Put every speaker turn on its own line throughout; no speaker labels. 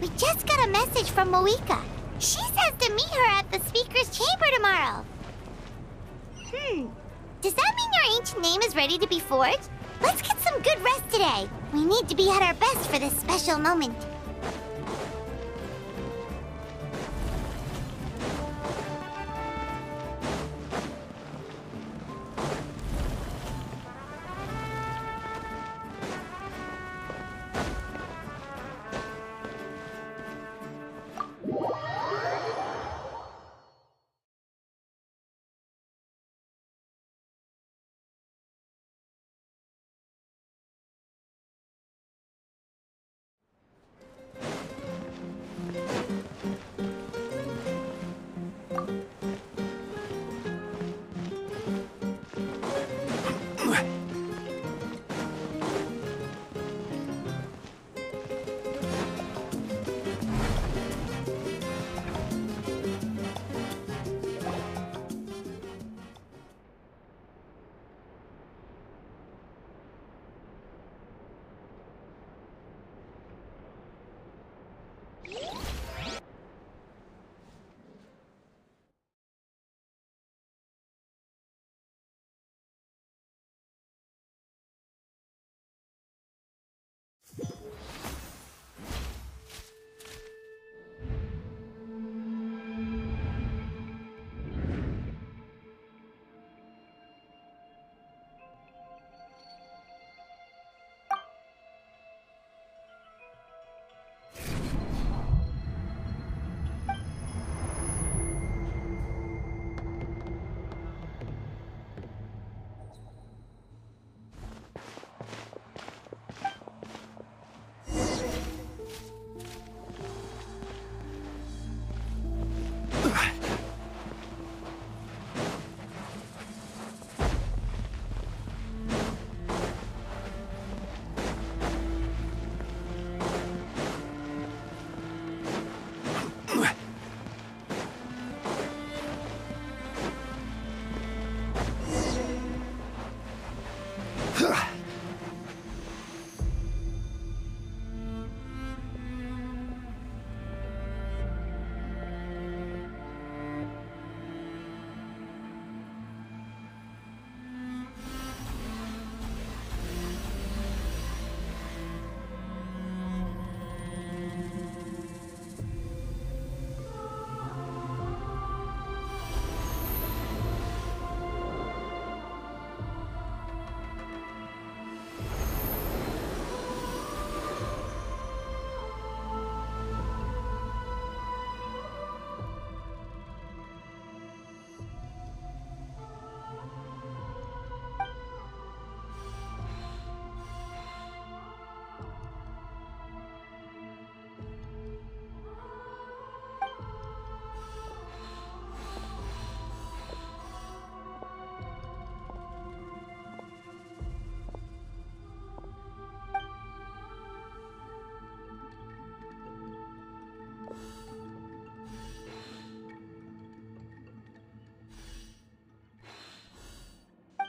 We just got a message from Moika. She says to meet her at the speaker's chamber tomorrow. Does that mean your ancient name is ready to be forged? Let's get some good rest today. We need to be at our best for this special moment.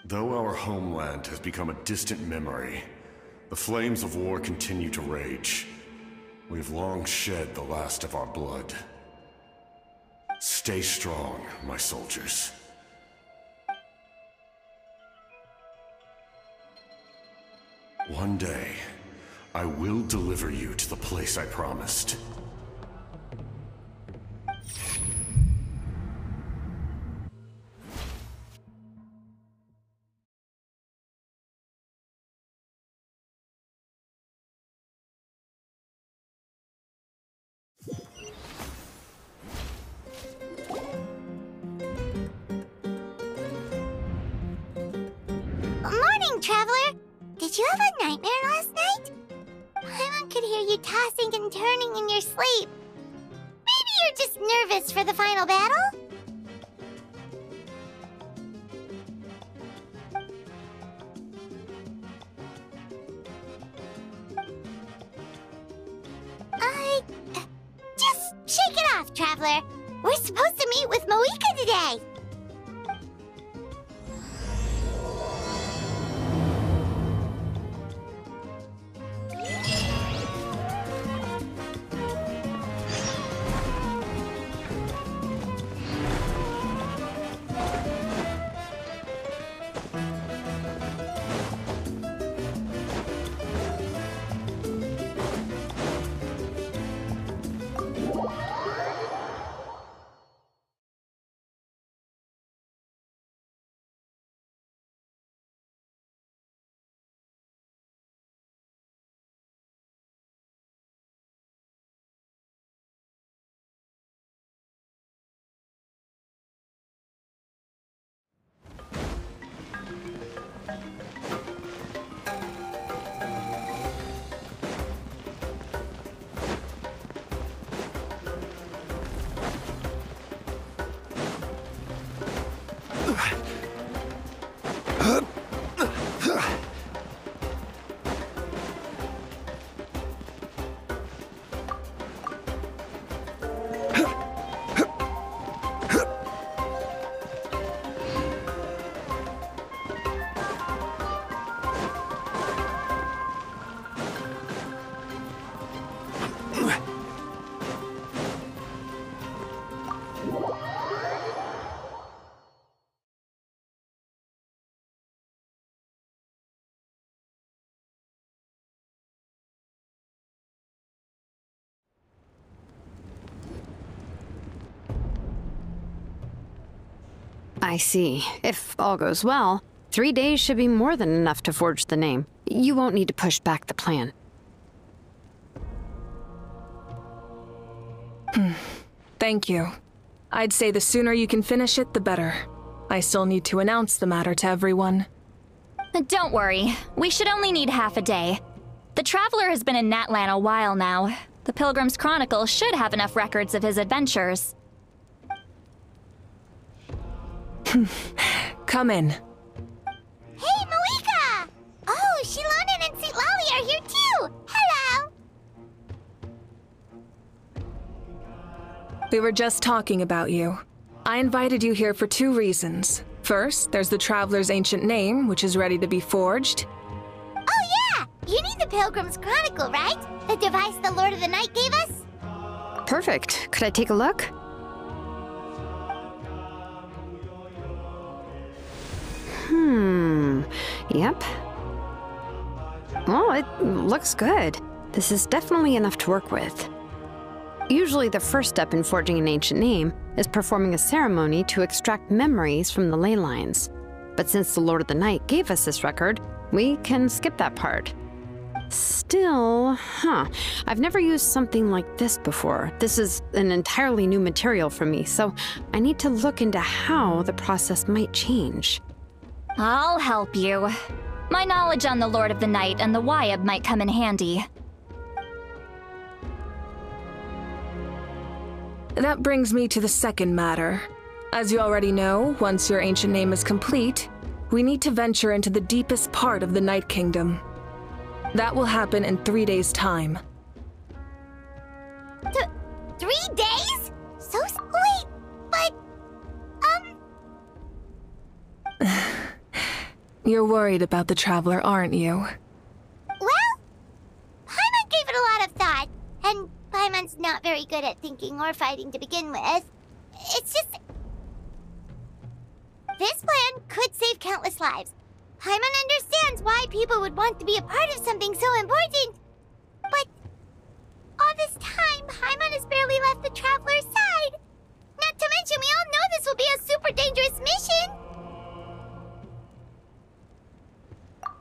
Though our homeland has become a distant memory, the flames of war continue to rage. We've long shed the last of our blood. Stay strong, my soldiers. One day, I will deliver you to the place I promised.
Morning, Traveler! Did you have a nightmare last night? Paimon could hear you tossing and turning in your sleep. Maybe you're just nervous for the final battle? Just shake it off, Traveler. We're supposed to meet with Moika today.
I see. If all goes well, 3 days should be more than enough to forge the name. You won't need to push back the plan.
Thank you. I'd say the sooner you can finish it, the better. I still need to announce the matter to everyone.
Don't worry. We should only need half a day. The Traveler has been in Natlan a while now. The Pilgrim's Chronicle should have enough records of his adventures.
Come in.
Hey, Malika! Oh, Shilonen and St. Lolly are here too! Hello!
We were just talking about you. I invited you here for 2 reasons. First, there's the Traveler's ancient name, which is ready to be forged.
Oh yeah! You need the Pilgrim's Chronicle, right? The device the Lord of the Night gave us?
Perfect. Could I take a look? Yep. Well, it looks good. This is definitely enough to work with. Usually the first step in forging an ancient name is performing a ceremony to extract memories from the ley lines. But since the Lord of the Night gave us this record, we can skip that part. Still, I've never used something like this before. This is an entirely new material for me, so I need to look into how the process might change.
I'll help you. My knowledge on the Lord of the Night and the Wyab might come in handy.
That brings me to the second matter. As you already know, once your ancient name is complete, we need to venture into the deepest part of the Night Kingdom. That will happen in 3 days' time.
3 days? Wait, but...
You're worried about the Traveler, aren't you?
Well, Paimon gave it a lot of thought, and Paimon's not very good at thinking or fighting to begin with. It's just... This plan could save countless lives. Paimon understands why people would want to be a part of something so important. But all this time, Paimon has barely left the Traveler's side. Not to mention, we all know this will be a super dangerous mission.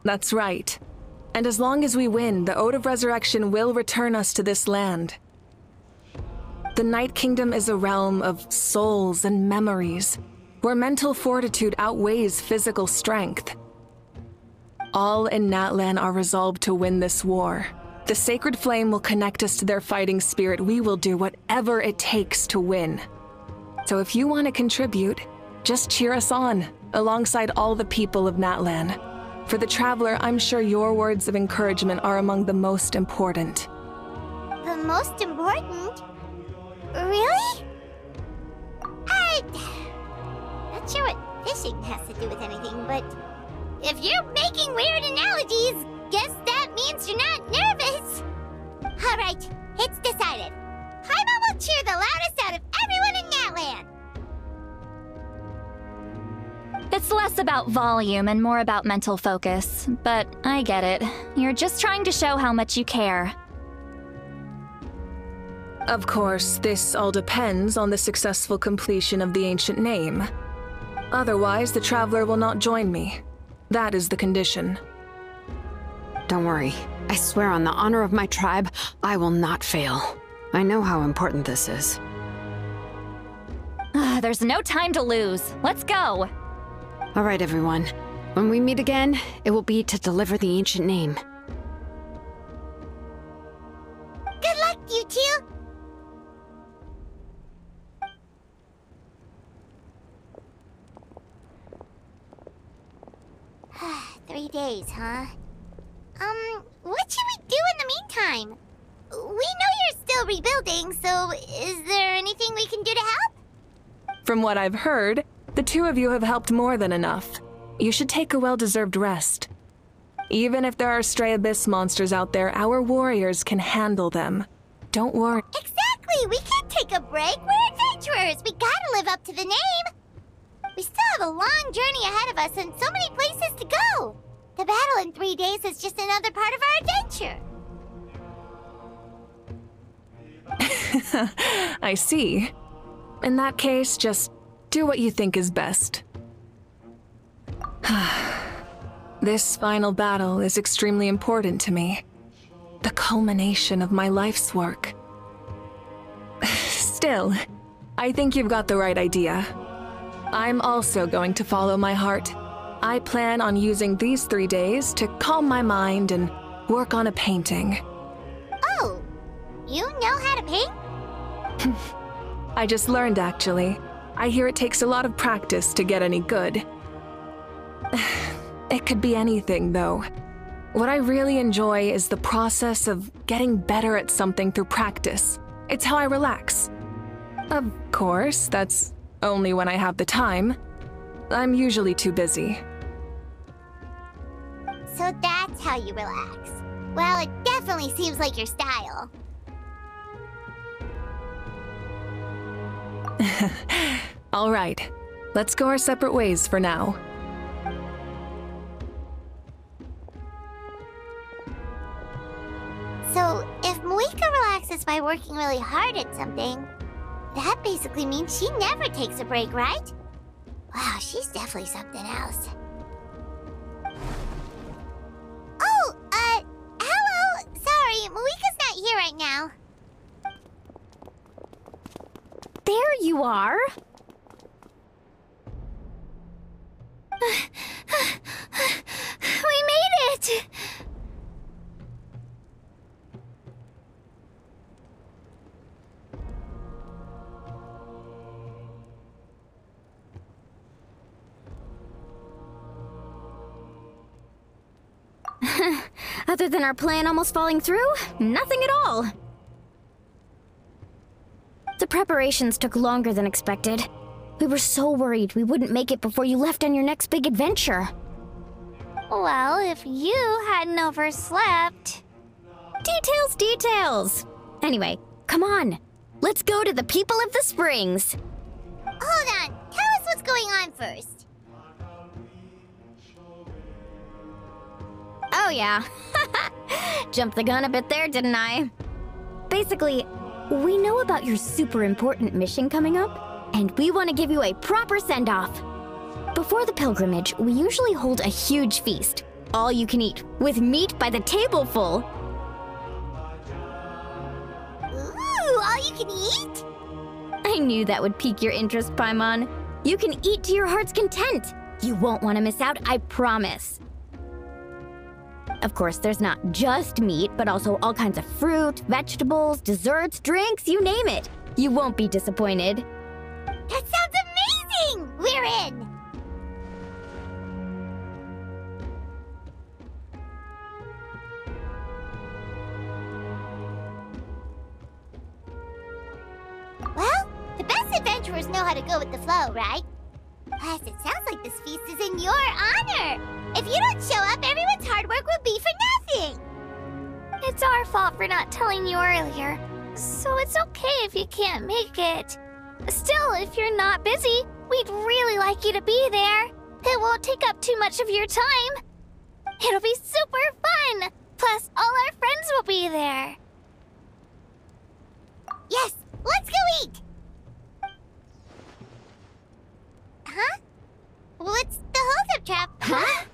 That's right. And as long as we win, the Ode of Resurrection will return us to this land. The Night Kingdom is a realm of souls and memories, where mental fortitude outweighs physical strength. All in Natlan are resolved to win this war. The Sacred Flame will connect us to their fighting spirit. We will do whatever it takes to win. So if you want to contribute, just cheer us on, alongside all the people of Natlan. For the Traveler, I'm sure your words of encouragement are among the most important.
The most important? Really? Not sure what fishing has to do with anything, but if you're making weird analogies, guess that means you're not nervous. All right, it's decided. Paimon will cheer the loudest out of everyone in Natlan.
It's less about volume and more about mental focus, but I get it. You're just trying to show how much you care.
Of course, this all depends on the successful completion of the ancient name. Otherwise, the Traveler will not join me. That is the condition.
Don't worry. I swear on the honor of my tribe, I will not fail. I know how important this is.
There's no time to lose. Let's go!
All right, everyone. When we meet again, it will be to deliver the ancient name.
Good luck, you two! Three days, huh? What should we do in the meantime? We know you're still rebuilding, so is there anything we can do to help?
From what I've heard, the 2 of you have helped more than enough. You should take a well-deserved rest. Even if there are stray abyss monsters out there, our warriors can handle them. Don't worry.
Exactly! We can't take a break. We're adventurers. We gotta live up to the name. We still have a long journey ahead of us and so many places to go. The battle in 3 days is just another part of our adventure.
I see. In that case, just do what you think is best. This final battle is extremely important to me. The culmination of my life's work. Still, I think you've got the right idea. I'm also going to follow my heart. I plan on using these 3 days to calm my mind and work on a painting.
Oh, you know how to paint?
I just learned, actually. I hear it takes a lot of practice to get any good. It could be anything, though. What I really enjoy is the process of getting better at something through practice. It's how I relax. Of course, that's only when I have the time. I'm usually too busy.
So that's how you relax. Well, it definitely seems like your style.
All right, let's go our separate ways for now.
So, if Moika relaxes by working really hard at something, that basically means she never takes a break, right? Wow, she's definitely something else. Oh, hello! Sorry, Moika's not here right now.
There you are!
We made it!
Other than our plan almost falling through, nothing at all. The preparations took longer than expected. We were so worried we wouldn't make it before you left on your next big adventure.
Well, if you hadn't overslept...
Details, details! Anyway, come on. Let's go to the people of the Springs.
Hold on, tell us what's going on first.
Oh yeah. Jumped the gun a bit there, didn't I? Basically, we know about your super important mission coming up, and we want to give you a proper send-off. Before the pilgrimage, we usually hold a huge feast, all you can eat, with meat by the tableful.
Ooh, all you can eat?
I knew that would pique your interest, Paimon. You can eat to your heart's content. You won't want to miss out, I promise. Of course, there's not just meat, but also all kinds of fruit, vegetables, desserts, drinks, you name it. You won't be disappointed.
That sounds amazing! We're in! Well, the best adventurers know how to go with the flow, right? Plus, it sounds like this feast is in your honor! If you don't show up, everyone's hard work will be for nothing! It's our fault for not telling you earlier, so it's okay if you can't make it. Still, if you're not busy, we'd really like you to be there. It won't take up too much of your time. It'll be super fun! Plus, all our friends will be there. Yes, let's go eat! Huh? What's the holdup, Trap?
Huh?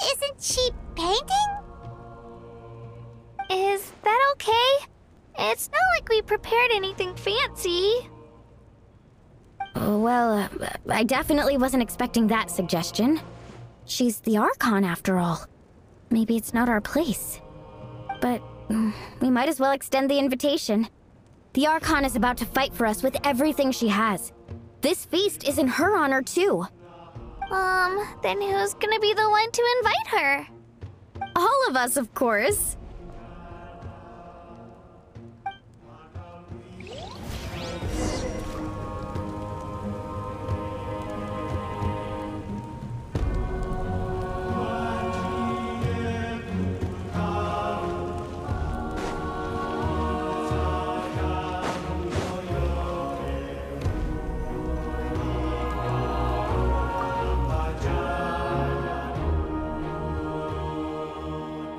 Isn't she painting? Is that okay? It's not like we prepared anything fancy.
Well, I definitely wasn't expecting that suggestion. She's the Archon, after all. Maybe it's not our place. But we might as well extend the invitation. The Archon is about to fight for us with everything she has. This feast is in her honor, too.
Then who's gonna be the one to invite her?
All of us, of course.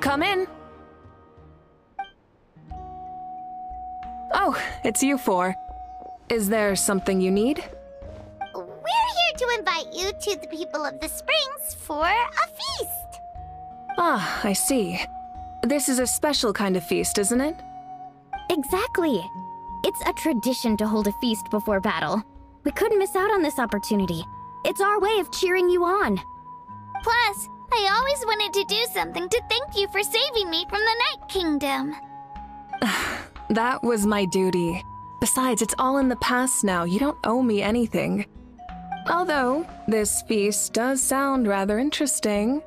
Come in. Oh, it's you four. Is there something you need?
We're here to invite to the people of the springs for a feast.
Ah, I see. This is a special kind of feast, isn't it?
Exactly. It's a tradition to hold a feast before battle. We couldn't miss out on this opportunity. It's our way of cheering you on.
Plus, I always wanted to do something to thank you for saving me from the Night Kingdom.
That was my duty. Besides, it's all in the past now. You don't owe me anything. Although, this feast does sound rather interesting.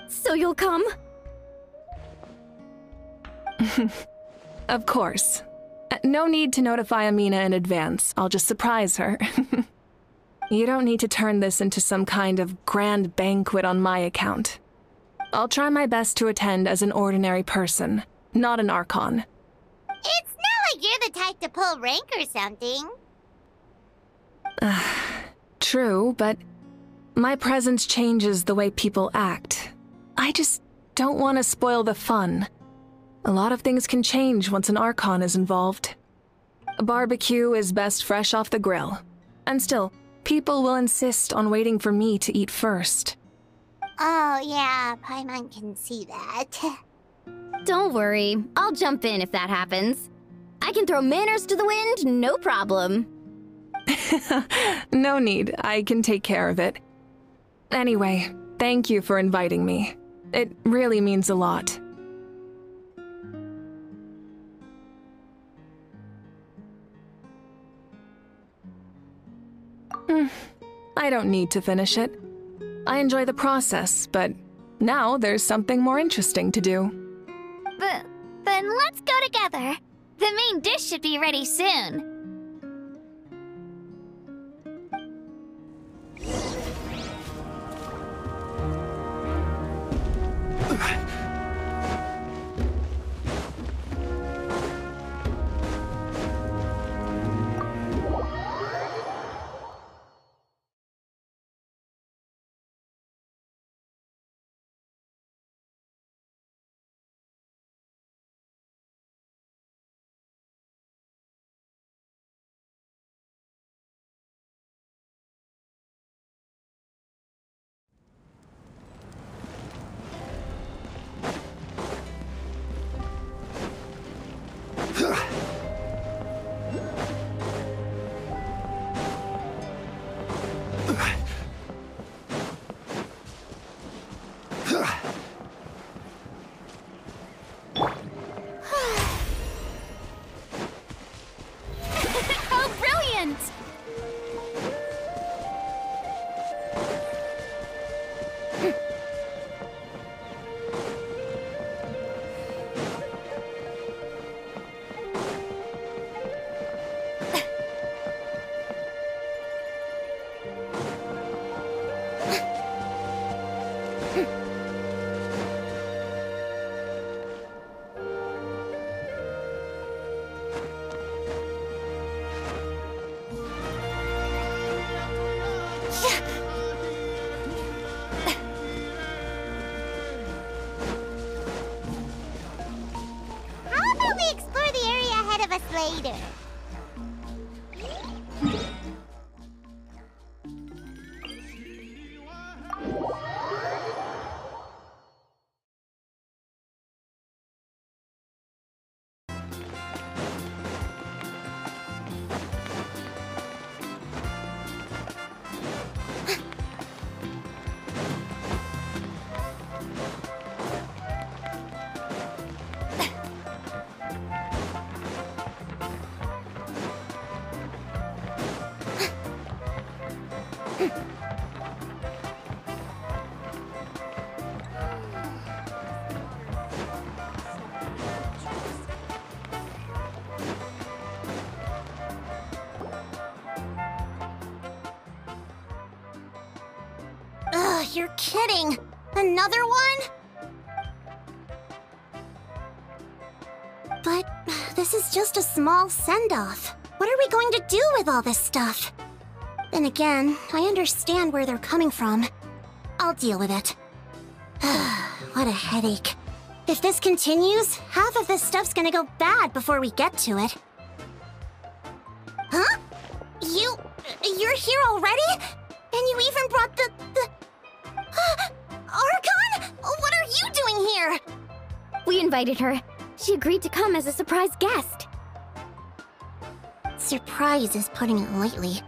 So you'll come?
Of course. No need to notify Amina in advance. I'll just surprise her. You don't need to turn this into some kind of grand banquet on my account. I'll try my best to attend as an ordinary person, not an Archon.
It's not like you're the type to pull rank or something.
True, but my presence changes the way people act. I just don't want to spoil the fun. A lot of things can change once an Archon is involved. A barbecue is best fresh off the grill. And still, people will insist on waiting for me to eat first.
Oh yeah, Paimon can see that.
Don't worry, I'll jump in if that happens. I can throw manners to the wind, no problem.
No need, I can take care of it. Anyway, thank you for inviting me. It really means a lot. I don't need to finish it. I enjoy the process, but now there's something more interesting to do.
Then let's go together. The main dish should be ready soon. How brilliant! How about we explore the area ahead of us later? Ugh, you're kidding! Another one? But this is just a small send-off. What are we going to do with all this stuff? Then again, I understand where they're coming from. I'll deal with it. What a headache. If this continues, half of this stuff's gonna go bad before we get to it. Huh? You're here already? you even brought the... Archon? What are you doing here?
We invited her. She agreed to come as a surprise guest.
Surprise is putting it lightly.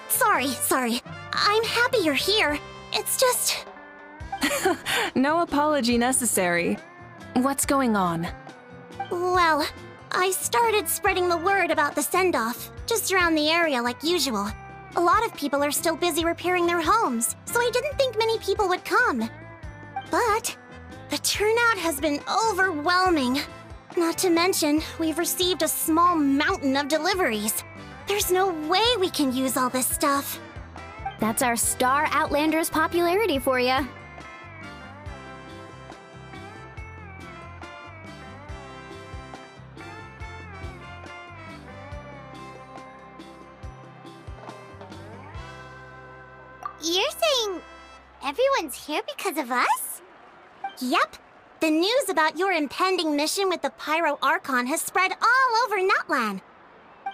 Sorry. I'm happy you're here. It's just...
No apology necessary. What's going on?
Well, I started spreading the word about the send-off, just around the area like usual. A lot of people are still busy repairing their homes, so I didn't think many people would come. But the turnout has been overwhelming. Not to mention, we've received a small mountain of deliveries. There's no way we can use all this stuff.
That's our Star Outlander's popularity for you.
You're saying everyone's here because of us? Yep. The news about your impending mission with the Pyro Archon has spread all over Nutland.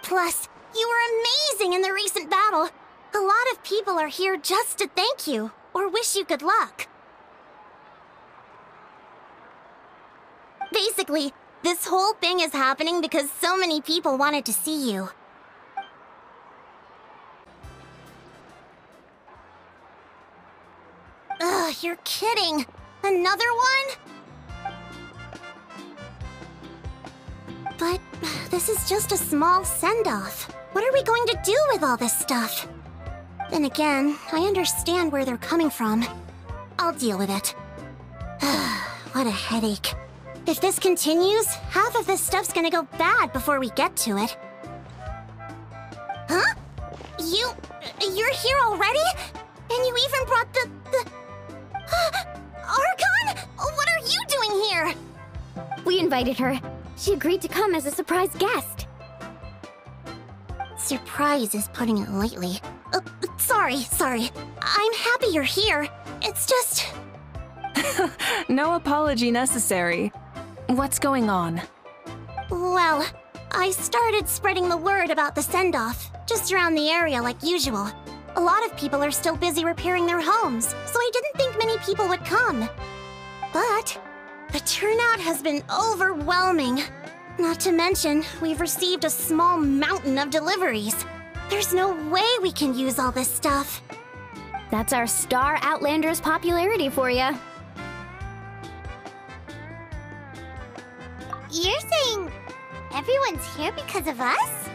Plus, you were amazing in the recent battle. A lot of people are here just to thank you, or wish you good luck. Basically, this whole thing is happening because so many people wanted to see you. Ugh, you're kidding. Another one? But this is just a small send-off. What are we going to do with all this stuff? Then again, I understand where they're coming from. I'll deal with it. What a headache. If this continues, half of this stuff's gonna go bad before we get to it. Huh? You're here already? And you even brought the... Archon? What are you doing here?
We invited her. She agreed to come as a surprise guest.
Surprise is putting it lightly. Sorry. I'm happy you're here. It's just...
No apology necessary. What's going on?
Well, I started spreading the word about the send-off, just around the area like usual. A lot of people are still busy repairing their homes, so I didn't think many people would come. But the turnout has been overwhelming. Not to mention, we've received a small mountain of deliveries. There's no way we can use all this stuff.
That's our Star Outlander's popularity for you.
You're saying everyone's here because of us?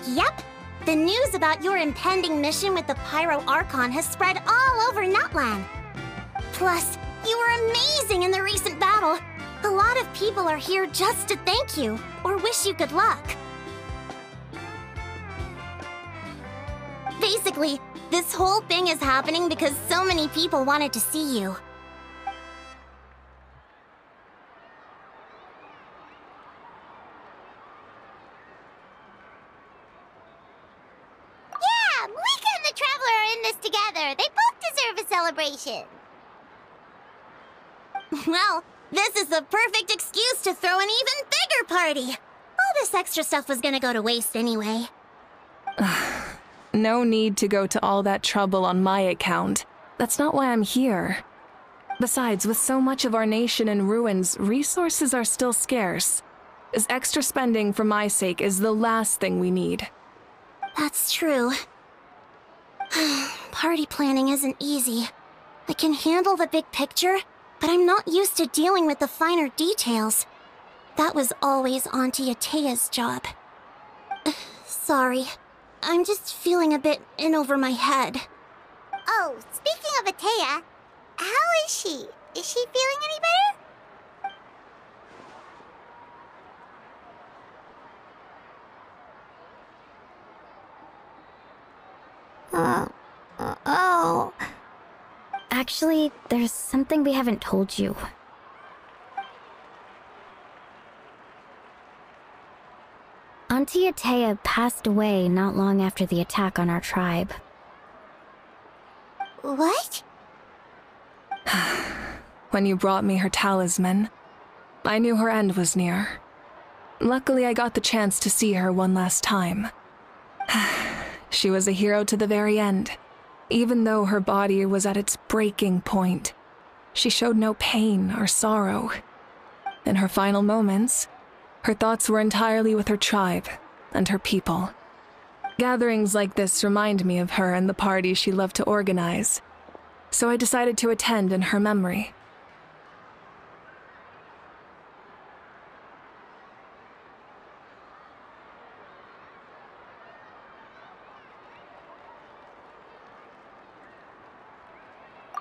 Yep. The news about your impending mission with the Pyro Archon has spread all over Nutland. Plus, you were amazing in the recent battle. A lot of people are here just to thank you, or wish you good luck. Basically, this whole thing is happening because so many people wanted to see you. Yeah, Moika and the Traveler are in this together. They both deserve a celebration. Well, this is the perfect excuse to throw an even bigger party. All this extra stuff was gonna go to waste anyway.
No need to go to all that trouble on my account. That's not why I'm here. Besides, with so much of our nation in ruins, resources are still scarce. This extra spending for my sake is the last thing we need.
That's true. Party planning isn't easy. I can handle the big picture, but I'm not used to dealing with the finer details. That was always Auntie Atea's job. Sorry. I'm just feeling a bit in over my head. Oh, speaking of Atea, how is she? Is she feeling any better? Oh.
Actually, there's something we haven't told you. Auntie Atea passed away not long after the attack on our tribe.
What?
When you brought me her talisman, I knew her end was near. Luckily, I got the chance to see her one last time. She was a hero to the very end. Even though her body was at its breaking point, she showed no pain or sorrow. In her final moments, her thoughts were entirely with her tribe and her people. Gatherings like this remind me of her and the parties she loved to organize, so I decided to attend in her memory.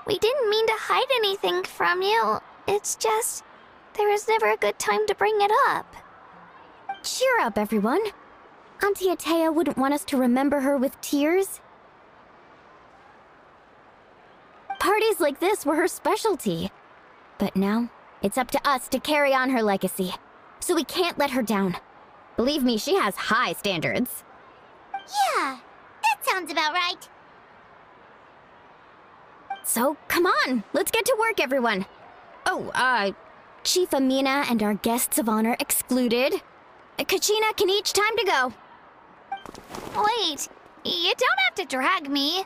We didn't mean to hide anything from you. It's just, there was never a good time to bring it up.
Cheer up, everyone. Auntie Atea wouldn't want us to remember her with tears. Parties like this were her specialty. But now, it's up to us to carry on her legacy. So we can't let her down. Believe me, she has high standards.
Yeah, that sounds about right.
So, come on, let's get to work, everyone. Oh, Chief Amina and our guests of honor excluded. Kachina can each time to go.
Wait, you don't have to drag me.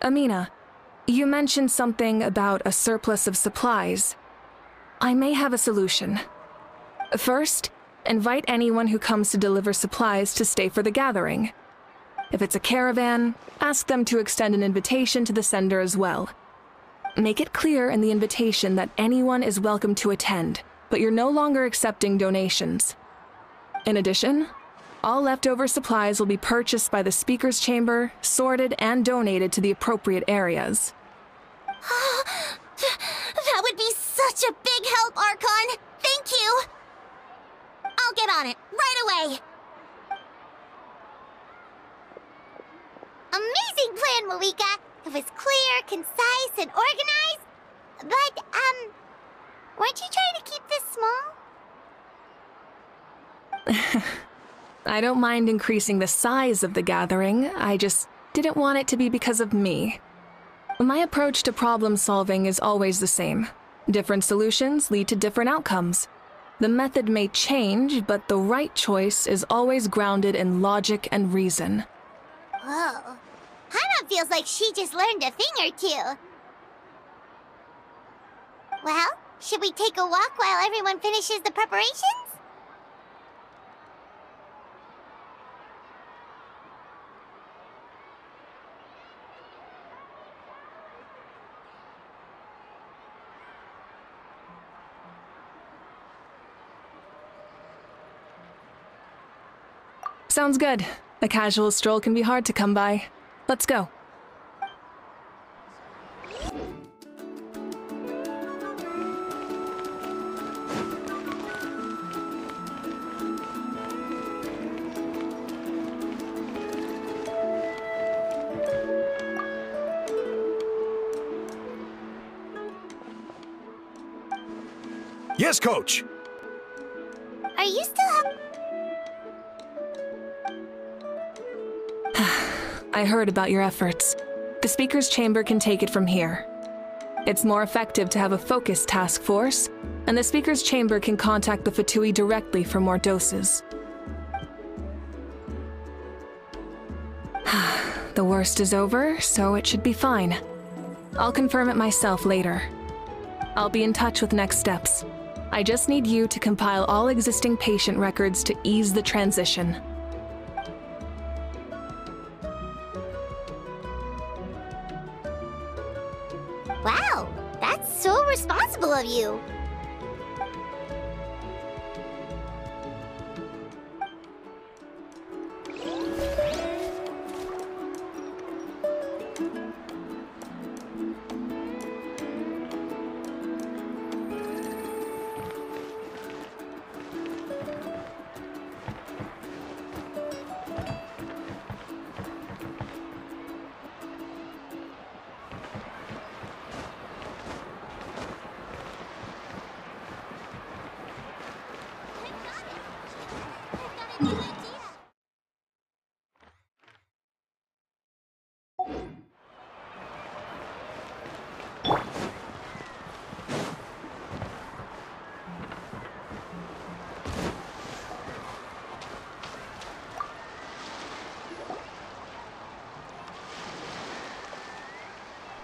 Amina, you mentioned something about a surplus of supplies. I may have a solution. First, invite anyone who comes to deliver supplies to stay for the gathering. If it's a caravan, ask them to extend an invitation to the sender as well. Make it clear in the invitation that anyone is welcome to attend, but you're no longer accepting donations. In addition, all leftover supplies will be purchased by the speaker's chamber, sorted, and donated to the appropriate areas.
That would be such a big help, Archon. Thank you. I'll get on it right away. Amazing plan, Malika. It was clear, concise, and organized. But, weren't you trying to keep this small?
I don't mind increasing the size of the gathering, I just didn't want it to be because of me. My approach to problem solving is always the same. Different solutions lead to different outcomes. The method may change, but the right choice is always grounded in logic and reason.
Whoa. Hana feels like she just learned a thing or two. Well, should we take a walk while everyone finishes the preparations?
Sounds good. A casual stroll can be hard to come by. Let's go.
Yes, Coach!
Are you still
I heard about your efforts. The speaker's chamber can take it from here. It's more effective to have a focused task force, and the speaker's chamber can contact the Fatui directly for more doses. The worst is over, so it should be fine. I'll confirm it myself later. I'll be in touch with next steps. I just need you to compile all existing patient records to ease the transition.
Wow, that's so responsible of you.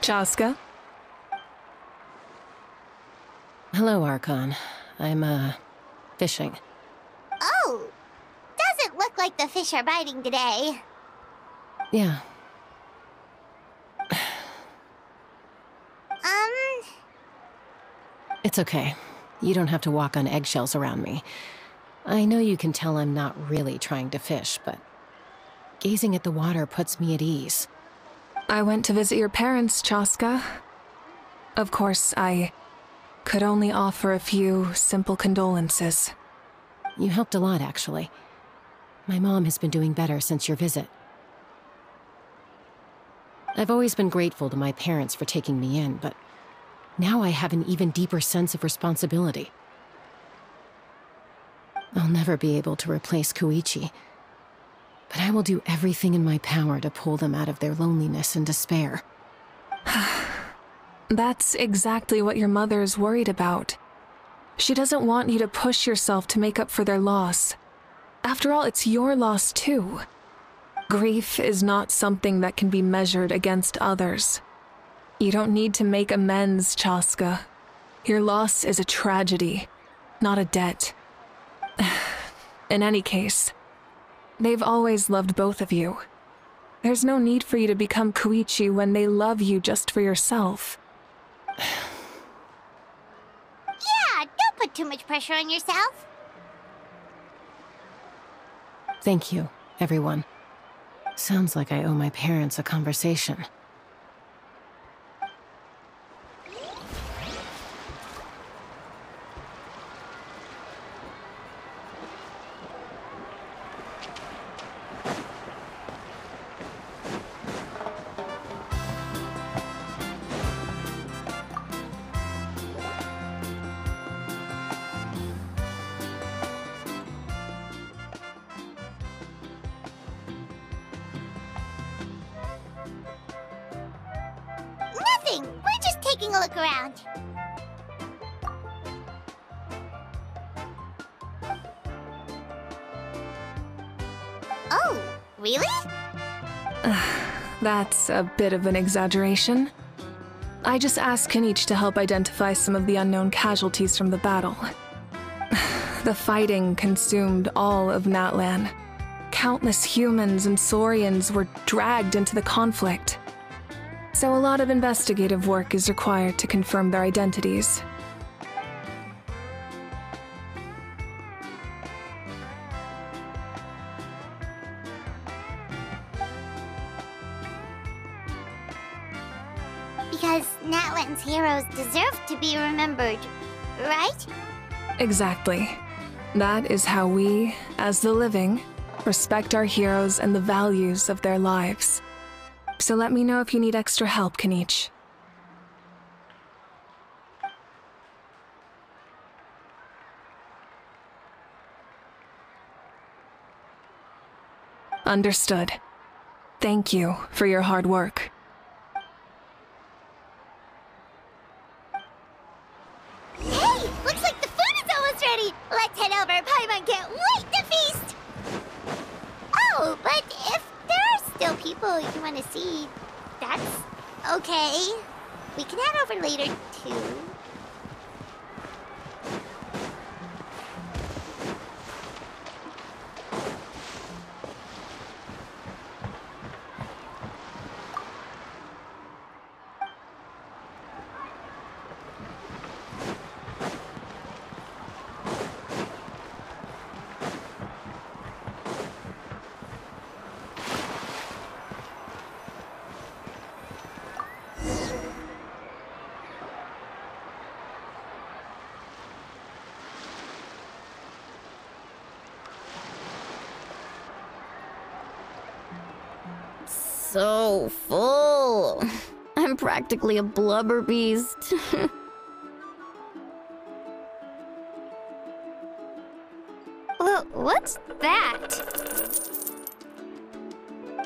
Chaska.
Hello, Archon. I'm, fishing.
Oh! Doesn't look like the fish are biting today.
Yeah. It's okay. You don't have to walk on eggshells around me. I know you can tell I'm not really trying to fish, but gazing at the water puts me at ease.
I went to visit your parents, Chaska. Of course, I could only offer a few simple condolences.
You helped a lot, actually. My mom has been doing better since your visit. I've always been grateful to my parents for taking me in, but now I have an even deeper sense of responsibility. I'll never be able to replace Koichi, but I will do everything in my power to pull them out of their loneliness and despair.
That's exactly what your mother is worried about. She doesn't want you to push yourself to make up for their loss. After all, it's your loss too. Grief is not something that can be measured against others. You don't need to make amends, Chaska. Your loss is a tragedy, not a debt. In any case, they've always loved both of you. There's no need for you to become Koichi when they love you just for yourself.
Yeah, don't put too much pressure on yourself.
Thank you, everyone. Sounds like I owe my parents a conversation.
Nothing! We're just taking a look around. Oh, really?
That's a bit of an exaggeration. I just asked Kinich to help identify some of the unknown casualties from the battle. The fighting consumed all of Natlan. Countless humans and Saurians were dragged into the conflict. So a lot of investigative work is required to confirm their identities.
Because Natlan's heroes deserve to be remembered, right?
Exactly. That is how we, as the living, respect our heroes and the values of their lives. So let me know if you need extra help, Kinich. Understood. Thank you for your hard work.
Hey! Looks like the food is almost ready! Let's head over! Paimon can't wait to feast! Oh, but if there are still people you want to see, that's okay. We can head over later, too.
So full. I'm practically a blubber beast. What's that?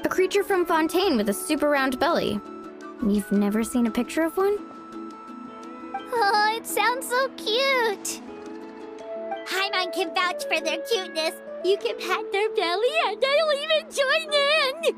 A creature from Fontaine with a super round belly. You've never seen a picture of one?
Oh, it sounds so cute! Paimon can vouch for their cuteness. You can pat their belly and I'll even join in!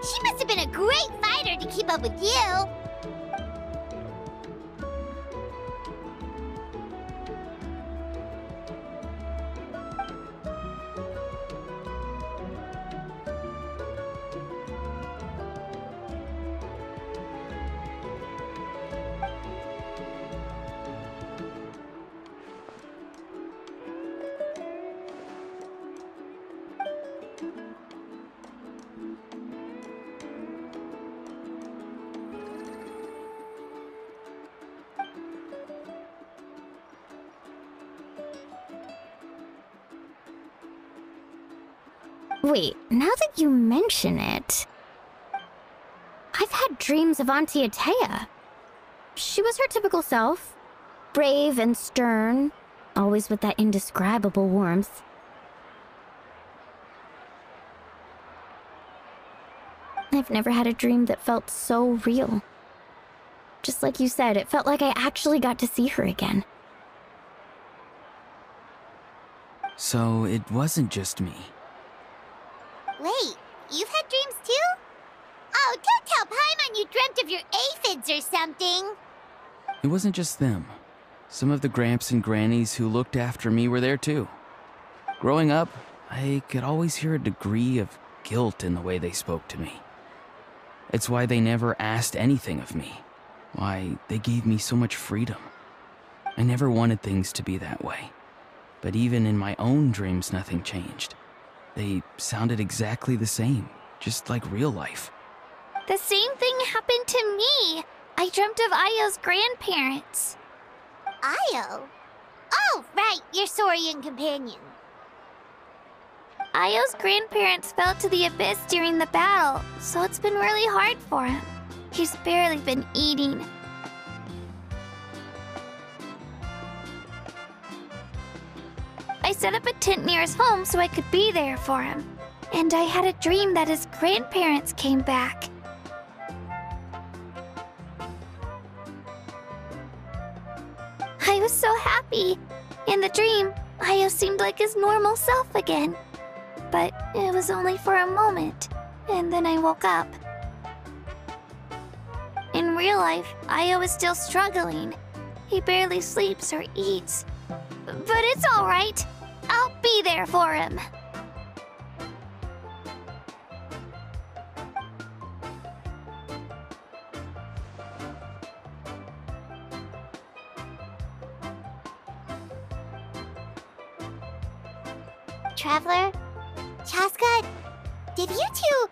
She must have been a great fighter to keep up with you.
Wait, now that you mention it... I've had dreams of Auntie Atea. She was her typical self. Brave and stern, always with that indescribable warmth. I've never had a dream that felt so real. Just like you said, it felt like I actually got to see her again.
So it wasn't just me.
Wait, you've had dreams too? Oh, don't tell Paimon you dreamt of your aphids or something.
It wasn't just them. Some of the Gramps and Grannies who looked after me were there too. Growing up, I could always hear a degree of guilt in the way they spoke to me. It's why they never asked anything of me. Why they gave me so much freedom. I never wanted things to be that way. But even in my own dreams, nothing changed. They sounded exactly the same, just like real life.
The same thing happened to me. I dreamt of Io's grandparents. Io? Oh, right, your Saurian companion. Io's grandparents fell to the abyss during the battle, so it's been really hard for him. He's barely been eating. I set up a tent near his home so I could be there for him. And I had a dream that his grandparents came back. I was so happy. In the dream, Io seemed like his normal self again. But it was only for a moment, and then I woke up. In real life, Io is still struggling. He barely sleeps or eats. But it's all right. I'll be there for him. Traveler? Chaska? Did you two...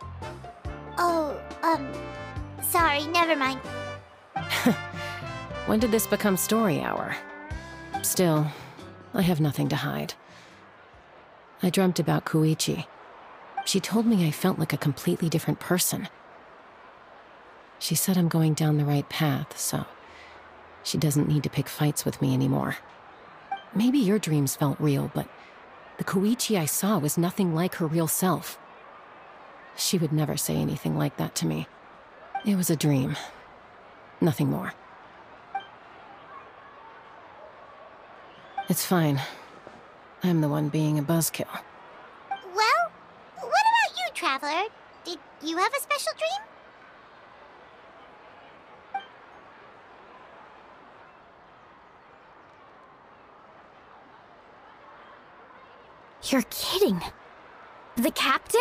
Oh, sorry, never mind.
When did this become story hour? Still, I have nothing to hide. I dreamt about Koichi. She told me I felt like a completely different person. She said I'm going down the right path, so she doesn't need to pick fights with me anymore. Maybe your dreams felt real, but the Koichi I saw was nothing like her real self. She would never say anything like that to me. It was a dream. Nothing more. It's fine. I'm the one being a buzzkill.
Well, what about you, Traveler? Did you have a special dream?
You're kidding. The captain?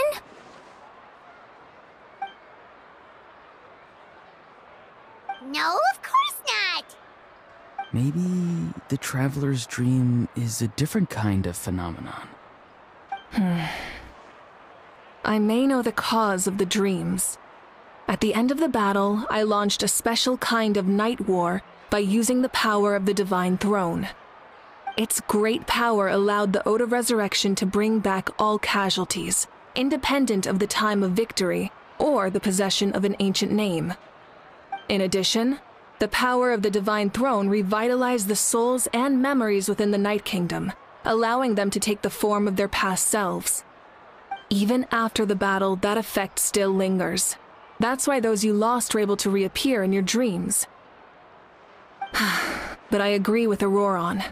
No, of course not!
Maybe the Traveler's dream is a different kind of phenomenon.
I may know the cause of the dreams. At the end of the battle, I launched a special kind of night war by using the power of the Divine Throne. Its great power allowed the Ode of Resurrection to bring back all casualties, independent of the time of victory or the possession of an ancient name. In addition, the power of the Divine Throne revitalized the souls and memories within the Night Kingdom, allowing them to take the form of their past selves. Even after the battle, that effect still lingers. That's why those you lost were able to reappear in your dreams. But I agree with Auroron.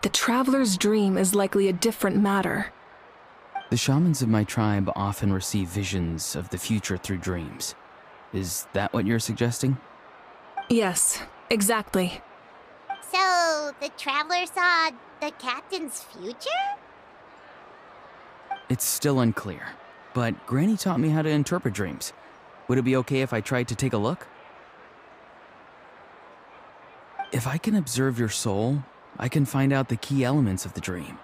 The Traveler's dream is likely a different matter.
The shamans of my tribe often receive visions of the future through dreams. Is that what you're suggesting?
Yes, exactly.
So, the traveler saw the captain's future?
It's still unclear, but Granny taught me how to interpret dreams. Would it be okay if I tried to take a look? If I can observe your soul, I can find out the key elements of the dream.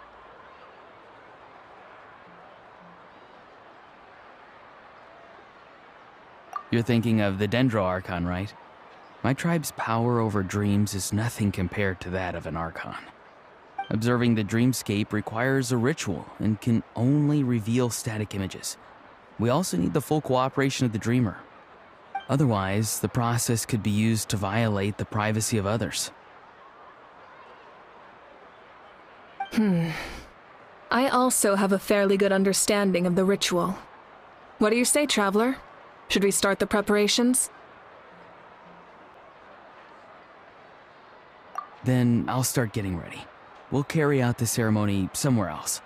You're thinking of the Dendro Archon, right? My tribe's power over dreams is nothing compared to that of an Archon. Observing the dreamscape requires a ritual and can only reveal static images. We also need the full cooperation of the dreamer. Otherwise, the process could be used to violate the privacy of others.
I also have a fairly good understanding of the ritual. What do you say, Traveler? Should we start the preparations?
Then I'll start getting ready. We'll carry out the ceremony somewhere else.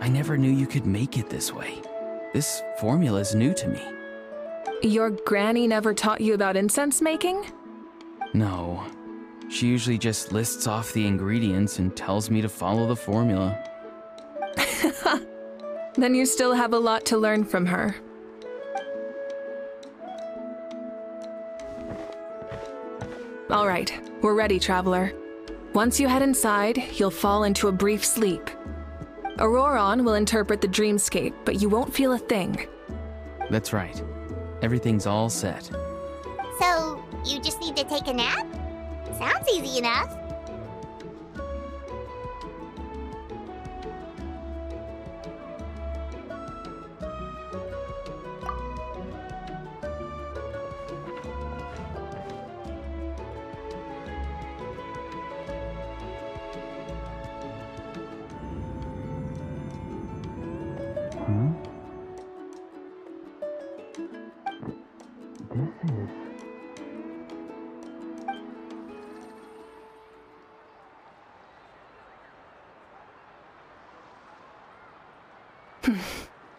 I never knew you could make it this way. This formula's new to me.
Your granny never taught you about incense making?
No. She usually just lists off the ingredients and tells me to follow the formula.
Then you still have a lot to learn from her. All right, we're ready, Traveler. Once you head inside, you'll fall into a brief sleep. Auroron will interpret the dreamscape, but you won't feel a thing.
That's right. Everything's all set.
So, you just need to take a nap? Sounds easy enough.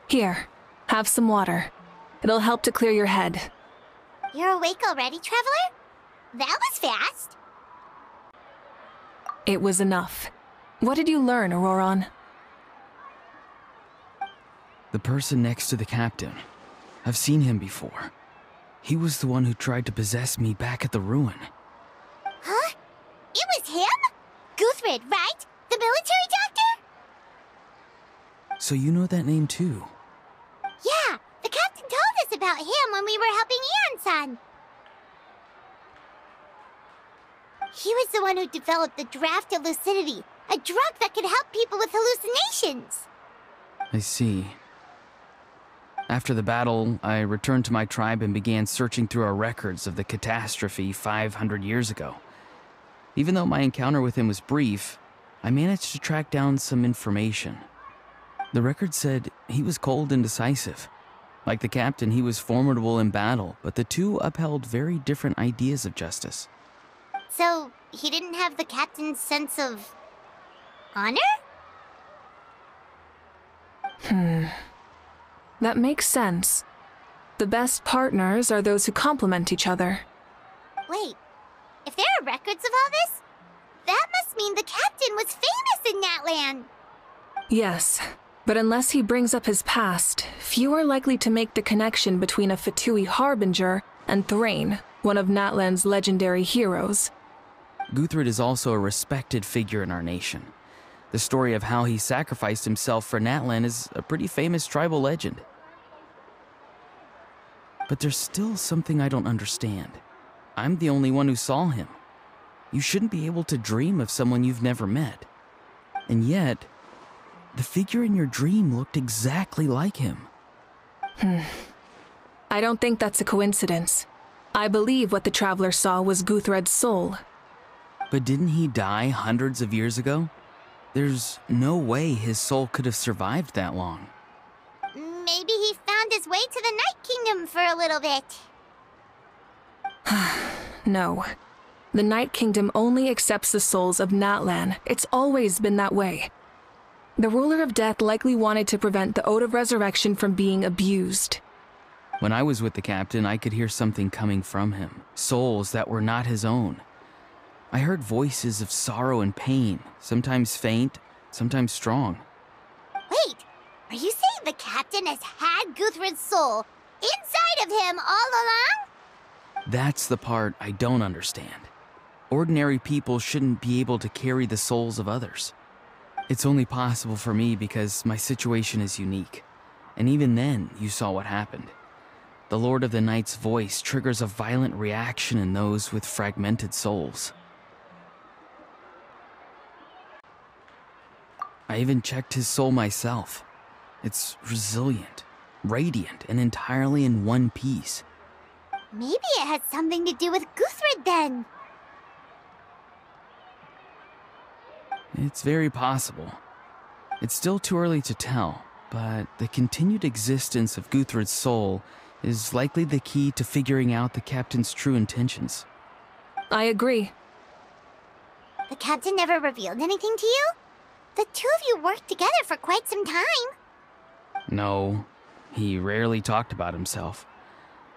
Here, have some water. It'll help to clear your head.
You're awake already, Traveler? That was fast.
It was enough. What did you learn, Auroron?
The person next to the captain. I've seen him before. He was the one who tried to possess me back at the ruin.
Huh? It was him? Guthrid, right? The military doctor?
So you know that name too?
Yeah, the captain told us about him when we were helping Eon-san. He was the one who developed the draft of lucidity, a drug that could help people with hallucinations.
I see. After the battle, I returned to my tribe and began searching through our records of the catastrophe 500 years ago. Even though my encounter with him was brief, I managed to track down some information. The record said he was cold and decisive. Like the captain, he was formidable in battle, but the two upheld very different ideas of justice.
So, he didn't have the captain's sense of honor?
That makes sense. The best partners are those who complement each other.
Wait, if there are records of all this, that must mean the captain was famous in Natlan.
Yes, but unless he brings up his past, few are likely to make the connection between a Fatui harbinger and Thrain, one of Natlan's legendary heroes.
Guthrid is also a respected figure in our nation. The story of how he sacrificed himself for Natlan is a pretty famous tribal legend. But there's still something I don't understand. I'm the only one who saw him. You shouldn't be able to dream of someone you've never met. And yet, the figure in your dream looked exactly like him.
I don't think that's a coincidence. I believe what the Traveler saw was Guthred's soul.
But didn't he die hundreds of years ago? There's no way his soul could have survived that long.
Maybe he found his way to the Night Kingdom for a little bit.
No. The Night Kingdom only accepts the souls of Natlan. It's always been that way. The Ruler of Death likely wanted to prevent the Ode of Resurrection from being abused.
When I was with the captain, I could hear something coming from him. Souls that were not his own. I heard voices of sorrow and pain, sometimes faint, sometimes strong.
Wait, are you saying the captain has had Guthred's soul inside of him all along?
That's the part I don't understand. Ordinary people shouldn't be able to carry the souls of others. It's only possible for me because my situation is unique. And even then, you saw what happened. The Lord of the Night's voice triggers a violent reaction in those with fragmented souls. I even checked his soul myself. It's resilient, radiant, and entirely in one piece.
Maybe it has something to do with Guthred then.
It's very possible. It's still too early to tell, but the continued existence of Guthred's soul is likely the key to figuring out the captain's true intentions.
I agree.
The captain never revealed anything to you? The two of you worked together for quite some time.
No, he rarely talked about himself.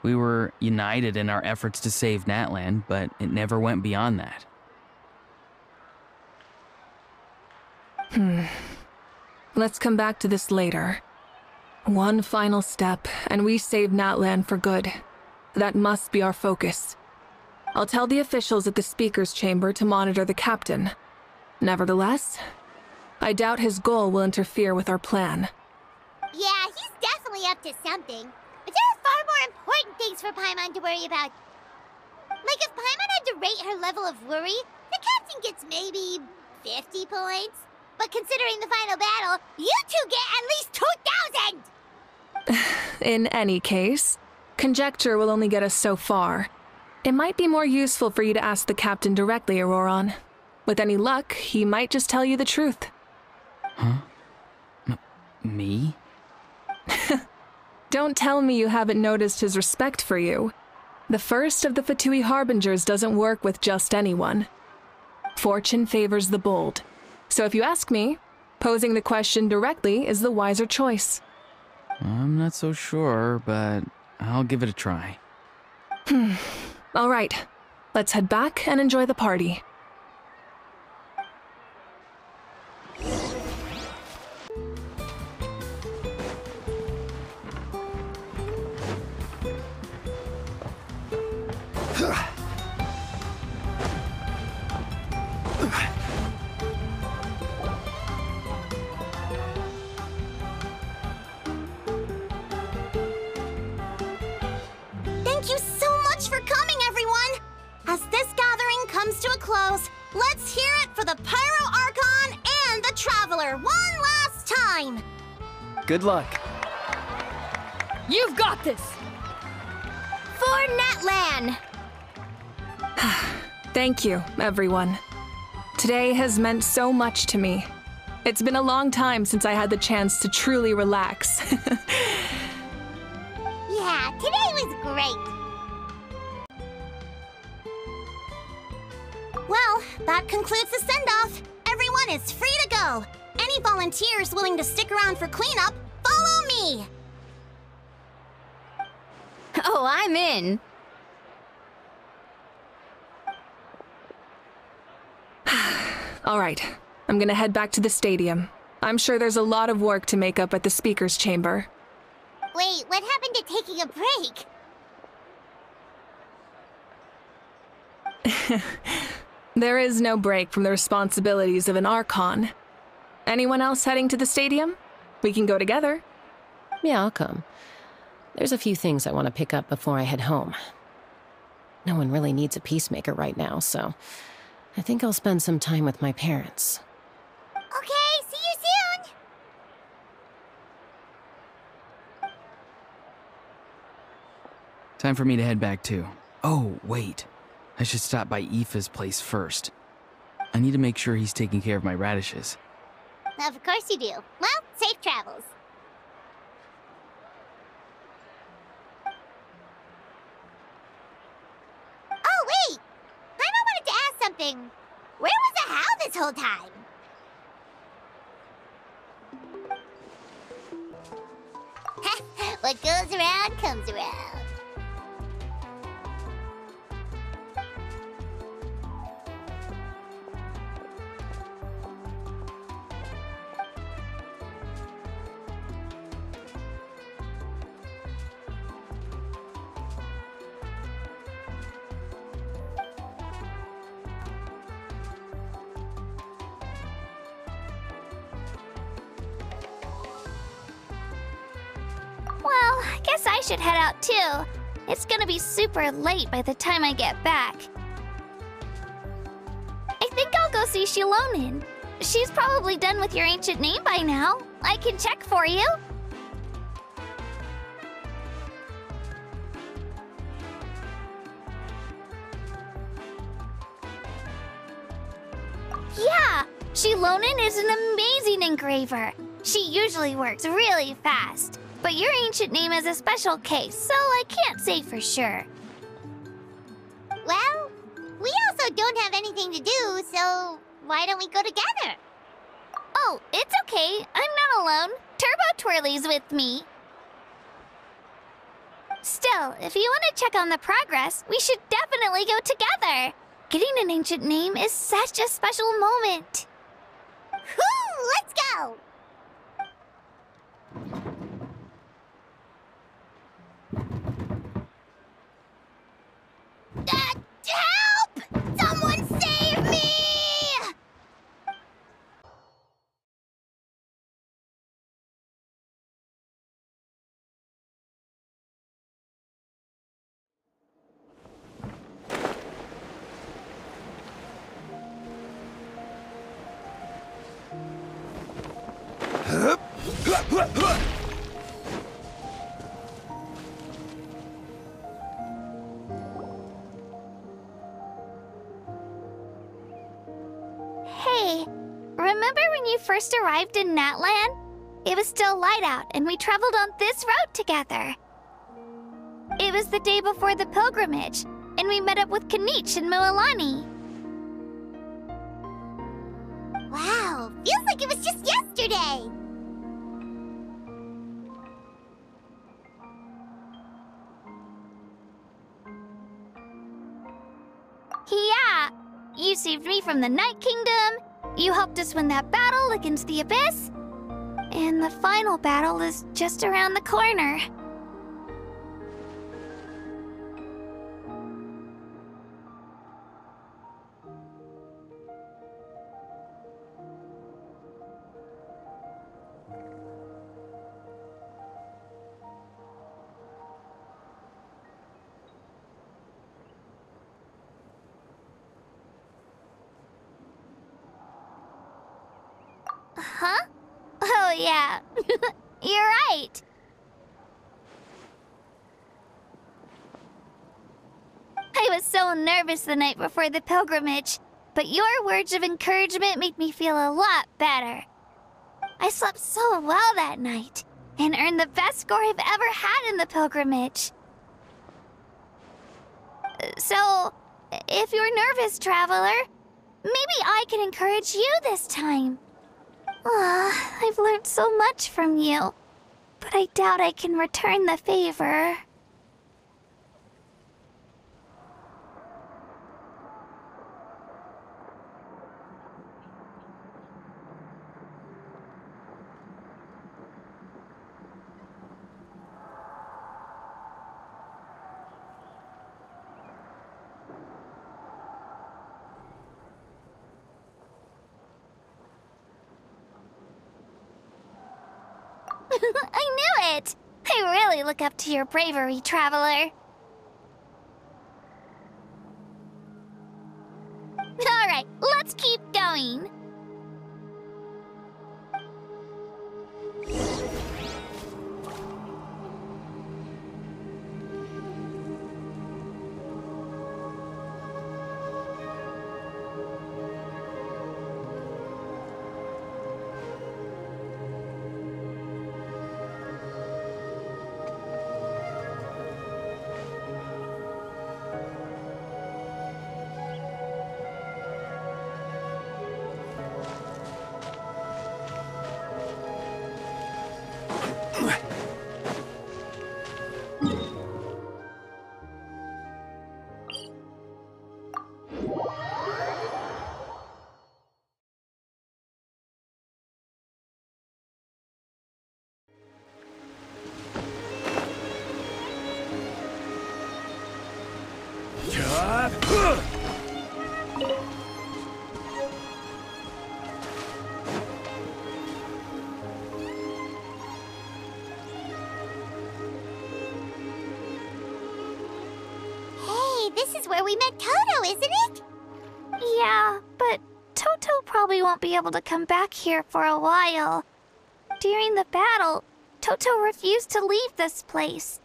We were united in our efforts to save Natlan, but it never went beyond that.
Let's come back to this later. One final step, and we save Natlan for good. That must be our focus. I'll tell the officials at the Speaker's Chamber to monitor the captain. Nevertheless, I doubt his goal will interfere with our plan.
Yeah, he's definitely up to something. But there are far more important things for Paimon to worry about. Like if Paimon had to rate her level of worry, the captain gets maybe 50 points. But considering the final battle, you two get at least 2,000!
In any case, conjecture will only get us so far. It might be more useful for you to ask the captain directly, Auroron. With any luck, he might just tell you the truth.
Huh? Me?
Don't tell me you haven't noticed his respect for you. The first of the Fatui Harbingers doesn't work with just anyone. Fortune favors the bold. So if you ask me, posing the question directly is the wiser choice.
I'm not so sure, but I'll give it a try.
All right, let's head back and enjoy the party.
Thank you so much for coming, everyone! As this gathering comes to a close, let's hear it for the Pyro Archon and the Traveler one last time!
Good luck.
You've got this! For Natlan!
Thank you, everyone. Today has meant so much to me. It's been a long time since I had the chance to truly relax.
Yeah, today was great! Well, that concludes the send-off. Everyone is free to go. Any volunteers willing to stick around for cleanup, follow me!
Oh, I'm in.
All right, I'm gonna head back to the stadium. I'm sure there's a lot of work to make up at the Speaker's Chamber.
Wait, what happened to taking a break?
There is no break from the responsibilities of an Archon. Anyone else heading to the stadium? We can go together.
Yeah, I'll come. There's a few things I want to pick up before I head home. No one really needs a peacemaker right now, so I think I'll spend some time with my parents.
Okay, see you soon!
time for me to head back too. Oh, wait. I should stop by Aoife's place first. I need to make sure he's taking care of my radishes.
Of course you do. Well, safe travels. Oh, wait! Paimon wanted to ask something. Where was the How this whole time? What goes around comes around.
Well, I guess I should head out too. It's gonna be super late by the time I get back. I think I'll go see Shilonin. She's probably done with your ancient name by now. I can check for you. Yeah, Shilonin is an amazing engraver. She usually works really fast. But your ancient name is a special case, so I can't say for sure.
Well, we also don't have anything to do, so why don't we go together?
Oh, it's okay. I'm not alone. Turbo Twirly's with me. Still, if you want to check on the progress, we should definitely go together. Getting an ancient name is such a special moment.
Whoo! Let's go! Help! Someone save me!
Hey, remember when you first arrived in Natlan? It was still light out, and we traveled on this road together. It was the day before the pilgrimage, and we met up with Kanich and Mualani.
Wow, feels like it was just yesterday.
Yeah, you saved me from the Night Kingdom, you helped us win that battle against the Abyss, and the final battle is just around the corner. Huh? Oh, yeah. You're right. I was so nervous the night before the pilgrimage, but your words of encouragement made me feel a lot better. I slept so well that night, and earned the best score I've ever had in the pilgrimage. So, if you're nervous, traveler, maybe I can encourage you this time. I've learned so much from you, but I doubt I can return the favor. I knew it! I really look up to your bravery, traveler. Alright, let's keep going.
this is where we met Toto, isn't it?
Yeah, but Toto probably won't be able to come back here for a while. During the battle, Toto refused to leave this place.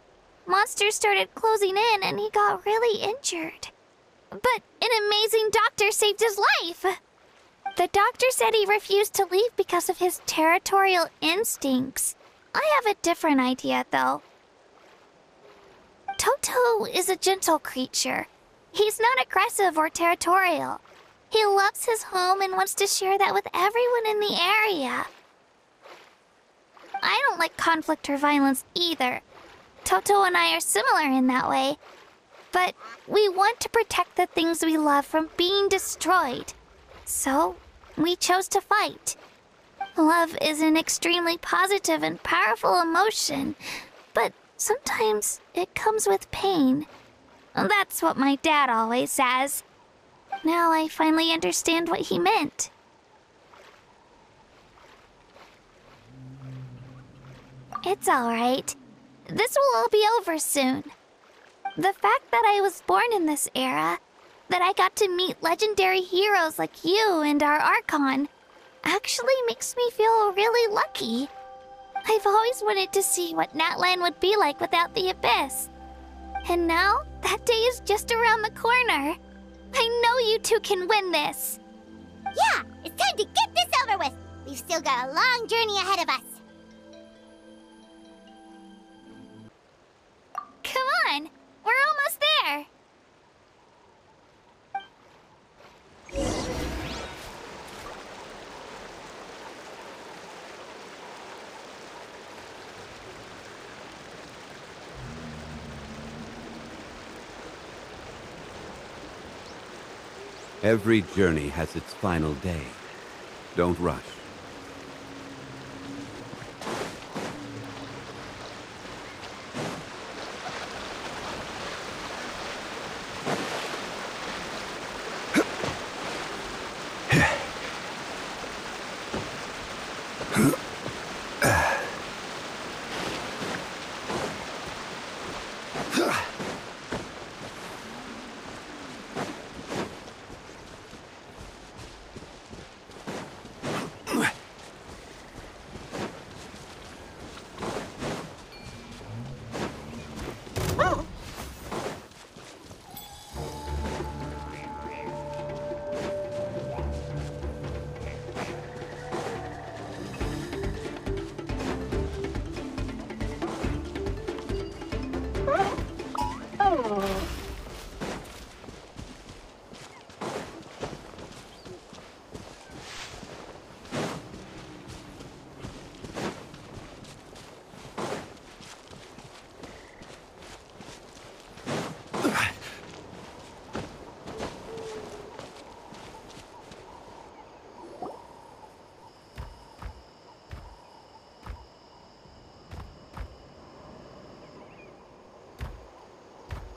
Monsters started closing in and he got really injured. But an amazing doctor saved his life! The doctor said he refused to leave because of his territorial instincts. I have a different idea, though. Toto is a gentle creature. He's not aggressive or territorial. He loves his home and wants to share that with everyone in the area. I don't like conflict or violence either. Toto and I are similar in that way. But we want to protect the things we love from being destroyed. So, we chose to fight. Love is an extremely positive and powerful emotion, but sometimes it comes with pain. That's what my dad always says. Now I finally understand what he meant. It's alright. This will all be over soon. The fact that I was born in this era, that I got to meet legendary heroes like you and our Archon, actually makes me feel really lucky. I've always wanted to see what Natlan would be like without the Abyss. And now, that day is just around the corner. I know you two can win this.
Yeah, it's time to get this over with. We've still got a long journey ahead of us.
Come on, we're almost there.
Every journey has its final day. Don't rush.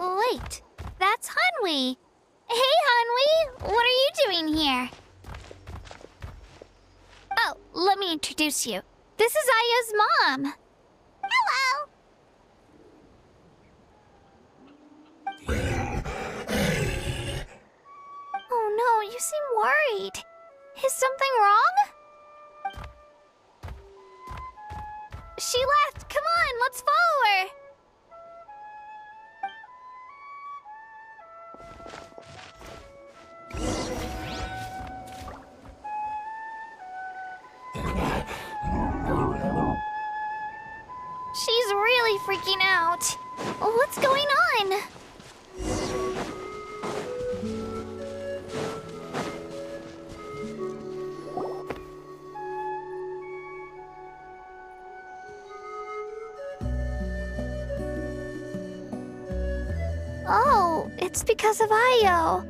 Wait, that's Hanwi. Hey, Hanwi, what are you doing here? Oh, let me introduce you. This is Aya's mom.
Hello!
Oh no, you seem worried. Is something wrong? She left. Come on, let's follow her. She's really freaking out. What's going on? Oh, it's because of Io.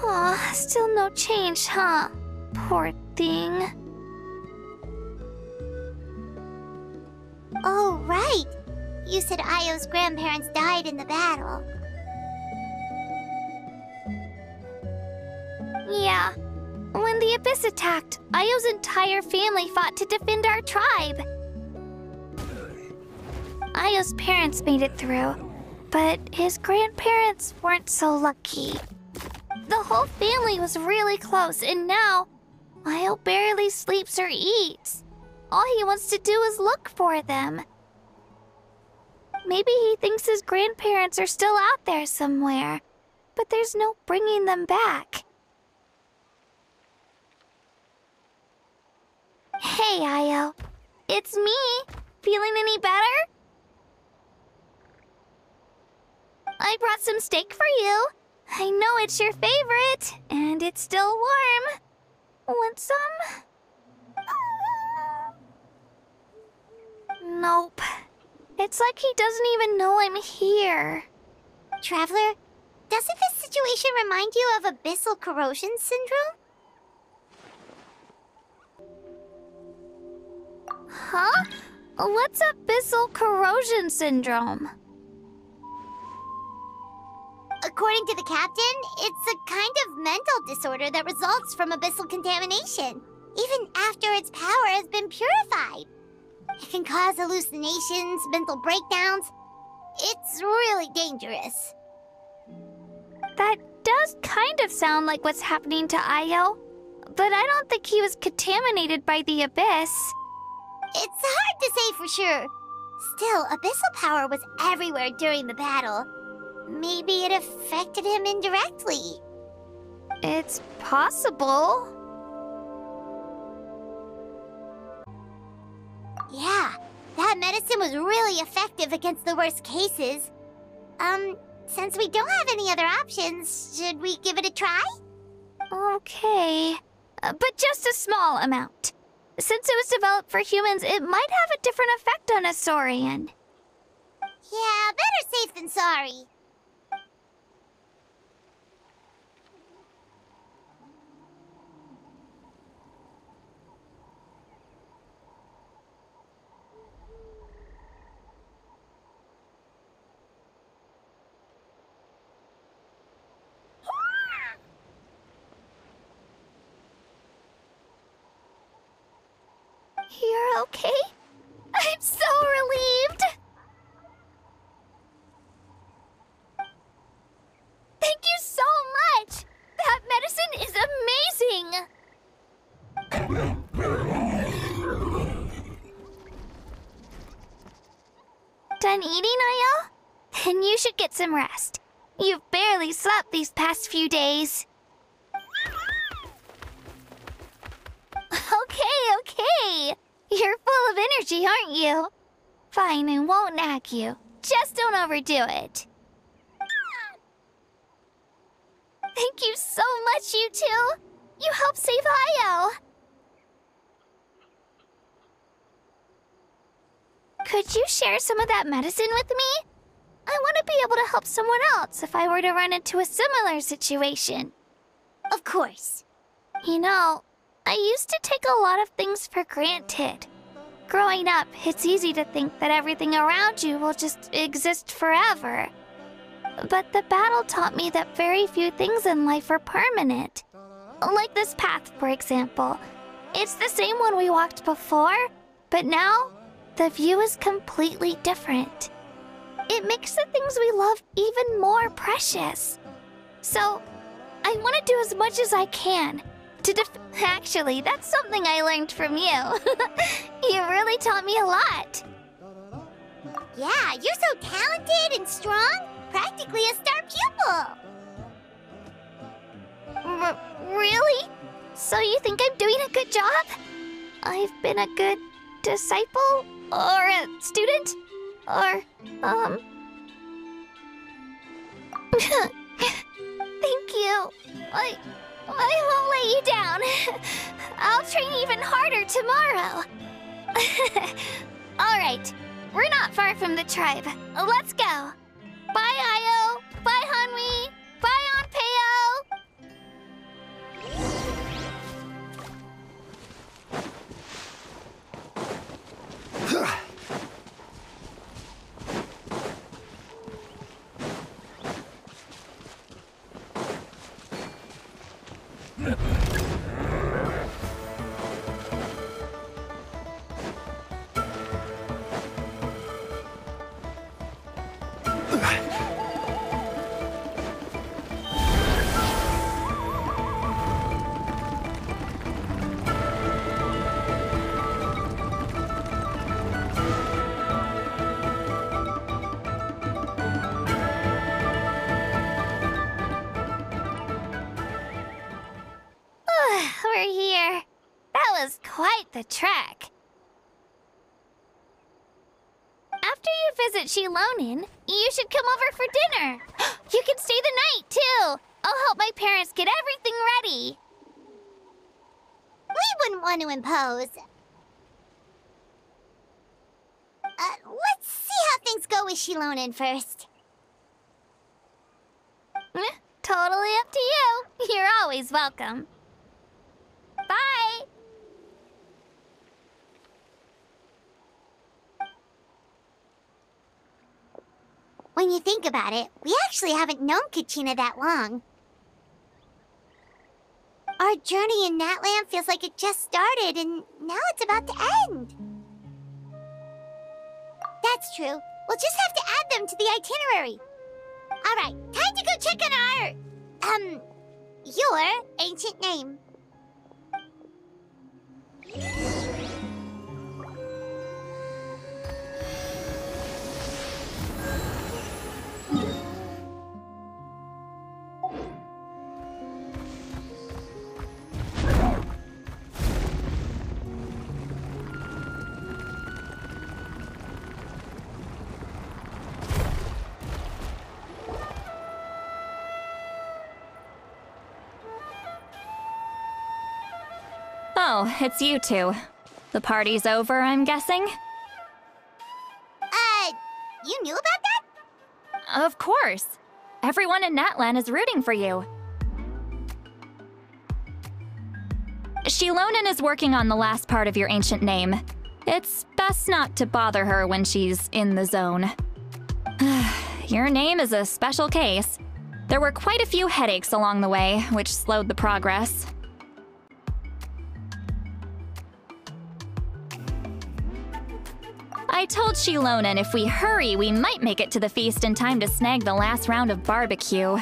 Aw, still no change, huh? Poor thing.
Oh, right. You said Io's grandparents died in the battle.
Yeah. When the Abyss attacked, Io's entire family fought to defend our tribe. Io's parents made it through, But his grandparents weren't so lucky. The whole family was really close, and now Io barely sleeps or eats. All he wants to do is look for them. Maybe he thinks his grandparents are still out there somewhere, but there's no bringing them back. Hey, Io. It's me. Feeling any better? I brought some steak for you. I know it's your favorite, and it's still warm. Want some? Nope. It's like he doesn't even know I'm here.
Traveler, doesn't this situation remind you of abyssal corrosion syndrome?
Huh? What's abyssal corrosion syndrome?
According to the captain, it's a kind of mental disorder that results from abyssal contamination, even after its power has been purified. It can cause hallucinations, mental breakdowns. It's really dangerous.
That does kind of sound like what's happening to Io, but I don't think he was contaminated by the abyss.
It's hard to say for sure. Still, abyssal power was everywhere during the battle. Maybe it affected him indirectly.
It's possible.
Yeah, that medicine was really effective against the worst cases. Since we don't have any other options, should we give it a try?
Okay, but just a small amount. Since it was developed for humans, it might have a different effect on a Saurian.
Yeah, better safe than sorry.
You're okay? I'm so relieved! Thank you so much! That medicine is amazing! Done eating, Io? Then you should get some rest. You've barely slept these past few days. Okay. You're full of energy, aren't you? Fine, I won't nag you. Just don't overdo it. Thank you so much, you two. You helped save Io. Could you share some of that medicine with me? I want to be able to help someone else if I were to run into a similar situation.
Of course.
You know, I used to take a lot of things for granted. Growing up, it's easy to think that everything around you will just exist forever. But the battle taught me that very few things in life are permanent. Like this path, for example. It's the same one we walked before, but now the view is completely different. It makes the things we love even more precious. So, I want to do as much as I can to Actually, that's something I learned from you. You really taught me a lot.
Yeah, you're so talented and strong. Practically a star pupil.
Really? So you think I'm doing a good job? I've been a good disciple? Or a student? Or, Thank you. I won't let you down. I'll train even harder tomorrow. Alright, we're not far from the tribe. Let's go. Bye, Io. Bye, Hanwi. Bye, Anpeo. was quite the trek. After you visit Shilonin, you should come over for dinner. You can stay the night, too. I'll help my parents get everything ready.
We wouldn't want to impose. Let's see how things go with Shilonin first.
Totally up to you. You're always welcome. Bye!
When you think about it, we actually haven't known Kachina that long. Our journey in Natland feels like it just started, and now it's about to end. That's true. We'll just have to add them to the itinerary. Alright, time to go check on our... your ancient name.
Oh, it's you two. The party's over, I'm guessing?
You knew about that?
Of course. Everyone in Natlan is rooting for you. Shilonin is working on the last part of your ancient name. It's best not to bother her when she's in the zone. Your name is a special case. There were quite a few headaches along the way, which slowed the progress. I told Shilonin if we hurry, we might make it to the feast in time to snag the last round of barbecue.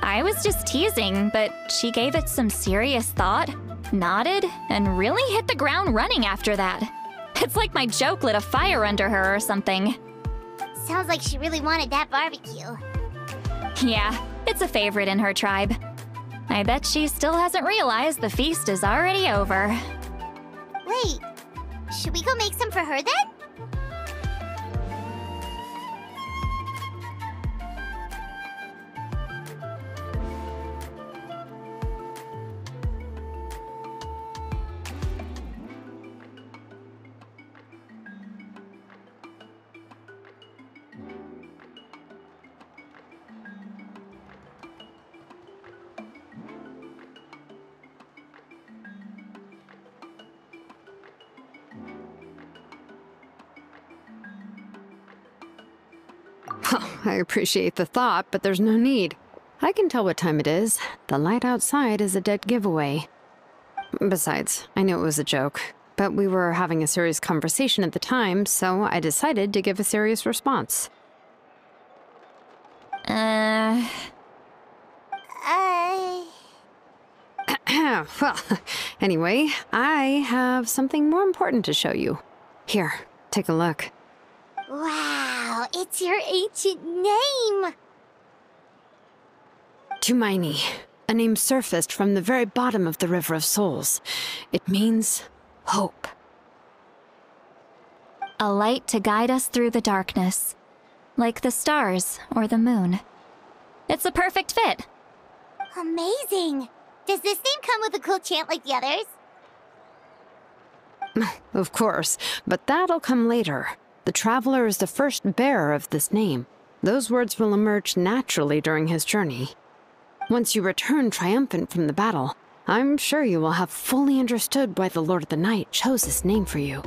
I was just teasing, but she gave it some serious thought, nodded, and really hit the ground running after that. It's like my joke lit a fire under her or something.
Sounds like she really wanted that barbecue.
Yeah, it's a favorite in her tribe. I bet she still hasn't realized the feast is already over.
Wait, should we go make some for her then?
I appreciate the thought, but there's no need. I can tell what time it is. The light outside is a dead giveaway. Besides, I knew it was a joke, but we were having a serious conversation at the time, so I decided to give a serious response. Well, anyway, I have something more important to show you. Here, take a look.
Wow, it's your ancient name!
Tumaini, a name surfaced from the very bottom of the River of Souls. It means hope.
A light to guide us through the darkness, like the stars or the moon. It's a perfect fit.
Amazing! Does this name come with a cool chant like the others?
Of course, but that'll come later. The Traveler is the first bearer of this name. Those words will emerge naturally during his journey. Once you return triumphant from the battle, I'm sure you will have fully understood why the Lord of the Night chose this name for you.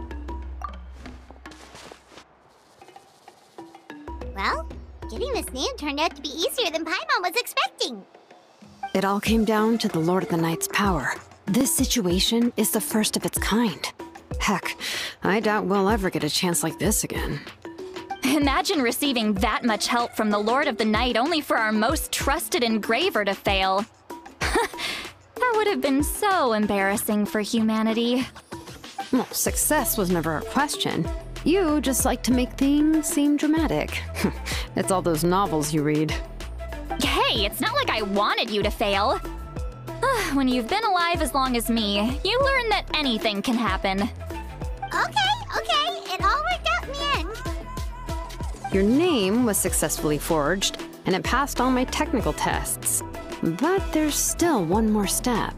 Well, getting this name turned out to be easier than Paimon was expecting.
It all came down to the Lord of the Night's power. This situation is the first of its kind. Heck, I doubt we'll ever get a chance like this again.
Imagine receiving that much help from the Lord of the Night only for our most trusted engraver to fail. That would have been so embarrassing for humanity.
Well, success was never a question. You just like to make things seem dramatic. It's all those novels you read.
Hey, it's not like I wanted you to fail. When you've been alive as long as me, you learn that anything can happen.
Okay, it all worked out in the end.
Your name was successfully forged, and it passed all my technical tests. But there's still one more step.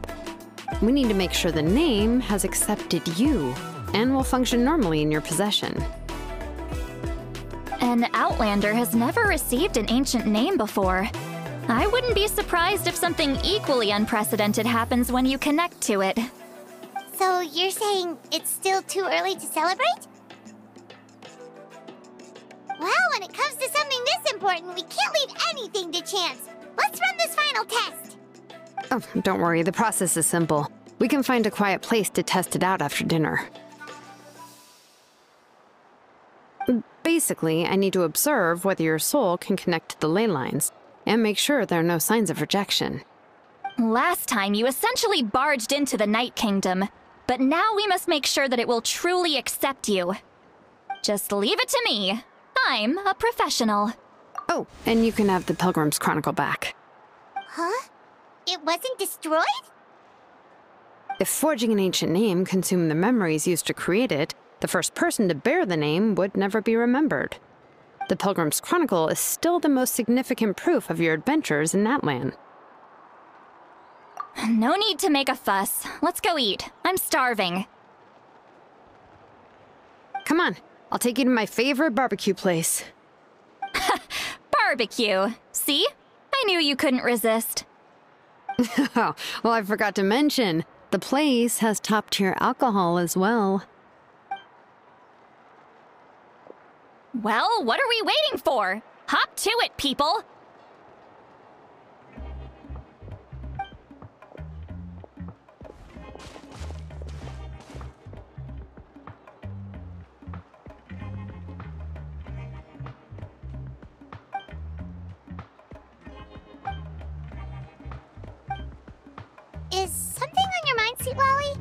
We need to make sure the name has accepted you and will function normally in your possession.
An Outlander has never received an ancient name before. I wouldn't be surprised if something equally unprecedented happens when you connect to it.
So you're saying it's still too early to celebrate? Well, when it comes to something this important, we can't leave anything to chance. Let's run this final test.
Oh, don't worry, the process is simple. We can find a quiet place to test it out after dinner. Basically, I need to observe whether your soul can connect to the ley lines, and make sure there are no signs of rejection.
Last time, you essentially barged into the Night Kingdom, but now we must make sure that it will truly accept you. Just leave it to me. I'm a professional.
Oh, and you can have the Pilgrim's Chronicle back.
Huh? It wasn't destroyed?
If forging an ancient name consumed the memories used to create it, the first person to bear the name would never be remembered. The Pilgrim's Chronicle is still the most significant proof of your adventures in that land.
No need to make a fuss. Let's go eat. I'm starving.
Come on, I'll take you to my favorite barbecue place.
Barbecue. See? I knew you couldn't resist.
Oh, well, I forgot to mention, the place has top-tier alcohol as well.
Well, what are we waiting for? Hop to it, people!
Is something on your mind, Sweet Lolly?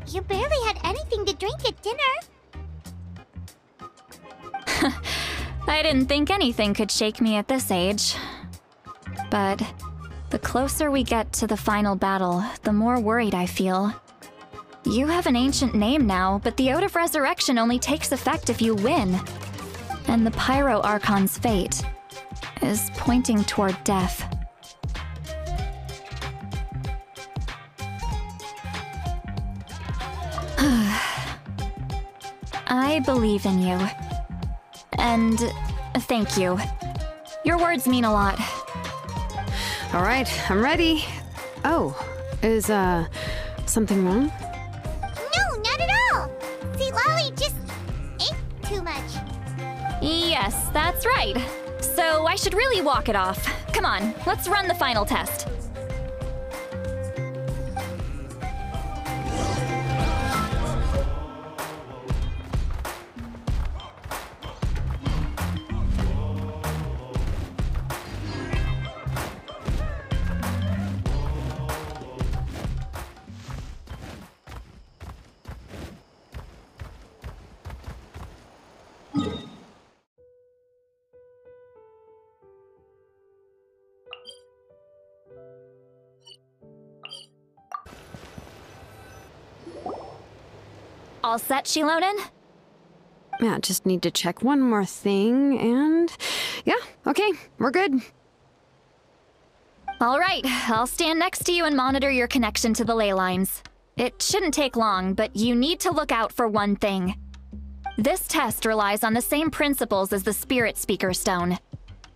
You barely had anything to drink at dinner.
I didn't think anything could shake me at this age. But the closer we get to the final battle, the more worried I feel. You have an ancient name now, but the Ode of Resurrection only takes effect if you win. And the Pyro Archon's fate is pointing toward death. I believe in you. And thank you. Your words mean a lot.
All right, I'm ready. Oh, is, something wrong?
No, not at all. Sweet Lolly just ate too much.
Yes, that's right. So I should really walk it off. Come on, let's run the final test. All set, Shilonen?
Yeah, just need to check one more thing, and... yeah, okay, we're good.
All right, I'll stand next to you and monitor your connection to the ley lines. It shouldn't take long, but you need to look out for one thing. This test relies on the same principles as the Spirit Speaker Stone.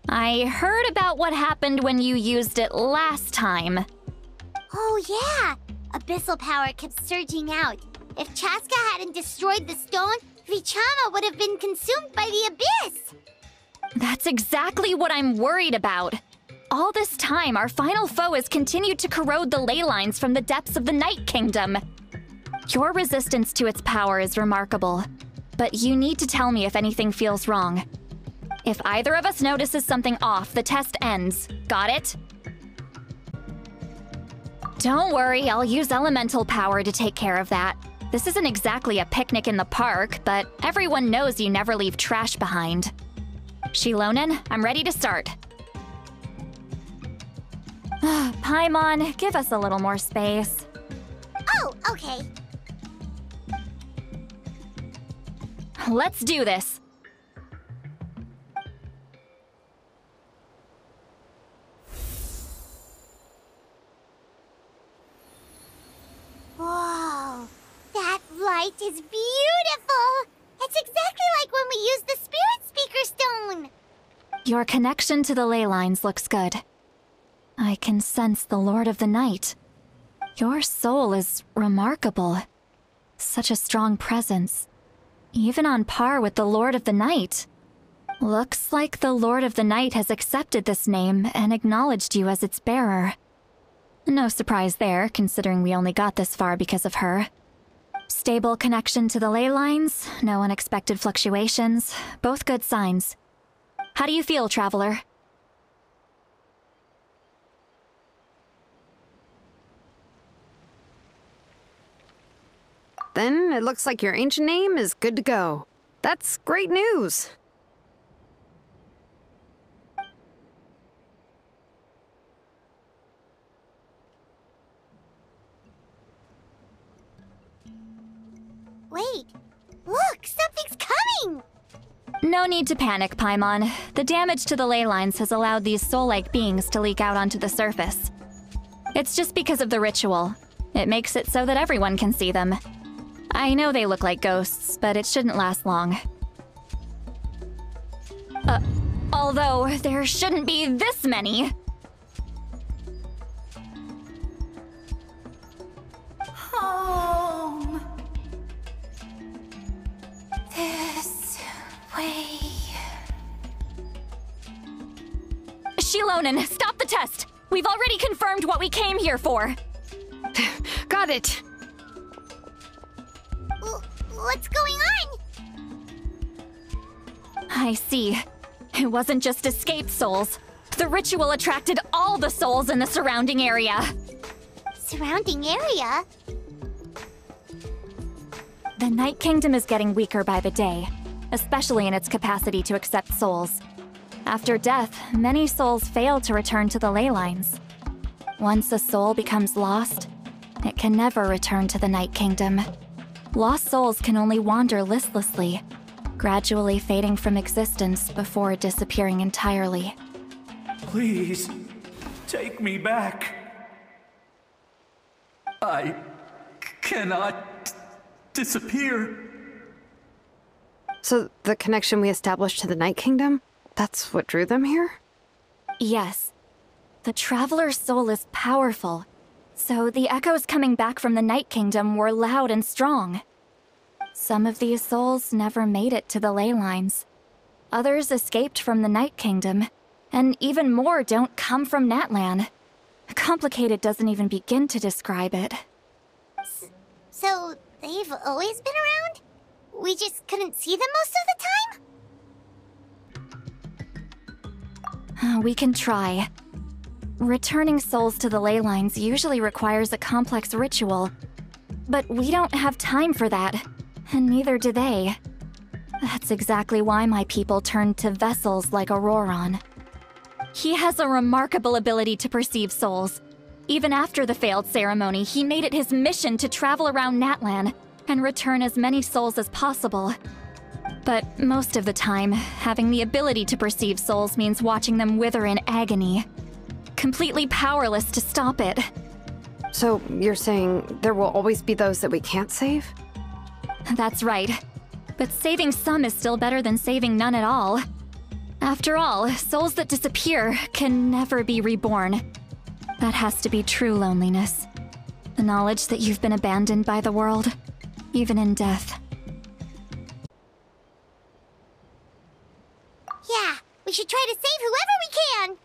I heard about what happened when you used it last time.
Oh yeah! Abyssal power kept surging out. If Chaska hadn't destroyed the stone, Vichama would have been consumed by the abyss!
That's exactly what I'm worried about. All this time, our final foe has continued to corrode the ley lines from the depths of the Night Kingdom. Your resistance to its power is remarkable, but you need to tell me if anything feels wrong. If either of us notices something off, the test ends. Got it? Don't worry, I'll use elemental power to take care of that. This isn't exactly a picnic in the park, but everyone knows you never leave trash behind. Shilonen, I'm ready to start. Paimon, give us a little more space.
Oh, okay.
Let's do this.
Whoa, that light is beautiful! It's exactly like when we used the Spirit Speaker Stone!
Your connection to the ley lines looks good. I can sense the Lord of the Night. Your soul is remarkable. Such a strong presence. Even on par with the Lord of the Night. Looks like the Lord of the Night has accepted this name and acknowledged you as its bearer. No surprise there, considering we only got this far because of her. Stable connection to the ley lines, no unexpected fluctuations, both good signs. How do you feel, Traveler?
Then it looks like your ancient name is good to go. That's great news.
Wait, look, something's coming!
No need to panic, Paimon. The damage to the ley lines has allowed these soul-like beings to leak out onto the surface. It's just because of the ritual. It makes it so that everyone can see them. I know they look like ghosts, but it shouldn't last long. Although there shouldn't be this many.
Home. This way.
Shilonen, stop the test! We've already confirmed what we came here for!
Got it!
What's going on?
I see. It wasn't just escaped souls. The ritual attracted all the souls in the surrounding area.
Surrounding area?
The Night Kingdom is getting weaker by the day, especially in its capacity to accept souls. After death, many souls fail to return to the ley lines. Once a soul becomes lost, it can never return to the Night Kingdom. Lost souls can only wander listlessly, gradually fading from existence before disappearing entirely.
Please, take me back. I cannot disappear.
So the connection we established to the Night Kingdom, that's what drew them here?
Yes. The Traveler's soul is powerful, so the echoes coming back from the Night Kingdom were loud and strong. Some of these souls never made it to the ley lines. Others escaped from the Night Kingdom, and even more don't come from Natlan. Complicated doesn't even begin to describe it.
So, they've always been around? We just couldn't see them most of the time?
We can try. Returning souls to the ley lines usually requires a complex ritual, but we don't have time for that, and neither do they. That's exactly why my people turned to vessels like Auroron. He has a remarkable ability to perceive souls. Even after the failed ceremony, he made it his mission to travel around Natlan and return as many souls as possible. But most of the time, having the ability to perceive souls means watching them wither in agony. Completely powerless to stop it.
So you're saying there will always be those that we can't save?
That's right. But saving some is still better than saving none at all. After all, souls that disappear can never be reborn. That has to be true loneliness. The knowledge that you've been abandoned by the world, even in death.
Yeah, we should try to save whoever we can!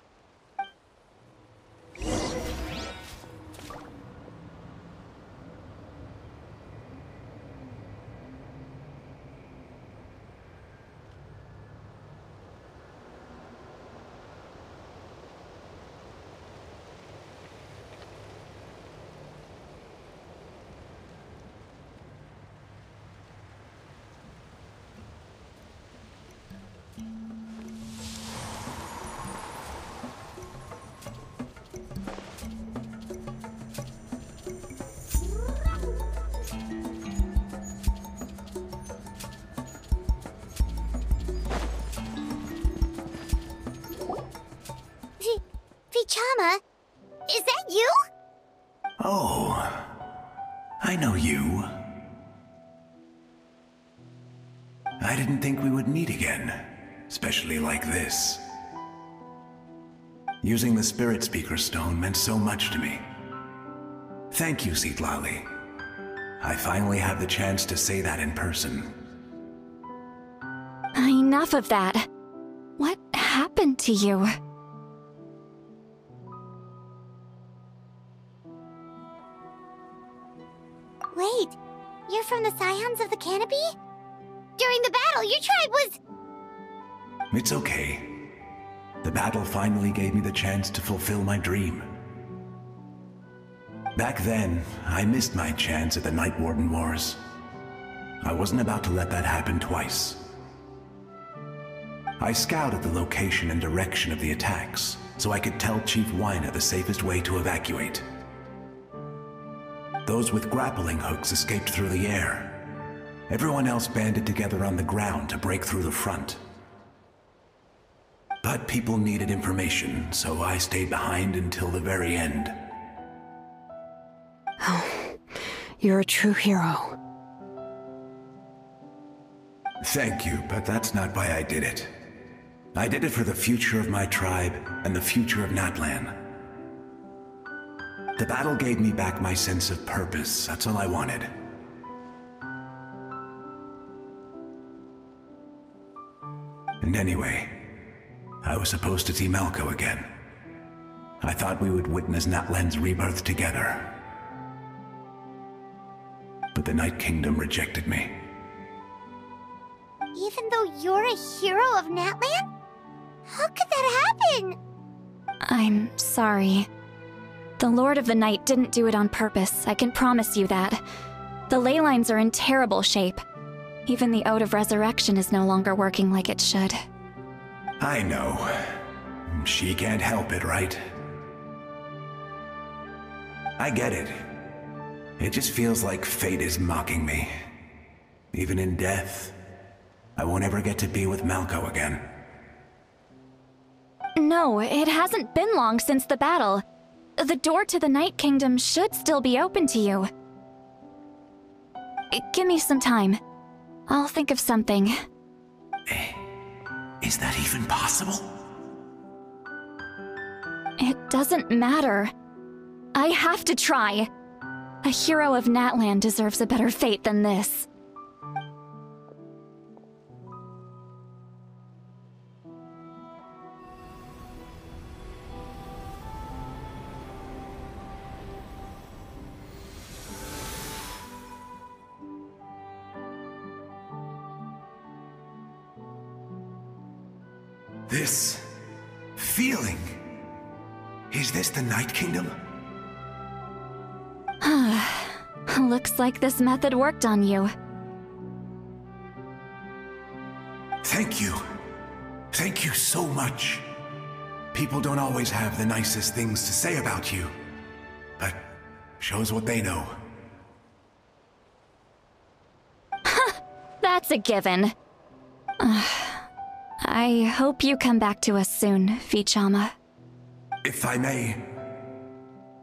Vichama, is that you?
Oh, I know you. I didn't think we would meet again, especially like this. Using the Spirit Speaker Stone meant so much to me. Thank you, Citlali. I finally have the chance to say that in person.
Enough of that. What happened to you?
Wait, you're from the Scions of the Canopy? During the battle, your tribe was...
It's okay. The battle finally gave me the chance to fulfill my dream. Back then, I missed my chance at the Night Warden Wars. I wasn't about to let that happen twice. I scouted the location and direction of the attacks, so I could tell Chief Wyna the safest way to evacuate. Those with grappling hooks escaped through the air. Everyone else banded together on the ground to break through the front. But people needed information, so I stayed behind until the very end.
Oh, you're a true hero.
Thank you, but that's not why I did it. I did it for the future of my tribe and the future of Natlan. The battle gave me back my sense of purpose, that's all I wanted. And anyway, I was supposed to see Malco again. I thought we would witness Natlan's rebirth together. But the Night Kingdom rejected me.
Even though you're a hero of Natlan? How could that happen?
I'm sorry. The Lord of the Night didn't do it on purpose, I can promise you that. The ley lines are in terrible shape. Even the Ode of Resurrection is no longer working like it should.
I know. She can't help it, right? I get it. It just feels like fate is mocking me. Even in death, I won't ever get to be with Malco again.
No, it hasn't been long since the battle. The door to the Night Kingdom should still be open to you. Give me some time. I'll think of something.
Is that even possible?
It doesn't matter. I have to try. A hero of Natlan deserves a better fate than this.
This feeling. Is this the Night Kingdom?
Looks like this method worked on you.
Thank you. Thank you so much. People don't always have the nicest things to say about you, but shows what they know.
That's a given. I hope you come back to us soon, Vichama.
If I may,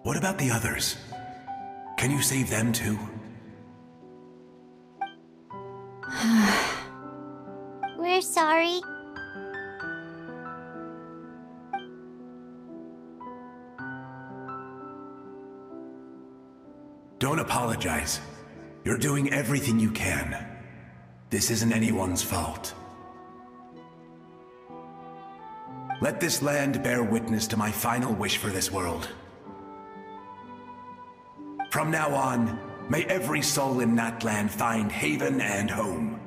what about the others? Can you save them too?
We're sorry.
Don't apologize. You're doing everything you can. This isn't anyone's fault. Let this land bear witness to my final wish for this world. From now on, may every soul in Natlan find haven and home.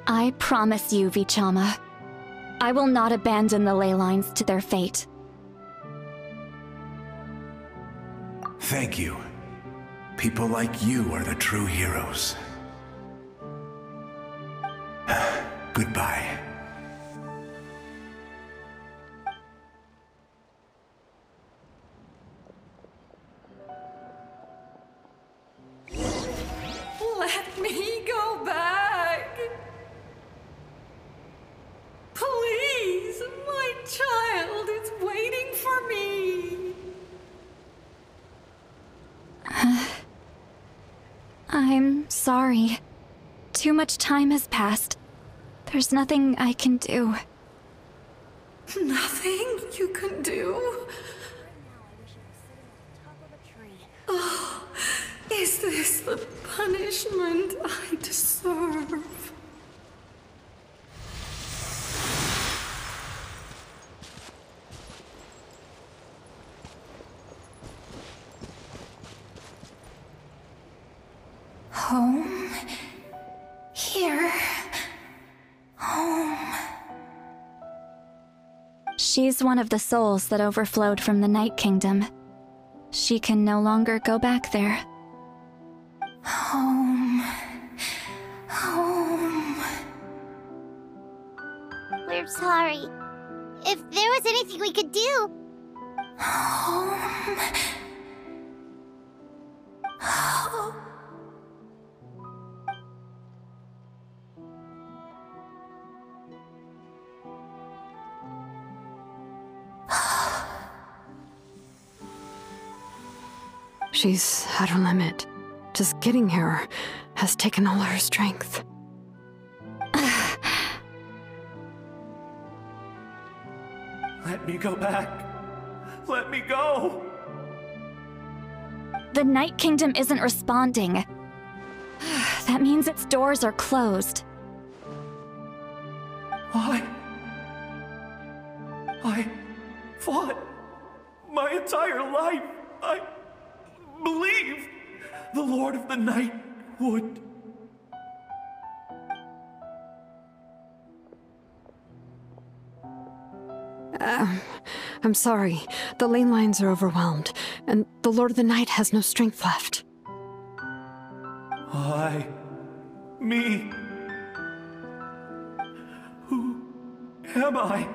I promise you, Vichama. I will not abandon the ley lines to their fate.
Thank you. People like you are the true heroes. Goodbye.
Let me go back. Please, my child.
I'm sorry. Too much time has passed. There's nothing I can do.
Nothing you can do? Oh, is this the punishment I deserve? Home? Here? Home?
She's one of the souls that overflowed from the Night Kingdom. She can no longer go back there.
Home. Home.
We're sorry. If there was anything we could do...
Home. Home.
She's at her limit. Just getting here has taken all her strength.
Let me go back. Let me go.
The Night Kingdom isn't responding. That means its doors are closed.
I fought my entire life. I believed the Lord of the Night would.
I'm sorry. The lane lines are overwhelmed, and the Lord of the Night has no strength left.
Me. Who am I?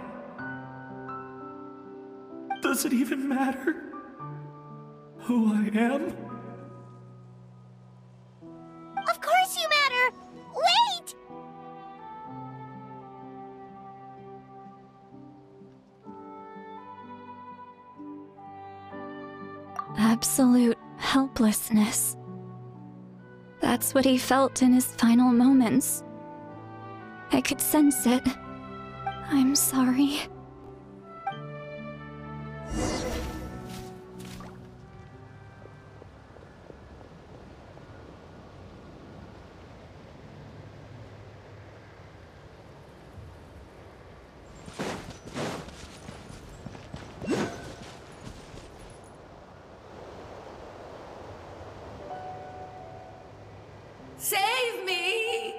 Does it even matter who I am?
Of course you matter! Wait!
Absolute helplessness. That's what he felt in his final moments. I could sense it. I'm sorry.
Save me!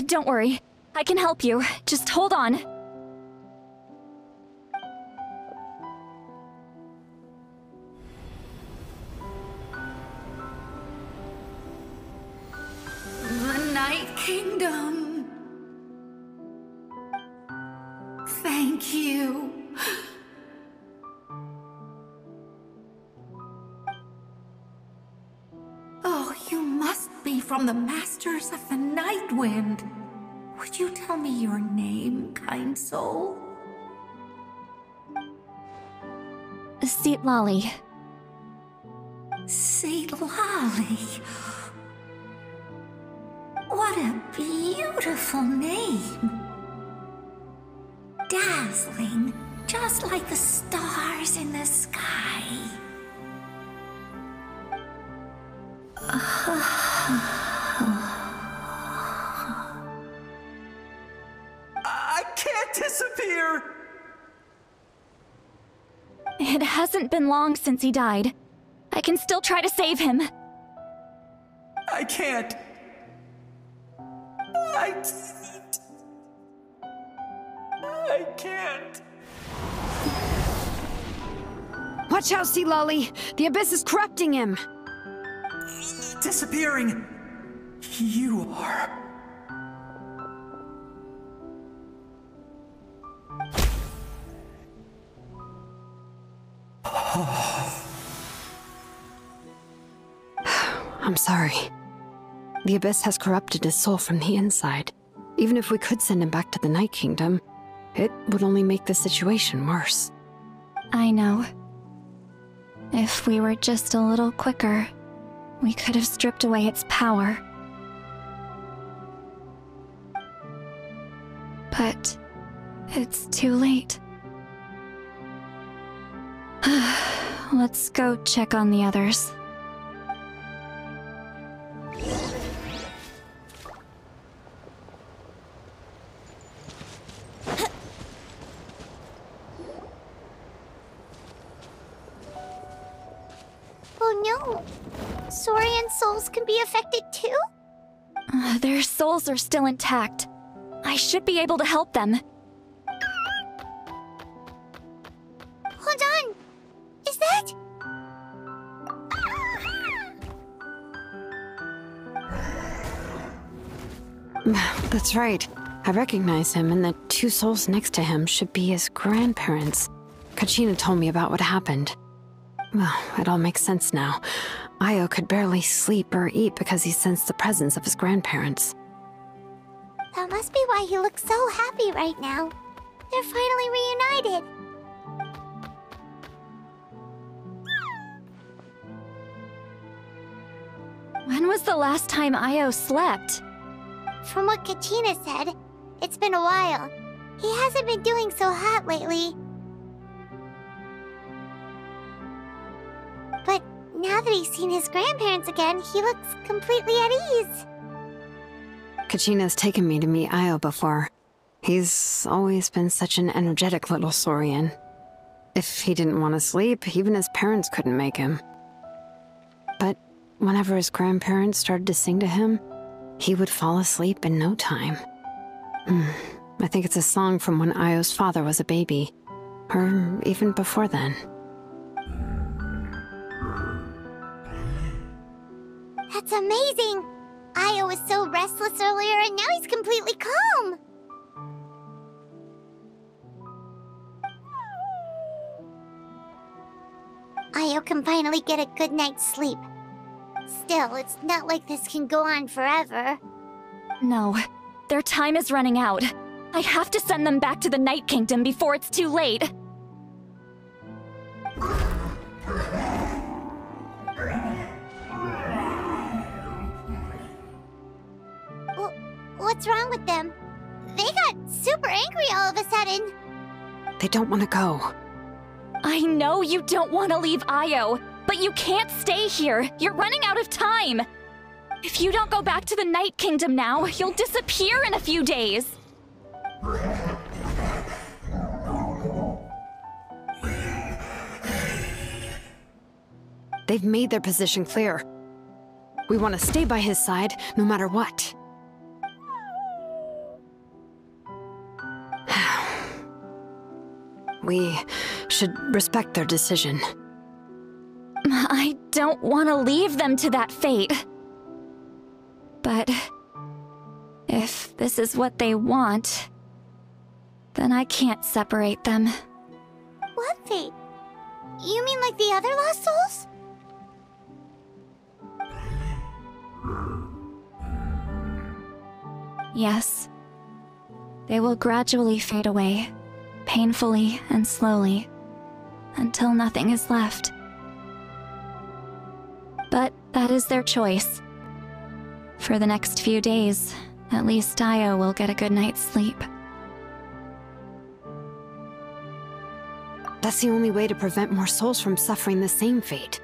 Don't worry. I can help you. Just hold on.
The Night Kingdom. Thank you. Oh, you must be from the Masters of the Night Wind. Would you tell me your name, kind soul?
Lolly.
Lolly. What a beautiful name. Dazzling, just like the stars in the sky.
I can't disappear!
It hasn't been long since he died. I can still try to save him.
I can't. I can't.
Watch out, Sea Lolly! The Abyss is corrupting him!
Disappearing. You are.
I'm sorry. The Abyss has corrupted his soul from the inside. Even if we could send him back to the Night Kingdom, it would only make the situation worse.
I know. If we were just a little quicker, we could have stripped away its power. But it's too late. Let's go check on the others.
Oh no! Saurian souls can be affected too?
Their souls are still intact. I should be able to help them.
Hold on! Is that...
That's right. I recognize him, and the two souls next to him should be his grandparents. Kachina told me about what happened. Well, it all makes sense now. Io could barely sleep or eat because he sensed the presence of his grandparents.
That must be why he looks so happy right now. They're finally reunited.
When was the last time Io slept?
From what Kachina said, it's been a while. He hasn't been doing so hot lately. But now that he's seen his grandparents again, he looks completely at ease.
Kachina's taken me to meet Io before. He's always been such an energetic little Saurian. If he didn't want to sleep, even his parents couldn't make him. But whenever his grandparents started to sing to him, he would fall asleep in no time. I think it's a song from when Io's father was a baby, or even before then.
That's amazing! Io was so restless earlier, and now he's completely calm! Io can finally get a good night's sleep. Still, it's not like this can go on forever.
No, their time is running out. I have to send them back to the Night Kingdom before it's too late.
What's wrong with them? They got super angry all of a sudden.
They don't want to go.
I know you don't want to leave Io, but you can't stay here. You're running out of time. If you don't go back to the Night Kingdom now, you'll disappear in a few days.
They've made their position clear. We want to stay by his side, no matter what. We should respect their decision.
I don't want to leave them to that fate. But if this is what they want, then I can't separate them.
What fate? You mean like the other lost souls?
Yes. They will gradually fade away, painfully and slowly, until nothing is left. But that is their choice. For the next few days, at least Io will get a good night's sleep.
That's the only way to prevent more souls from suffering the same fate.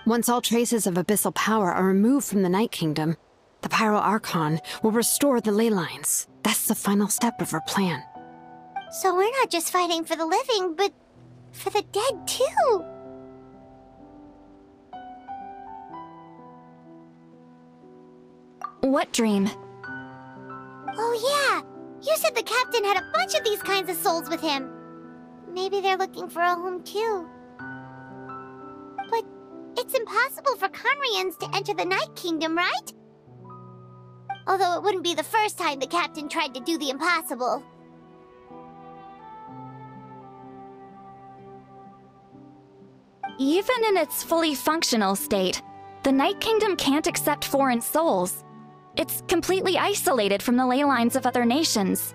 Once all traces of abyssal power are removed from the Night Kingdom, the Pyro Archon will restore the ley lines. That's the final step of our plan.
So we're not just fighting for the living, but for the dead too.
What dream?
Oh yeah! You said the captain had a bunch of these kinds of souls with him. Maybe they're looking for a home too. But it's impossible for Conrians to enter the Night Kingdom, right? Although it wouldn't be the first time the captain tried to do the impossible.
Even in its fully functional state, the Night Kingdom can't accept foreign souls. It's completely isolated from the ley lines of other nations.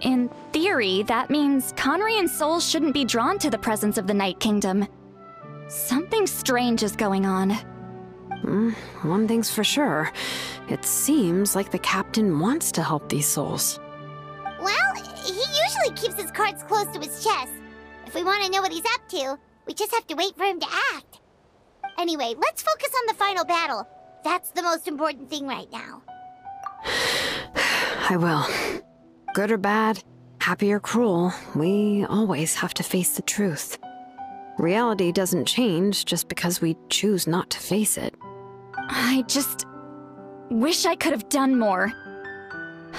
In theory, that means Conrian souls shouldn't be drawn to the presence of the Night Kingdom. Something strange is going on.
One thing's for sure. It seems like the captain wants to help these souls.
Well, he usually keeps his cards close to his chest. If we want to know what he's up to, we just have to wait for him to act. Anyway, let's focus on the final battle. That's the most important thing right now.
I will. Good or bad, happy or cruel, we always have to face the truth. Reality doesn't change just because we choose not to face it.
I just wish I could have done more.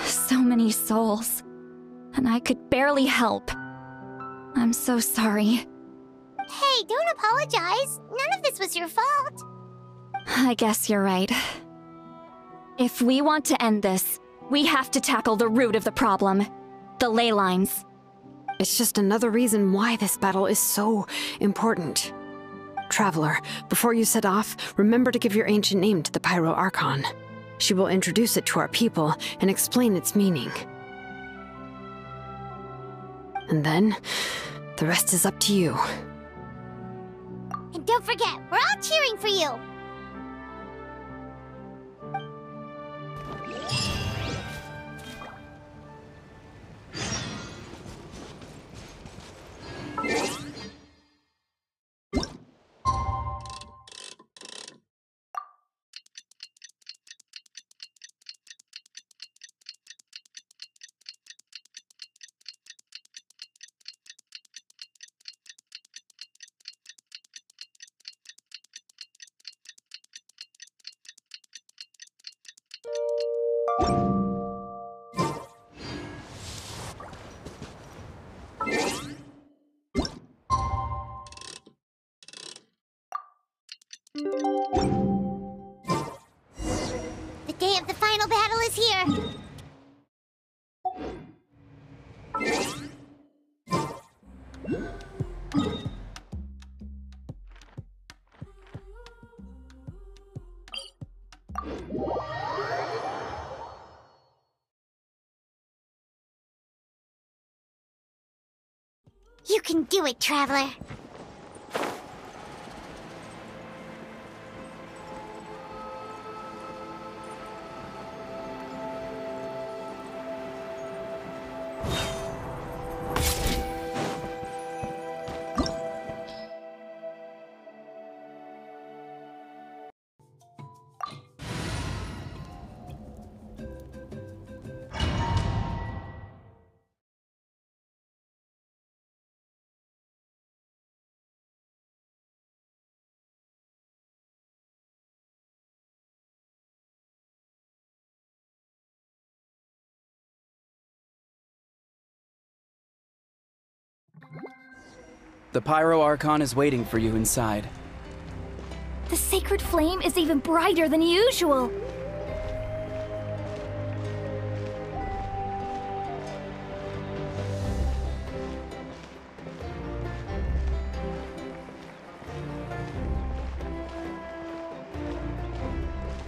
So many souls, and I could barely help. I'm so sorry.
Hey, don't apologize. None of this was your fault.
I guess you're right. If we want to end this, we have to tackle the root of the problem. The ley lines.
It's just another reason why this battle is so important. Traveler, before you set off, remember to give your ancient name to the Pyro Archon. She will introduce it to our people and explain its meaning. And then, the rest is up to you.
And don't forget, we're all cheering for you! The day of the final battle is here! You can do it, Traveler!
The Pyro Archon is waiting for you inside.
The sacred flame is even brighter than usual.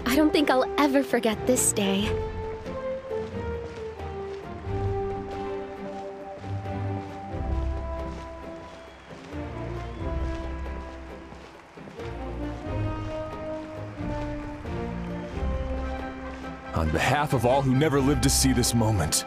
I don't think I'll ever forget this day.
On behalf of all who never lived to see this moment.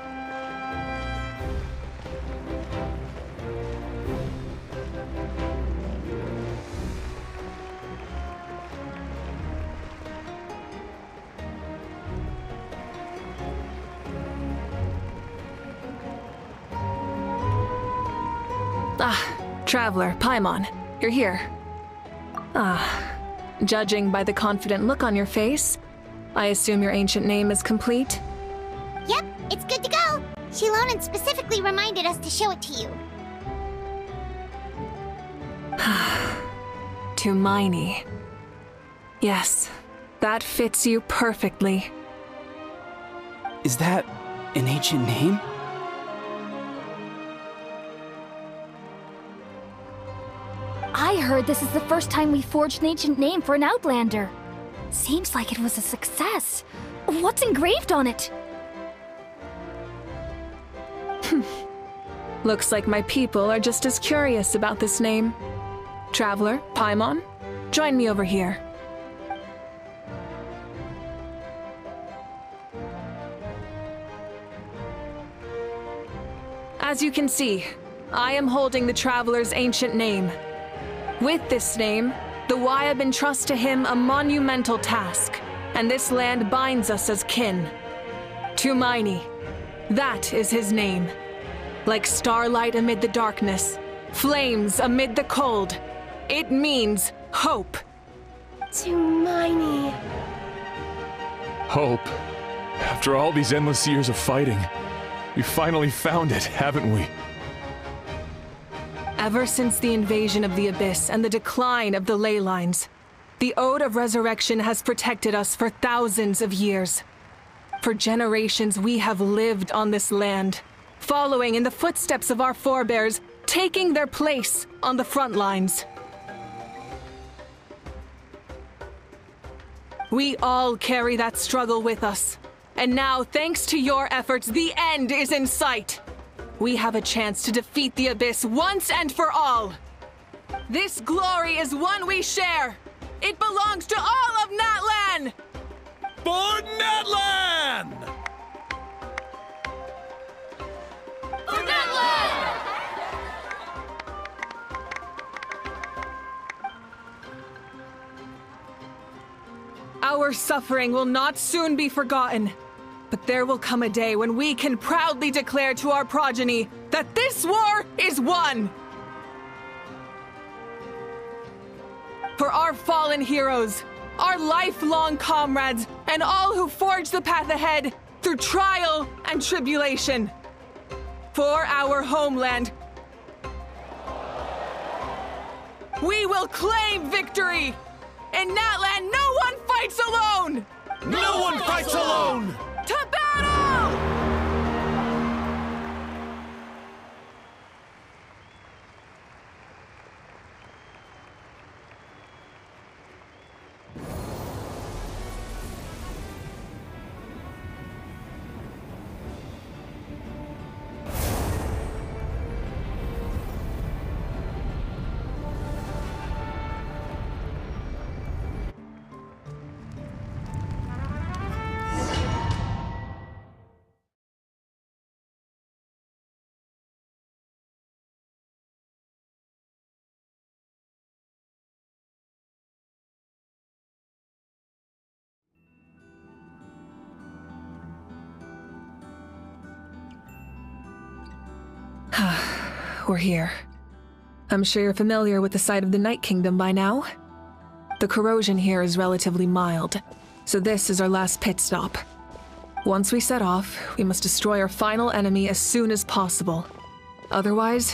Traveler, Paimon, you're here. Judging by the confident look on your face, I assume your ancient name is complete?
Yep, it's good to go! Shilonen specifically reminded us to show it to you.
To Miney. Yes, that fits you perfectly.
Is that an ancient name?
I heard this is the first time we forged an ancient name for an Outlander. Seems like it was a success. What's engraved on it?
Looks like my people are just as curious about this name. Traveler, Paimon, join me over here. As you can see, I am holding the Traveler's ancient name. With this name, the Wayab entrust to him a monumental task, and this land binds us as kin. Tumaini, that is his name. Like starlight amid the darkness, flames amid the cold, it means hope.
Tumaini.
Hope. After all these endless years of fighting, we finally found it, haven't we?
Ever since the invasion of the Abyss and the decline of the ley lines, the Ode of Resurrection has protected us for thousands of years. For generations we have lived on this land, following in the footsteps of our forebears, taking their place on the front lines. We all carry that struggle with us. And now, thanks to your efforts, the end is in sight. We have a chance to defeat the Abyss once and for all. This glory is one we share. It belongs to all of Natlan!
For Natlan!
For Natlan!
Our suffering will not soon be forgotten. But there will come a day when we can proudly declare to our progeny that this war is won! For our fallen heroes, our lifelong comrades, and all who forge the path ahead through trial and tribulation. For our homeland, we will claim victory! In Natlan, no one fights alone!
No one fights alone!
To battle! We're here. I'm sure you're familiar with the site of the Night Kingdom by now. The corrosion here is relatively mild, so this is our last pit stop. Once we set off, we must destroy our final enemy as soon as possible. Otherwise,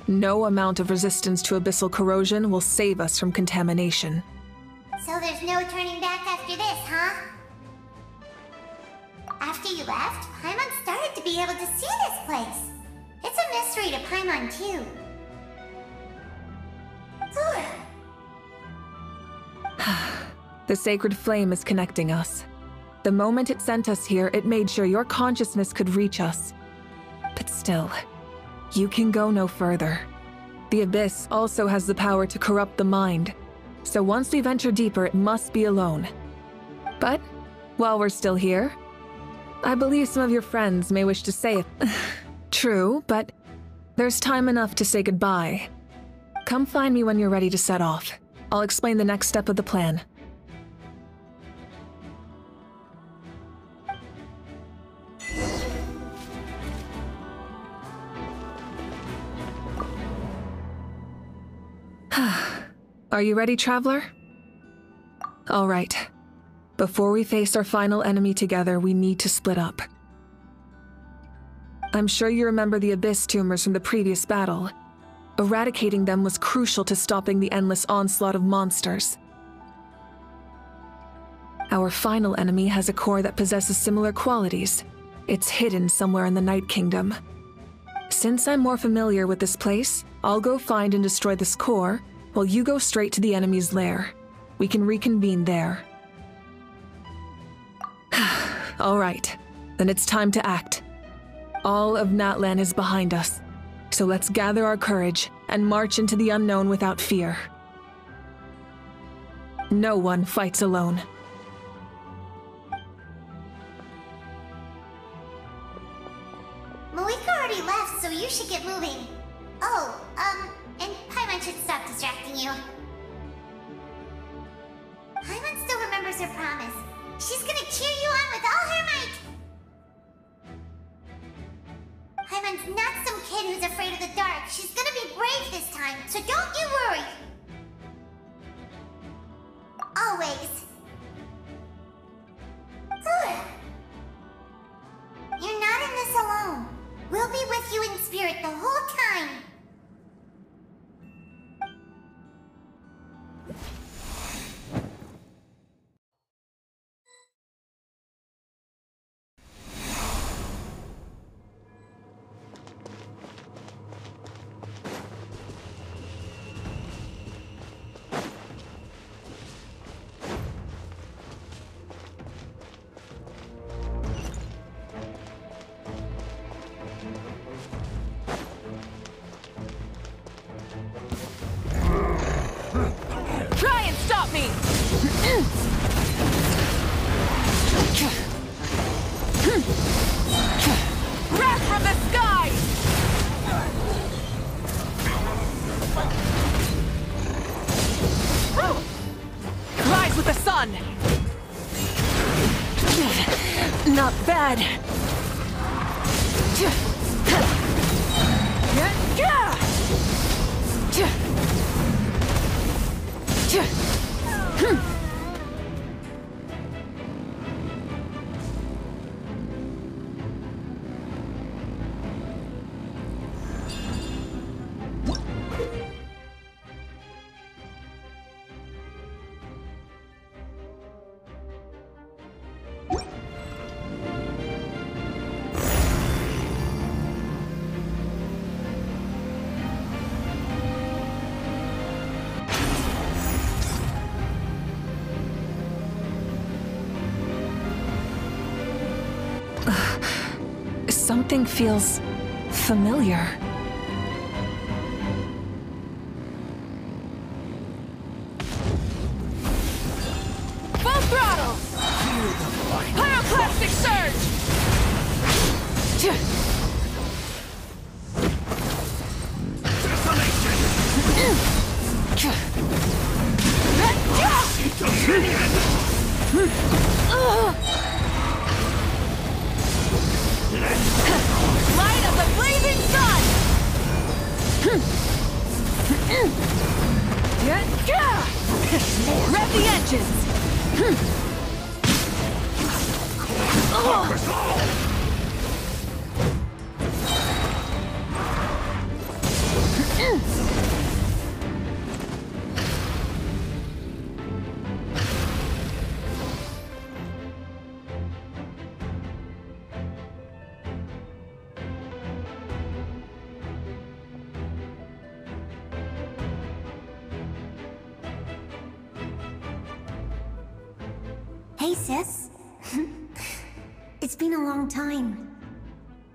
no amount of resistance to abyssal corrosion will save us from contamination.
So there's no turning back after this, huh? After you left, Paimon started to be able to see this place. It's a mystery to Paimon, too.
The sacred flame is connecting us. The moment it sent us here, it made sure your consciousness could reach us. But still, you can go no further. The Abyss also has the power to corrupt the mind, so once we venture deeper, it must be alone. But, while we're still here, I believe some of your friends may wish to say it. True, but there's time enough to say goodbye. Come find me when you're ready to set off. I'll explain the next step of the plan. Are you ready, Traveler? All right. Before we face our final enemy together, we need to split up. I'm sure you remember the Abyss tumors from the previous battle. Eradicating them was crucial to stopping the endless onslaught of monsters. Our final enemy has a core that possesses similar qualities. It's hidden somewhere in the Night Kingdom. Since I'm more familiar with this place, I'll go find and destroy this core, while you go straight to the enemy's lair. We can reconvene there. All right, then it's time to act. All of Natlan is behind us, so let's gather our courage and march into the unknown without fear. No one fights alone.
Malika already left, so you should should get moving. Oh, and Paimon should stop distracting you. Paimon still remembers her promise. She's gonna cheer you on with all her might! Paimon's not some kid who's afraid of the dark. She's gonna be brave this time, so don't you worry! Always. You're not in this alone. We'll be with you in spirit the whole time.
Try and stop me! Wrath from the sky! Rise with the sun! Not bad. Something feels familiar. Full throttle! Pyroclastic surge! Light of the blazing sun! Rev the engines!
Hey, sis. It's been a long time.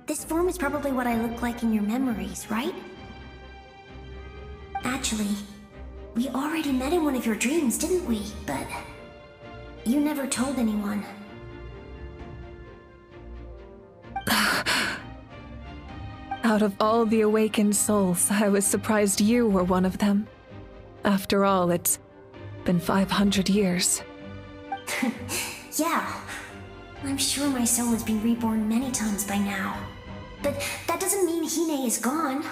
This form is probably what I look like in your memories, right? Actually, we already met in one of your dreams, didn't we? But you never told anyone.
Out of all the awakened souls, I was surprised you were one of them. After all, it's been 500 years.
Yeah. I'm sure my soul has been reborn many times by now. But that doesn't mean Hine is gone.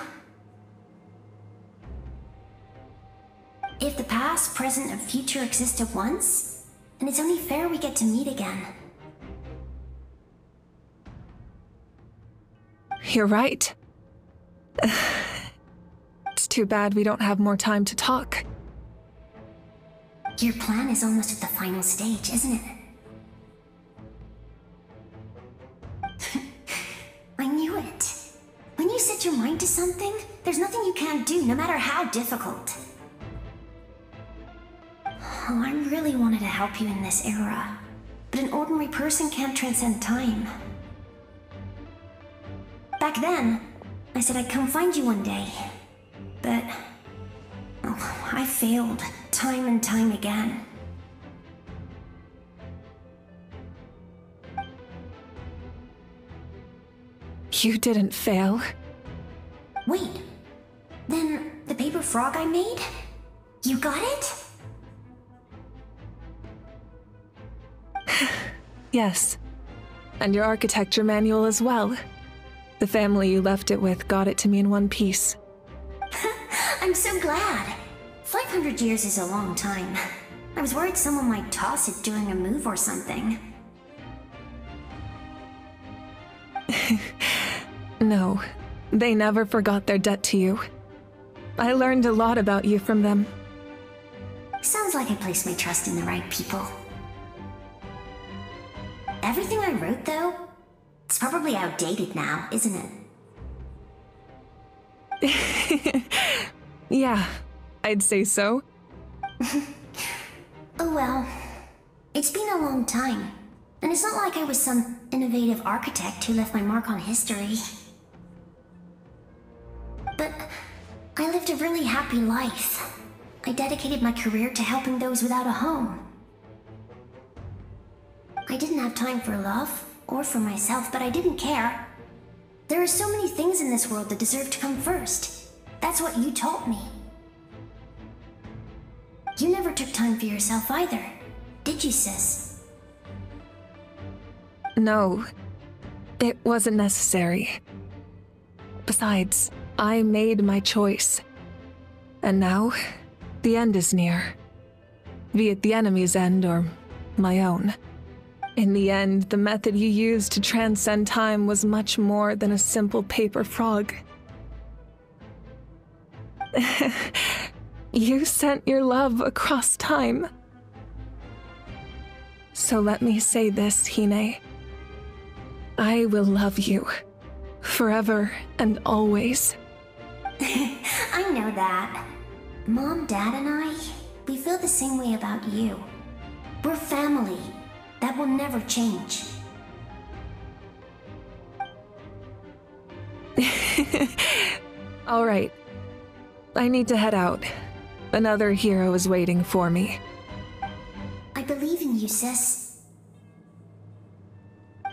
If the past, present, and future exist at once, then it's only fair we get to meet again.
You're right. It's too bad we don't have more time to talk.
Your plan is almost at the final stage, isn't it? I knew it. When you set your mind to something, there's nothing you can't do, no matter how difficult. Oh, I really wanted to help you in this era, but an ordinary person can't transcend time. Back then, I said I'd come find you one day, but oh, I failed time and time again.
You didn't fail.
Wait, then the paper frog I made? You got it?
Yes. And your architecture manual as well. The family you left it with got it to me in one piece.
I'm so glad. 500 years is a long time. I was worried someone might toss it during a move or something.
No, they never forgot their debt to you. I learned a lot about you from them.
Sounds like I placed my trust in the right people. Everything I wrote, though, it's probably outdated now, isn't
it? Yeah, I'd say so.
Oh well. It's been a long time. And it's not like I was some innovative architect who left my mark on history. But I lived a really happy life. I dedicated my career to helping those without a home. I didn't have time for love, or for myself, but I didn't care. There are so many things in this world that deserve to come first. That's what you taught me. You never took time for yourself either, did you, sis?
No, it wasn't necessary. Besides, I made my choice. And now, the end is near. Be it the enemy's end or my own. In the end, the method you used to transcend time was much more than a simple paper frog. You sent your love across time. So let me say this, Hine. I will love you. Forever and always.
I know that. Mom, Dad, and I, we feel the same way about you. We're family. That will never change.
All right. I need to head out. Another hero is waiting for me.
I believe in you, sis.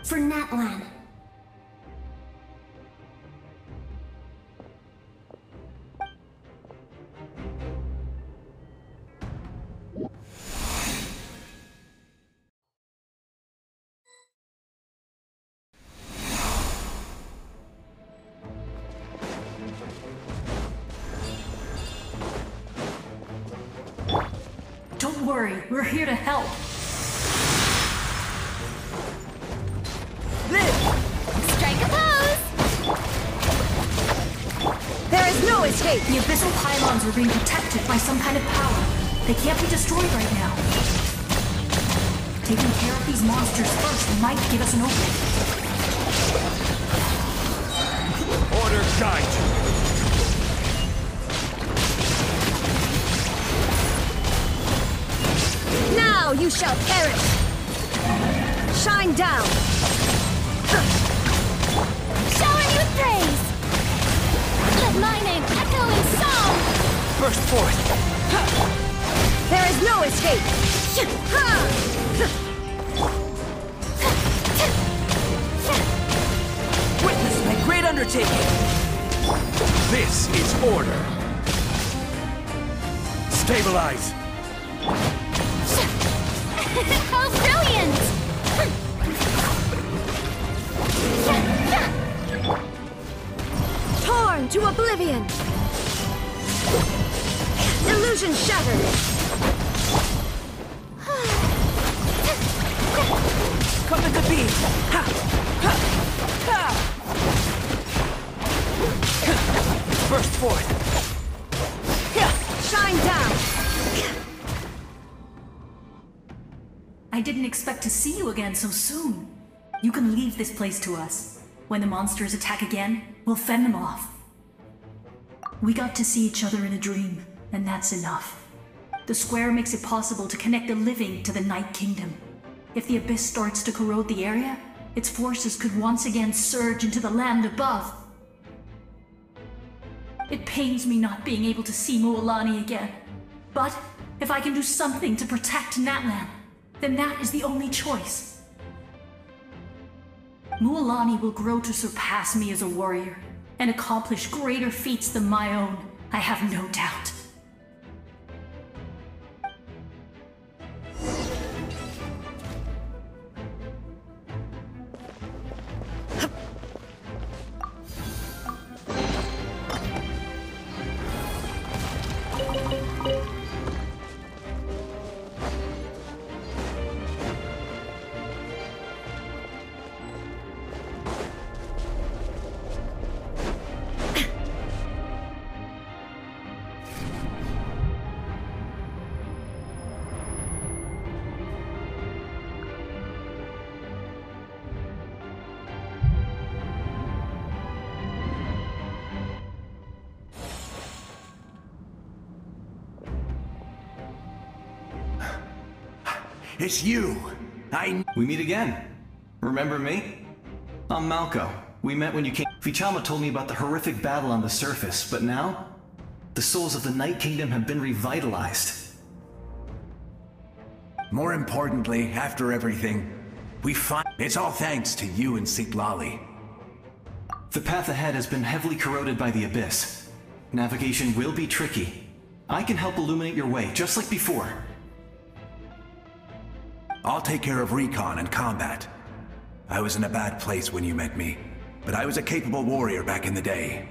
For Natlan.
Don't worry, we're here to help.
Strike a pose!
There is no escape! The abyssal pylons are being protected by some kind of power. They can't be destroyed right now. Taking care of these monsters first might give us an opening.
Order guide you.
Now you shall perish! Shine down!
Showering you praise! Let my name echo in song!
Burst forth! There is no escape!
Witness my great undertaking!
This is order. Stabilize.
How brilliant!
Torn to oblivion! Illusion shattered!
Come at the beam! Ha! Ha! Ha! Burst forth!
Shine down!
I didn't expect to see you again so soon. You can leave this place to us. When the monsters attack again, we'll fend them off. We got to see each other in a dream, and that's enough. The square makes it possible to connect the living to the Night Kingdom. If the abyss starts to corrode the area, its forces could once again surge into the land above. It pains me not being able to see Mualani again. But if I can do something to protect Natlan, then that is the only choice. Mualani will grow to surpass me as a warrior, and accomplish greater feats than my own, I have no doubt.
It's you!
We meet again. Remember me? I'm Malco. We met when you came. Vichama told me about the horrific battle on the surface, but now? The souls of the Night Kingdom have been revitalized.
More importantly, after everything, it's all thanks to you and Sitlali.
The path ahead has been heavily corroded by the Abyss. Navigation will be tricky. I can help illuminate your way, just like before.
I'll take care of recon and combat. I was in a bad place when you met me, but I was a capable warrior back in the day.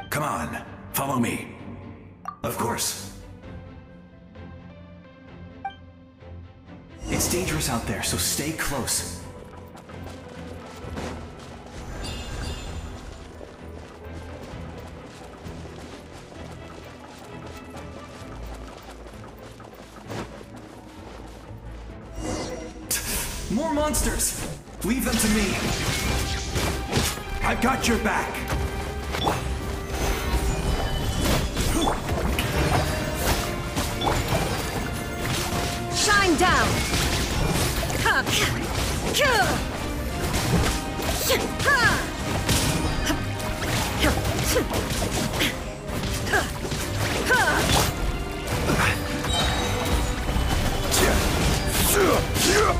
Come on, follow me.
Of course. It's dangerous out there, so stay close. More monsters! Leave them to me!
I've got your back!
Shine down!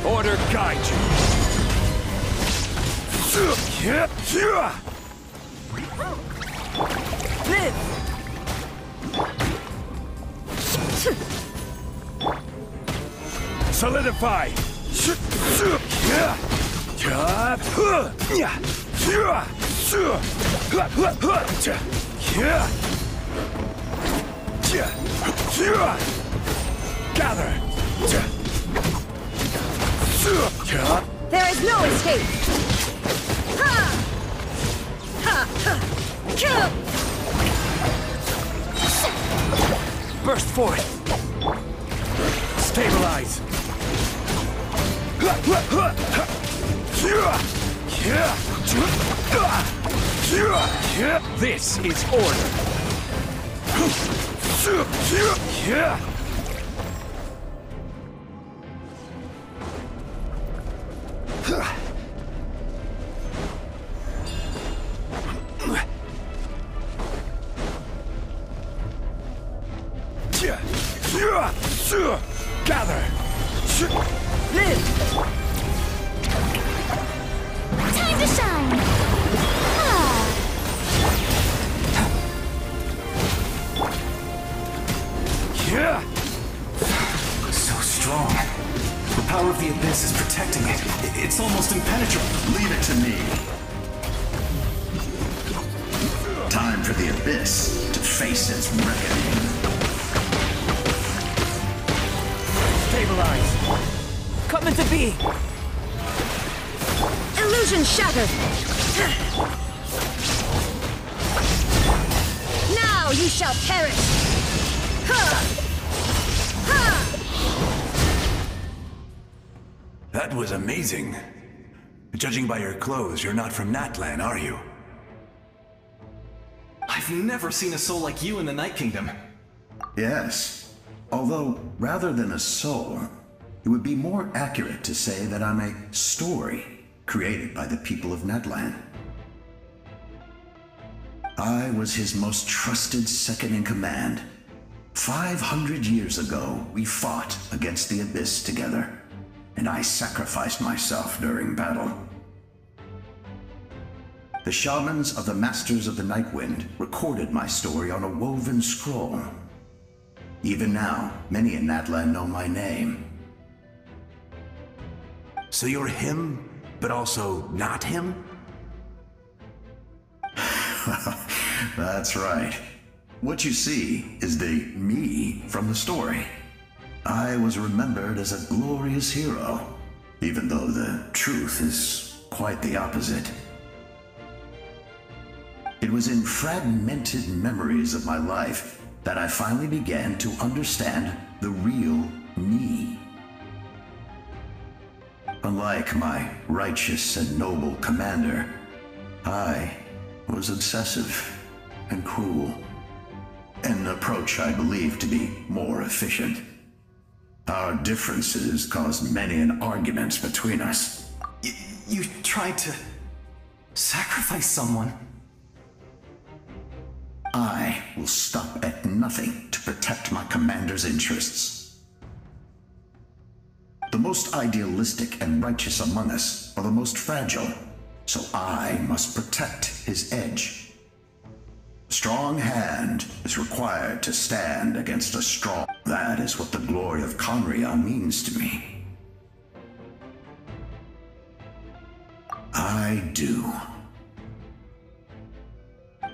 Order guide you.
Live!
Solidify. Gather.
There is no escape!
Burst forth. Stabilize. This is order. Gather!
Live!
Time to shine!
So strong. The power of the Abyss is protecting it. It's almost impenetrable.
Leave it to me. Time for the Abyss to face its reckoning.
Stabilize.
Come into being! Illusion shattered! Now you shall perish!
That was amazing. Judging by your clothes, you're not from Natlan, are you?
I've never seen a soul like you in the Night Kingdom.
Yes. Although, rather than a soul, it would be more accurate to say that I'm a story created by the people of Natlan. I was his most trusted second-in-command. 500 years ago, we fought against the Abyss together, and I sacrificed myself during battle. the shamans of the Masters of the Nightwind recorded my story on a woven scroll. Even now, many in Natlan know my name.
So you're him, but also not him?
That's right. What you see is the me from the story. I was remembered as a glorious hero, even though the truth is quite the opposite. It was in fragmented memories of my life that I finally began to understand the real me. Unlike my righteous and noble commander, I was obsessive and cruel, an approach I believe to be more efficient. Our differences caused many an arguments between us.
You tried to sacrifice someone.
I will stop at nothing to protect my commander's interests. The most idealistic and righteous among us are the most fragile, so I must protect his edge. A strong hand is required to stand against a strong. That is what the glory of Conria means to me. I do.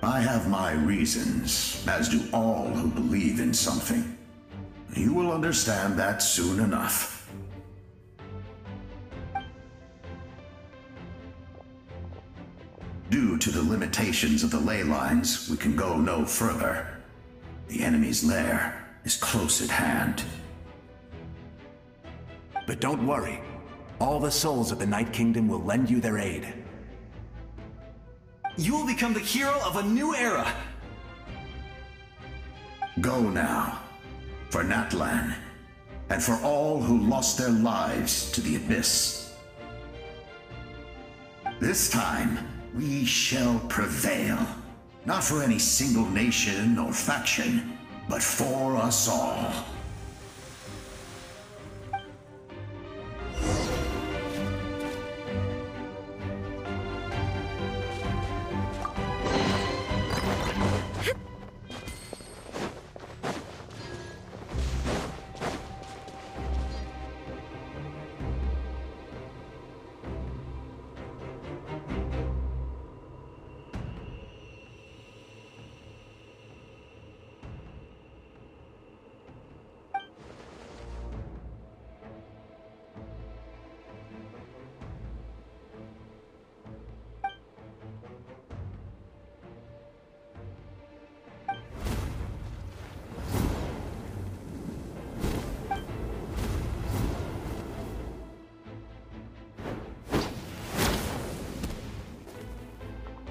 I have my reasons, as do all who believe in something. You will understand that soon enough. Due to the limitations of the ley lines, we can go no further. The enemy's lair is close at hand.
But don't worry. All the souls of the Night Kingdom will lend you their aid.
You will become the hero of a new era!
Go now, for Natlan, and for all who lost their lives to the Abyss. This time, we shall prevail, not for any single nation or faction, but for us all.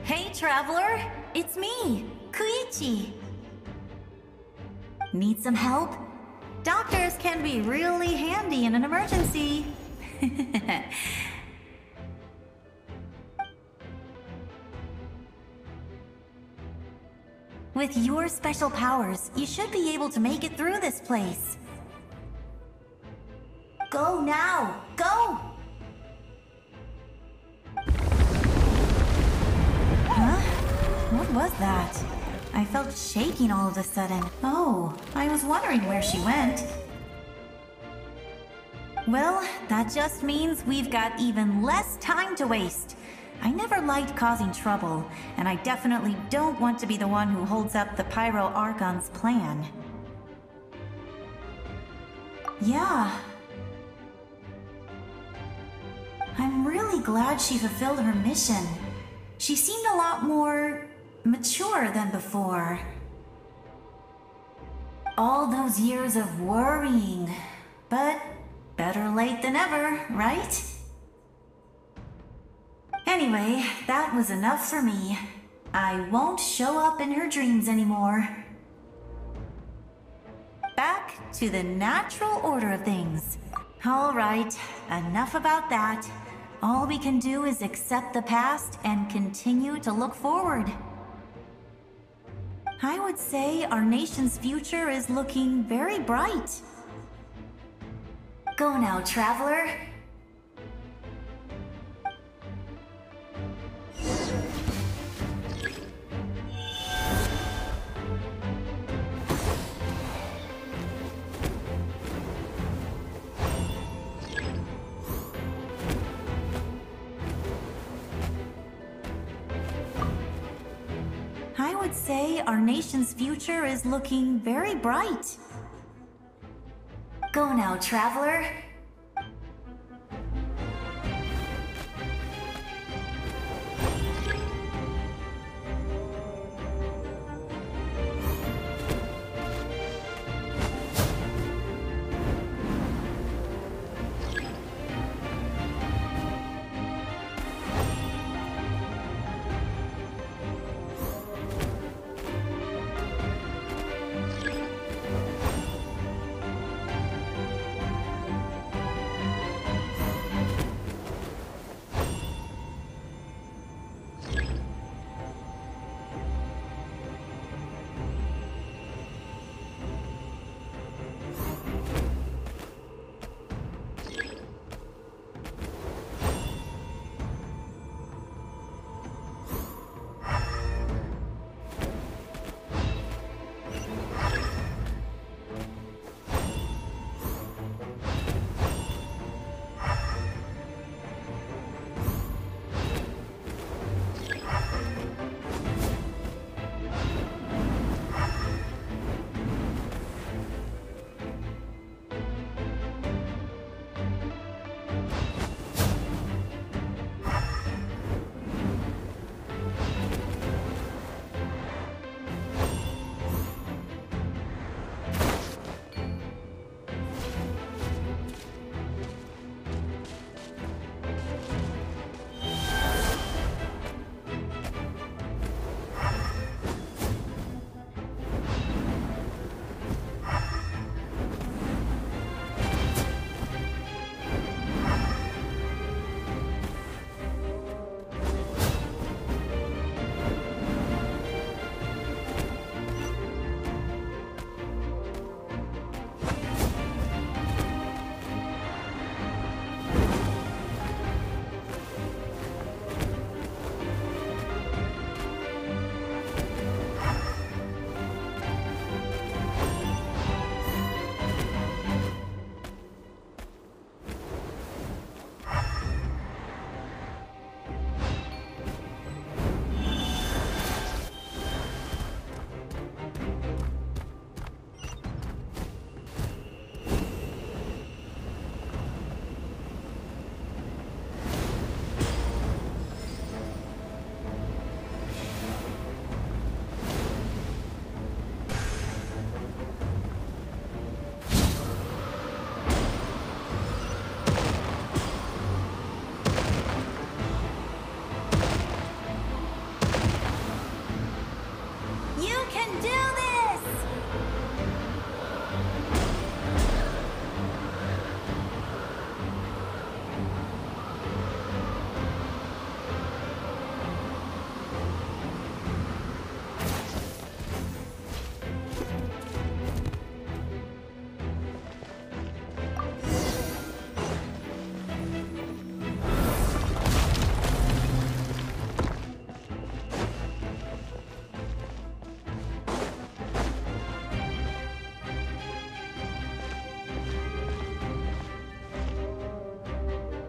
Hey, Traveler! It's me, Koichi! Need some help? Doctors can be really handy in an emergency. With your special powers, you should be able to make it through this place. Go now! Go! Huh? What was that? I felt shaking all of a sudden. Oh, I was wondering where she went. Well, that just means we've got even less time to waste. I never liked causing trouble, and I definitely don't want to be the one who holds up the Pyro Archon's plan. Yeah. I'm really glad she fulfilled her mission. She seemed a lot more mature than before. All those years of worrying, but better late than ever, right? Anyway, that was enough for me. I won't show up in her dreams anymore. Back to the natural order of things. All right, enough about that. All we can do is accept the past and continue to look forward. I would say our nation's future is looking very bright. Go now, Traveler.
would say our nation's future is looking very bright. Go now, traveler.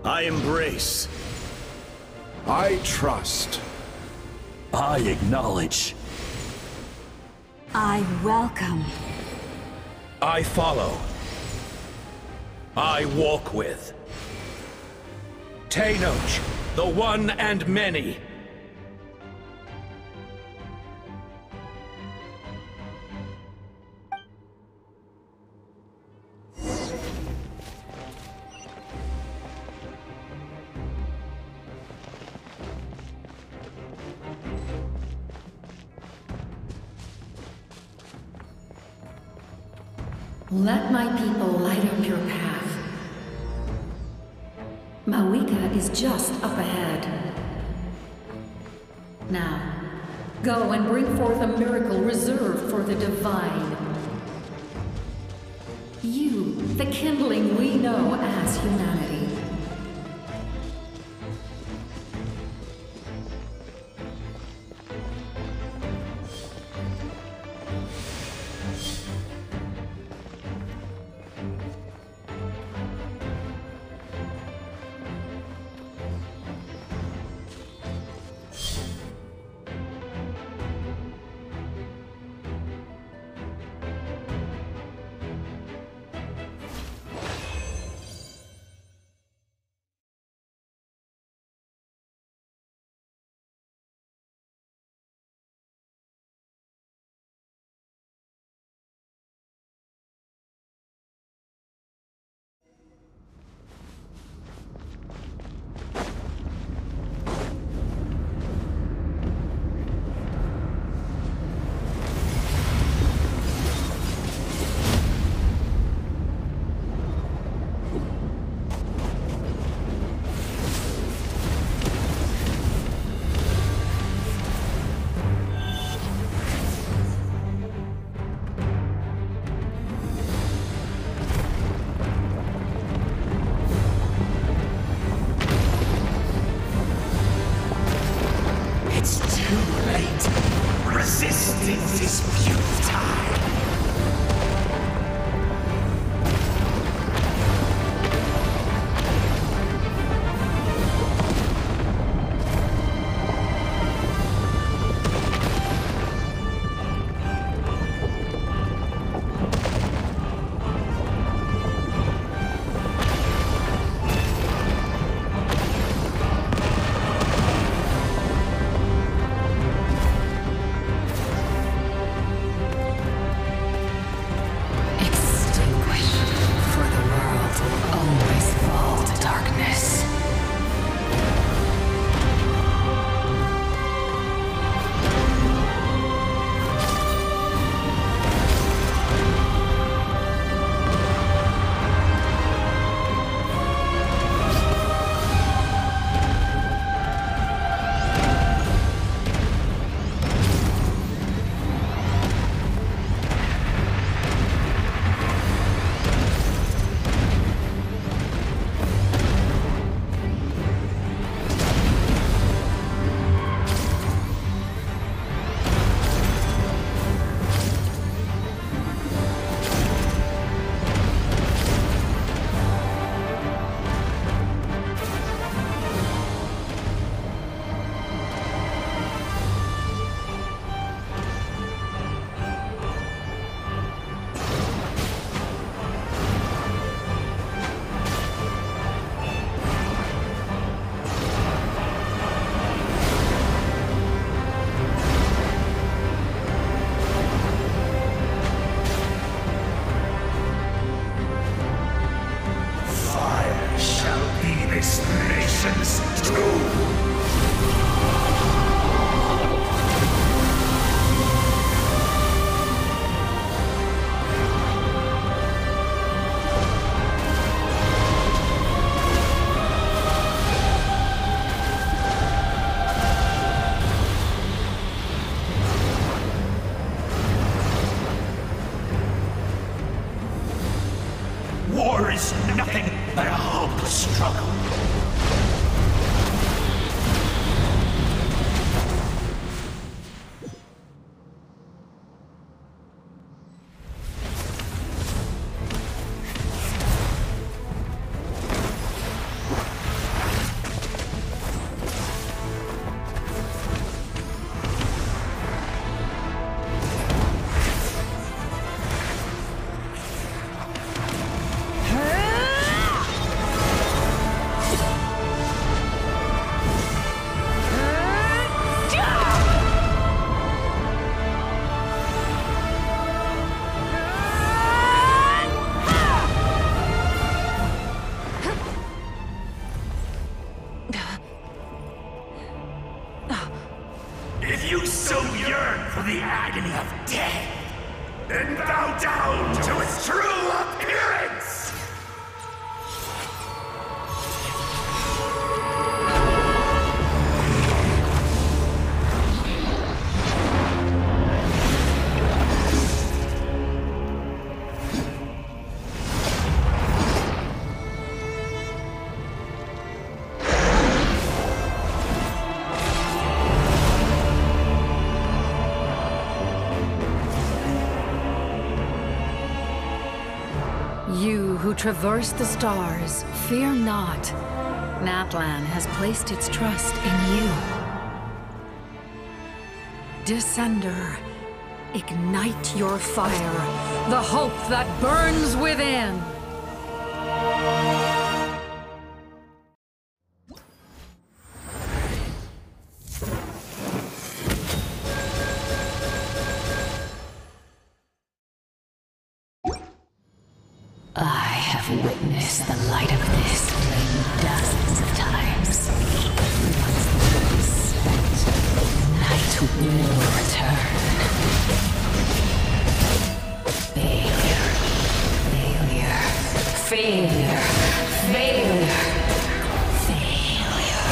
I embrace.
I trust.
I acknowledge.
I welcome.
I follow. I walk with. Tenoch, the one and many.
Let my people light up your path. Mawika is just up ahead. Now, go and bring forth a miracle reserved for the divine. You, the kindling we know as humanity.
Resistance is futile. War is nothing but a hopeless struggle. If you so yearn for the agony of death, then bow down to its true appearance!
You who traverse the stars, fear not. Natlan has placed its trust in you. Descender, ignite your fire, the hope that burns within.
I have witnessed the light of this flame dozens of times. Once the will is set, night will return. Failure. Failure. Failure. Failure.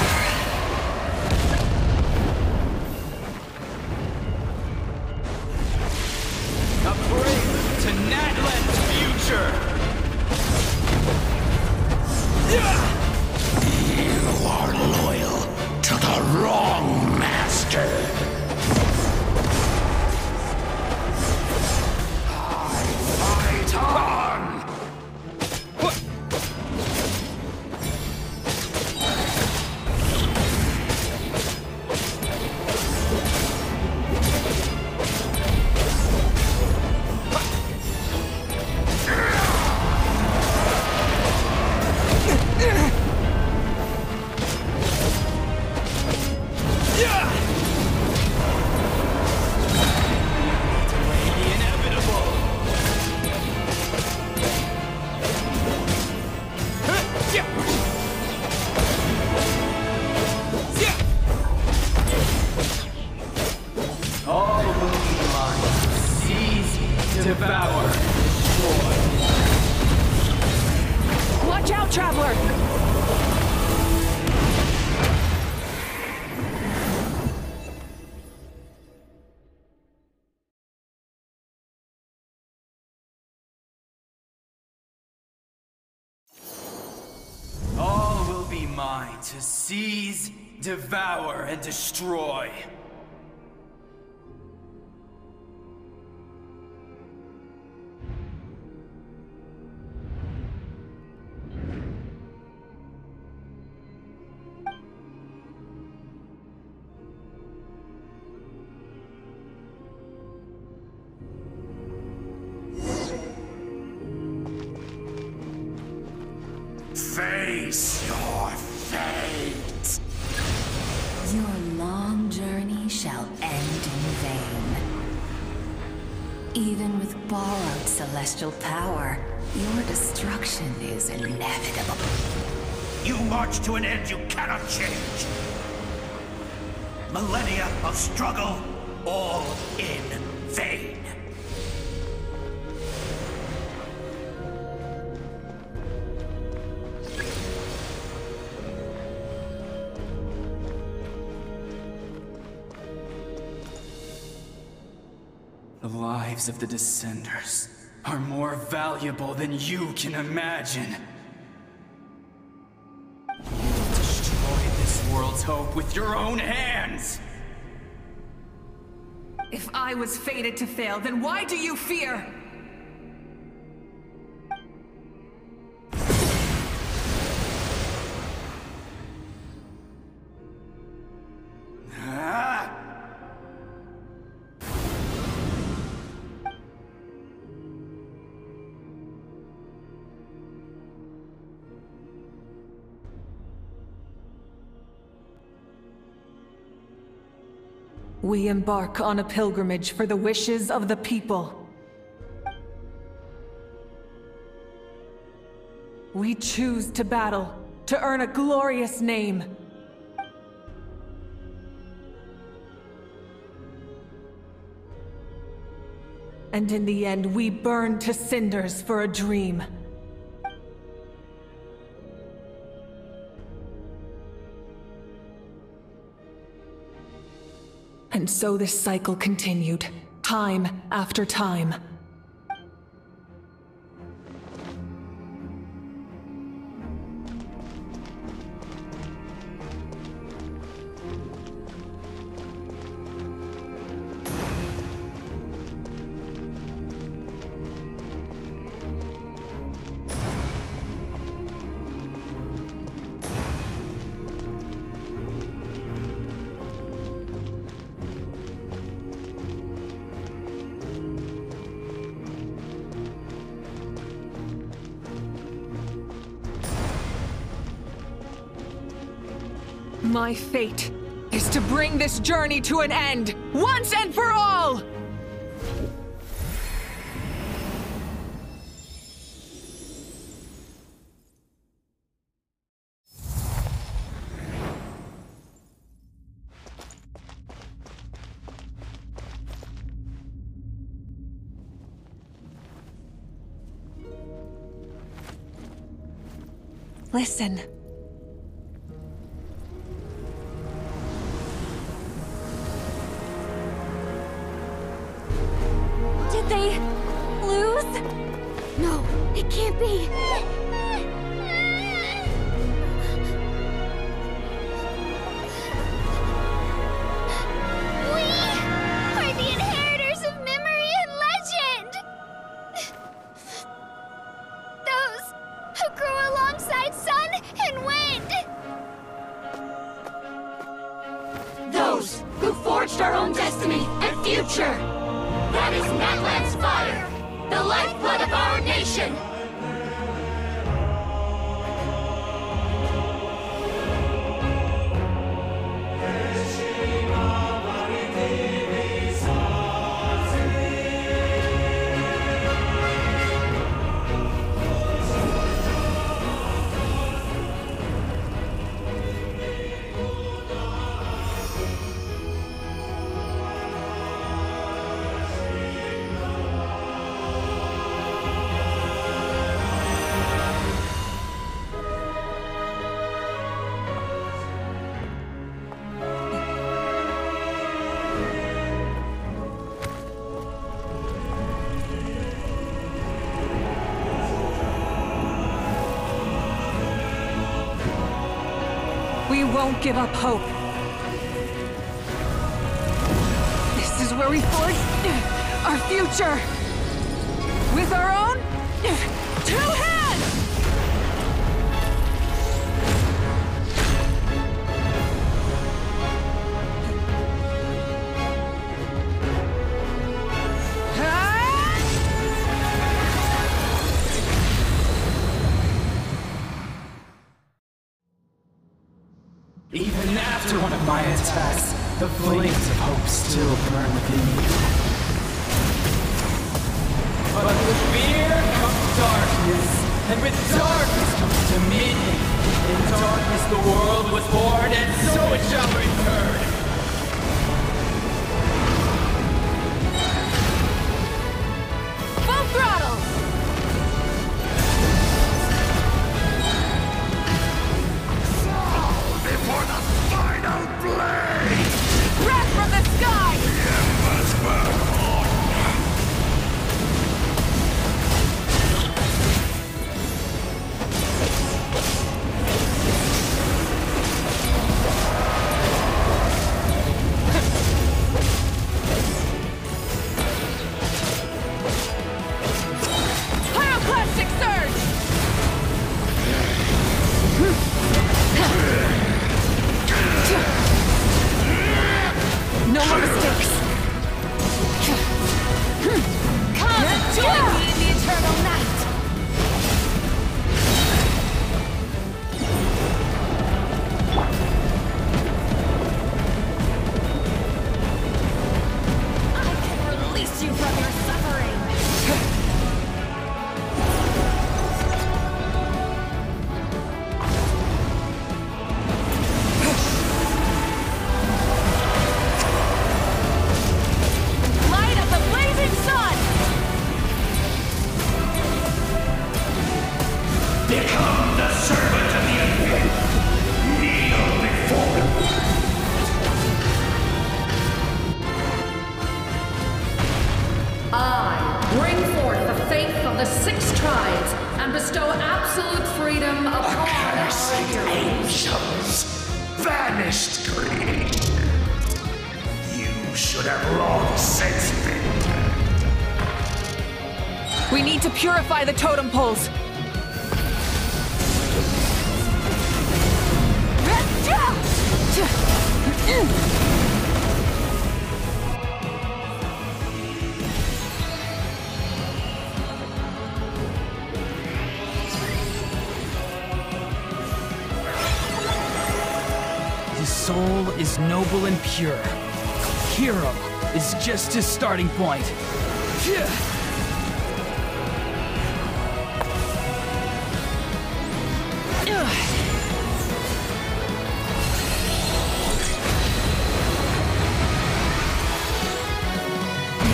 A prelude to Natlan's future!
You are loyal to the wrong master.
Traveler!
All will be mine to seize, devour, and destroy.
Face your fate!
Your long journey shall end in vain. Even with borrowed celestial power, your destruction is inevitable.
You march to an end you cannot change. Millennia of struggle, all in vain.
The lives of the Descenders are more valuable than you can imagine. You destroyed this world's hope with your own hands!
If I was fated to fail, then why do you fear? We embark on a pilgrimage for the wishes of the people. We choose to battle, to earn a glorious name. And in the end, we burn to cinders for a dream. And so this cycle continued, time after time. My fate is to bring this journey to an end, once and for all! Listen.
Did they lose? No, it can't be.
We are the inheritors of memory and legend! Those who grew alongside sun and wind!
Those who forged our own destiny and future! That is Natlan's fire, the lifeblood of our nation!
We won't give up hope. This is where we forge our future. With our own 2 hands!
Even after one of my attacks, the flames of hope still burn within me. But with fear comes darkness, and with darkness comes dominion. In darkness the world was born, and so it shall return.
Full throttle!
Before the final blade!
Breath from the sky!
The embers burn on!
Pyroclastic surge! No more mistakes! Come and join me in the eternal night! I can release you from your suffering! Light of the blazing sun!
Become the servant of the Infinite. Kneel before him.
I bring forth the faith of the 6 tribes and bestow absolute freedom upon
Accursed
our heroes.
angels, vanished greed. You should have long since been dead.
We need to purify the totem poles.
His soul is noble and pure. Hero is just his starting point.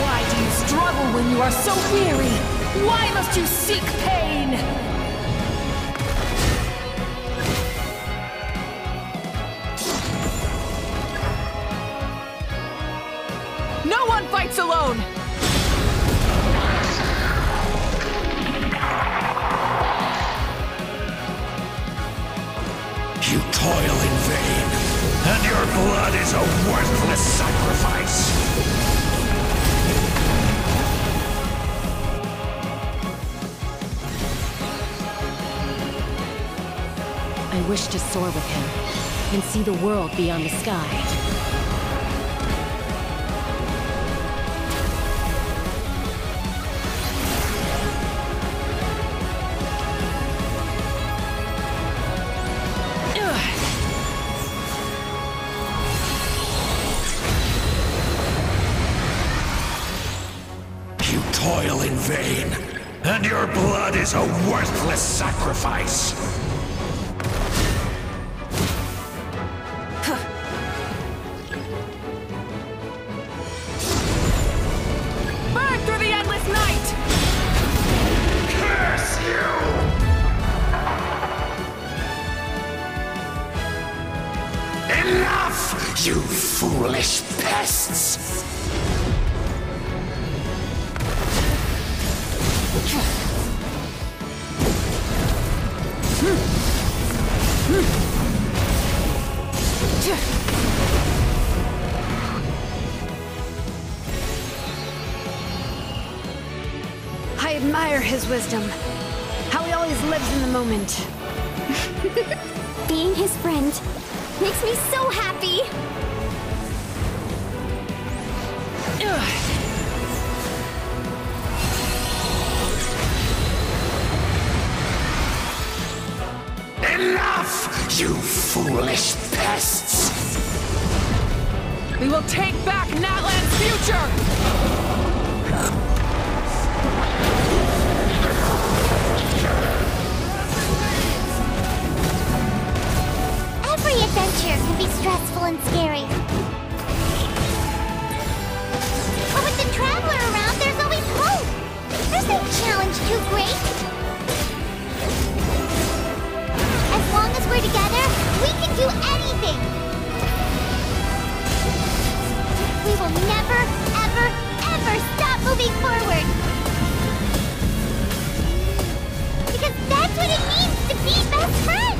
Why do you struggle when you are so weary? Why must you seek pain? No one fights alone!
You toil in vain, and your blood is a worthless sacrifice.
I wish to soar with him and see the world beyond the sky.
You toil in vain, and your blood is a worthless sacrifice.
Burn through the endless night!
Curse you! Enough, you foolish pests!
I admire his wisdom. How he always lives in the moment.
Being his friend makes me so happy!
Enough, you foolish pests!
We will take back Natlan's future!
Every adventure can be stressful and scary. But with the Traveler around, there's always hope. There's no challenge too great. As long as we're together, we can do anything. We will never, ever, ever stop moving forward. Because that's what it means to be best friends.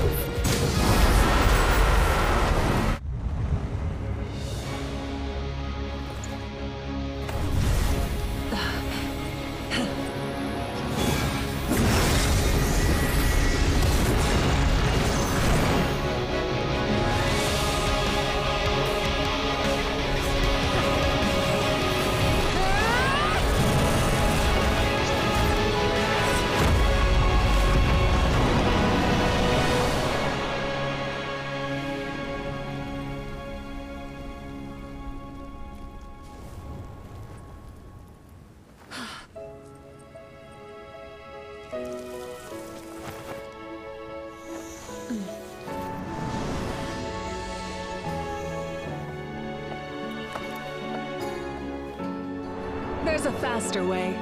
There's a faster way.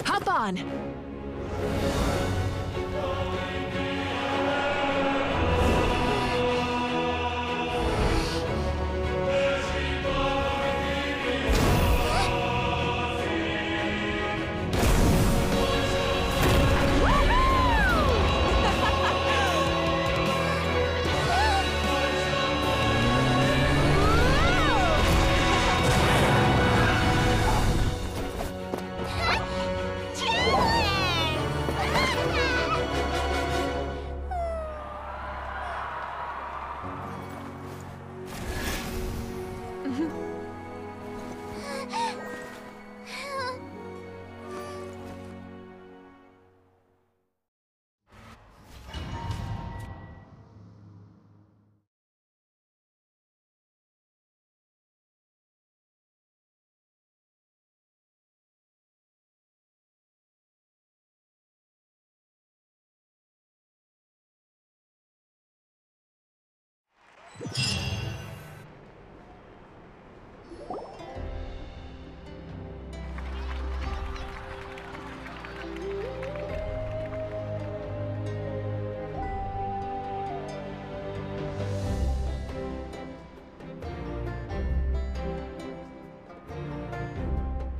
Hop on!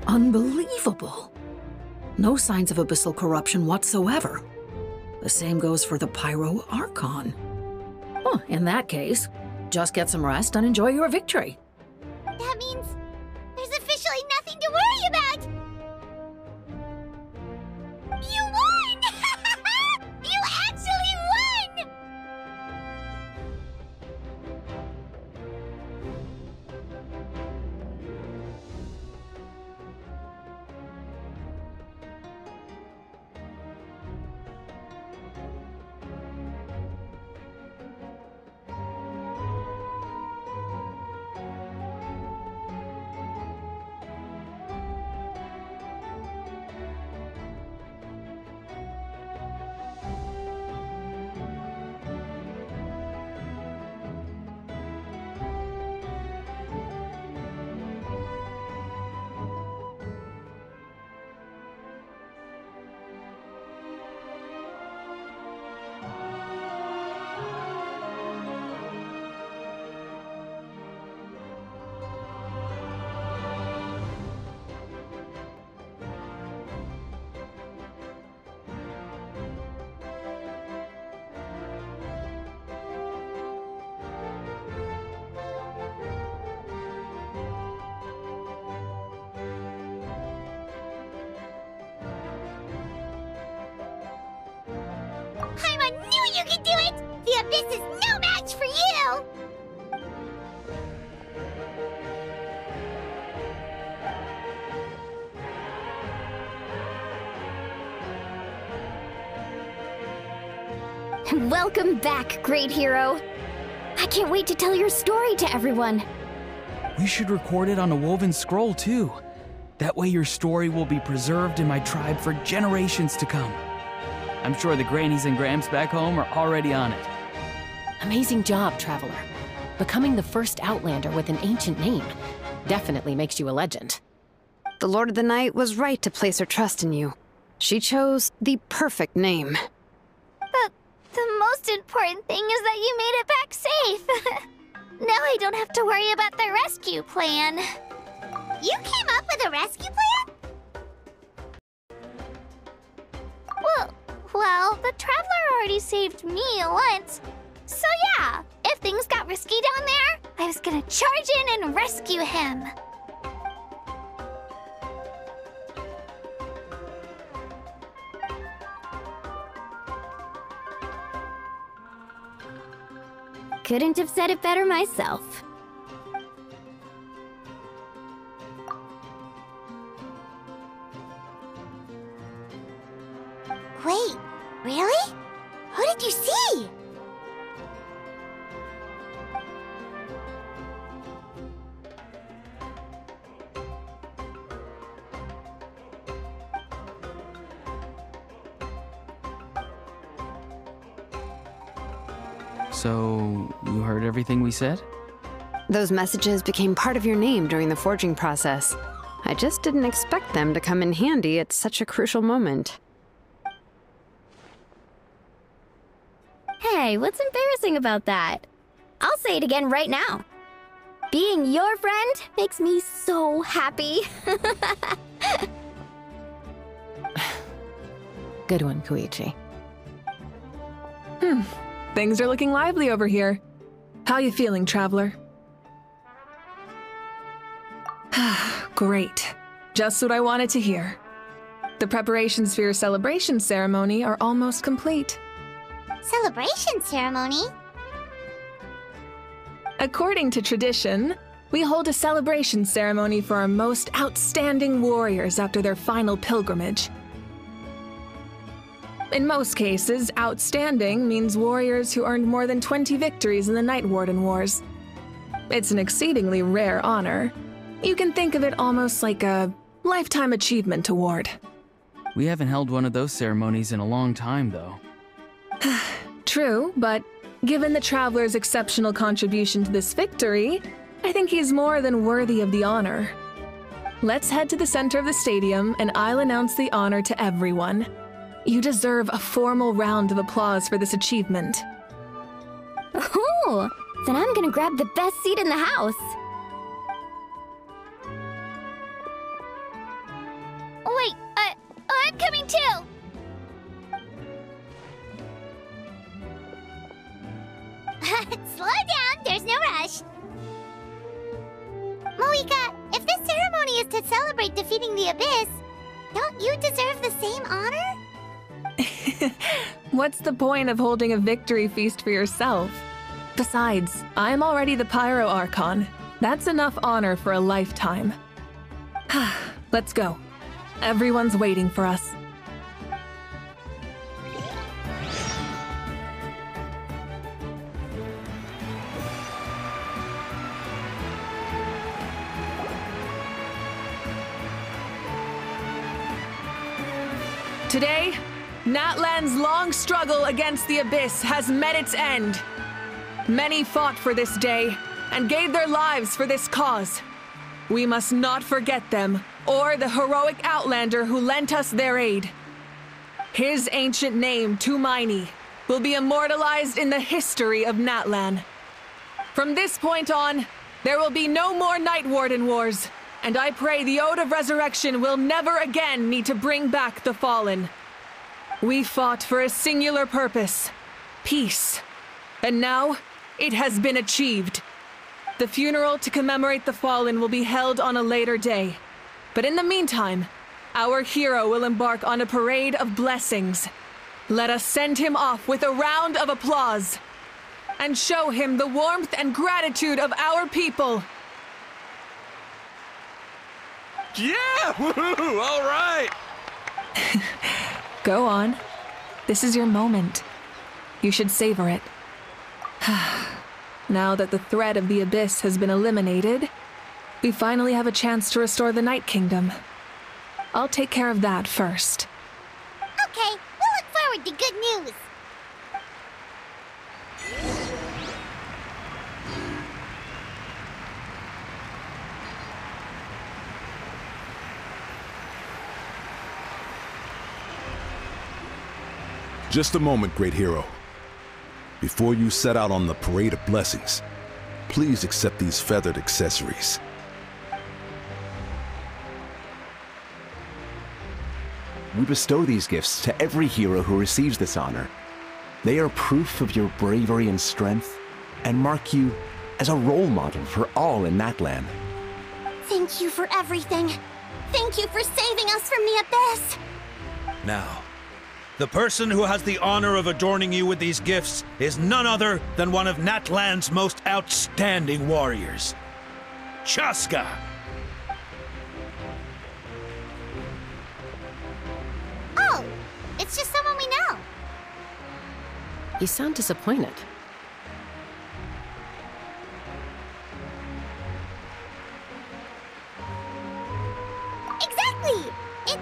Unbelievable. No signs of abyssal corruption whatsoever. The same goes for the Pyro Archon. Oh, in that case, just get some rest and enjoy your victory.
That means there's officially nothing to worry about! You won! You actually won! knew you could do it! The Abyss is no match for you!
Welcome back, great hero. I can't wait to tell your story to everyone.
We should record it on a woven scroll, too. That way your story will be preserved in my tribe for generations to come. I'm sure the grannies and gramps back home are already on it.
Amazing job, Traveler. Becoming the first Outlander with an ancient name definitely makes you a legend.
The Lord of the Night was right to place her trust in you. She chose the perfect name.
The most important thing is that you made it back safe. Now I don't have to worry about the rescue plan.
You came up with a rescue plan?
Well, the Traveler already saved me once. So yeah, if things got risky down there, I was gonna charge in and rescue him.
Couldn't have said it better myself.
Wait, really? Who did you see?
So, you heard everything we said?
Those messages became part of your name during the forging process. I just didn't expect them to come in handy at such a crucial moment.
Hey, what's embarrassing about that? I'll say it again right now. Being your friend makes me so happy.
Good one, Koichi.
Things are looking lively over here. How you feeling, Traveler? Great. Just what I wanted to hear. The preparations for your celebration ceremony are almost complete.
Celebration ceremony?
According to tradition, we hold a celebration ceremony for our most outstanding warriors after their final pilgrimage. In most cases, outstanding means warriors who earned more than 20 victories in the Night Warden Wars. It's an exceedingly rare honor. You can think of it almost like a lifetime achievement award.
We haven't held one of those ceremonies in a long time, though.
True, but given the Traveler's exceptional contribution to this victory, I think he's more than worthy of the honor. Let's head to the center of the stadium and I'll announce the honor to everyone. You deserve a formal round of applause for this achievement.
Oh, then I'm gonna grab the best seat in the house.
Wait, I'm coming too!
Slow down, there's no rush. Moika, if this ceremony is to celebrate defeating the Abyss, don't you deserve the same honor?
What's the point of holding a victory feast for yourself? Besides, I'm already the Pyro Archon. That's enough honor for a lifetime. Let's go. Everyone's waiting for us. Today, Natlan's long struggle against the Abyss has met its end. Many fought for this day and gave their lives for this cause. We must not forget them or the heroic Outlander who lent us their aid. His ancient name, Tumaini, will be immortalized in the history of Natlan. From this point on, there will be no more Night Warden Wars, and I pray the Ode of Resurrection will never again need to bring back the Fallen. We fought for a singular purpose, peace, and now it has been achieved. The funeral to commemorate the Fallen will be held on a later day, but in the meantime, our hero will embark on a parade of blessings. Let us send him off with a round of applause and show him the warmth and gratitude of our people.
Yeah! Woohoo! All right!
Go on. This is your moment. You should savor it. Now that the threat of the Abyss has been eliminated, we finally have a chance to restore the Night Kingdom. I'll take care of that first.
Okay, we'll look forward to good news.
Just a moment, great hero. Before you set out on the Parade of Blessings, please accept these feathered accessories.
We bestow these gifts to every hero who receives this honor. They are proof of your bravery and strength, and mark you as a role model for all in Natlan.
Thank you for everything. Thank you for saving us from the Abyss.
Now, the person who has the honor of adorning you with these gifts is none other than one of Natlan's most outstanding warriors, Chaska.
Oh, it's just someone we know.
You sound disappointed.
Exactly! It,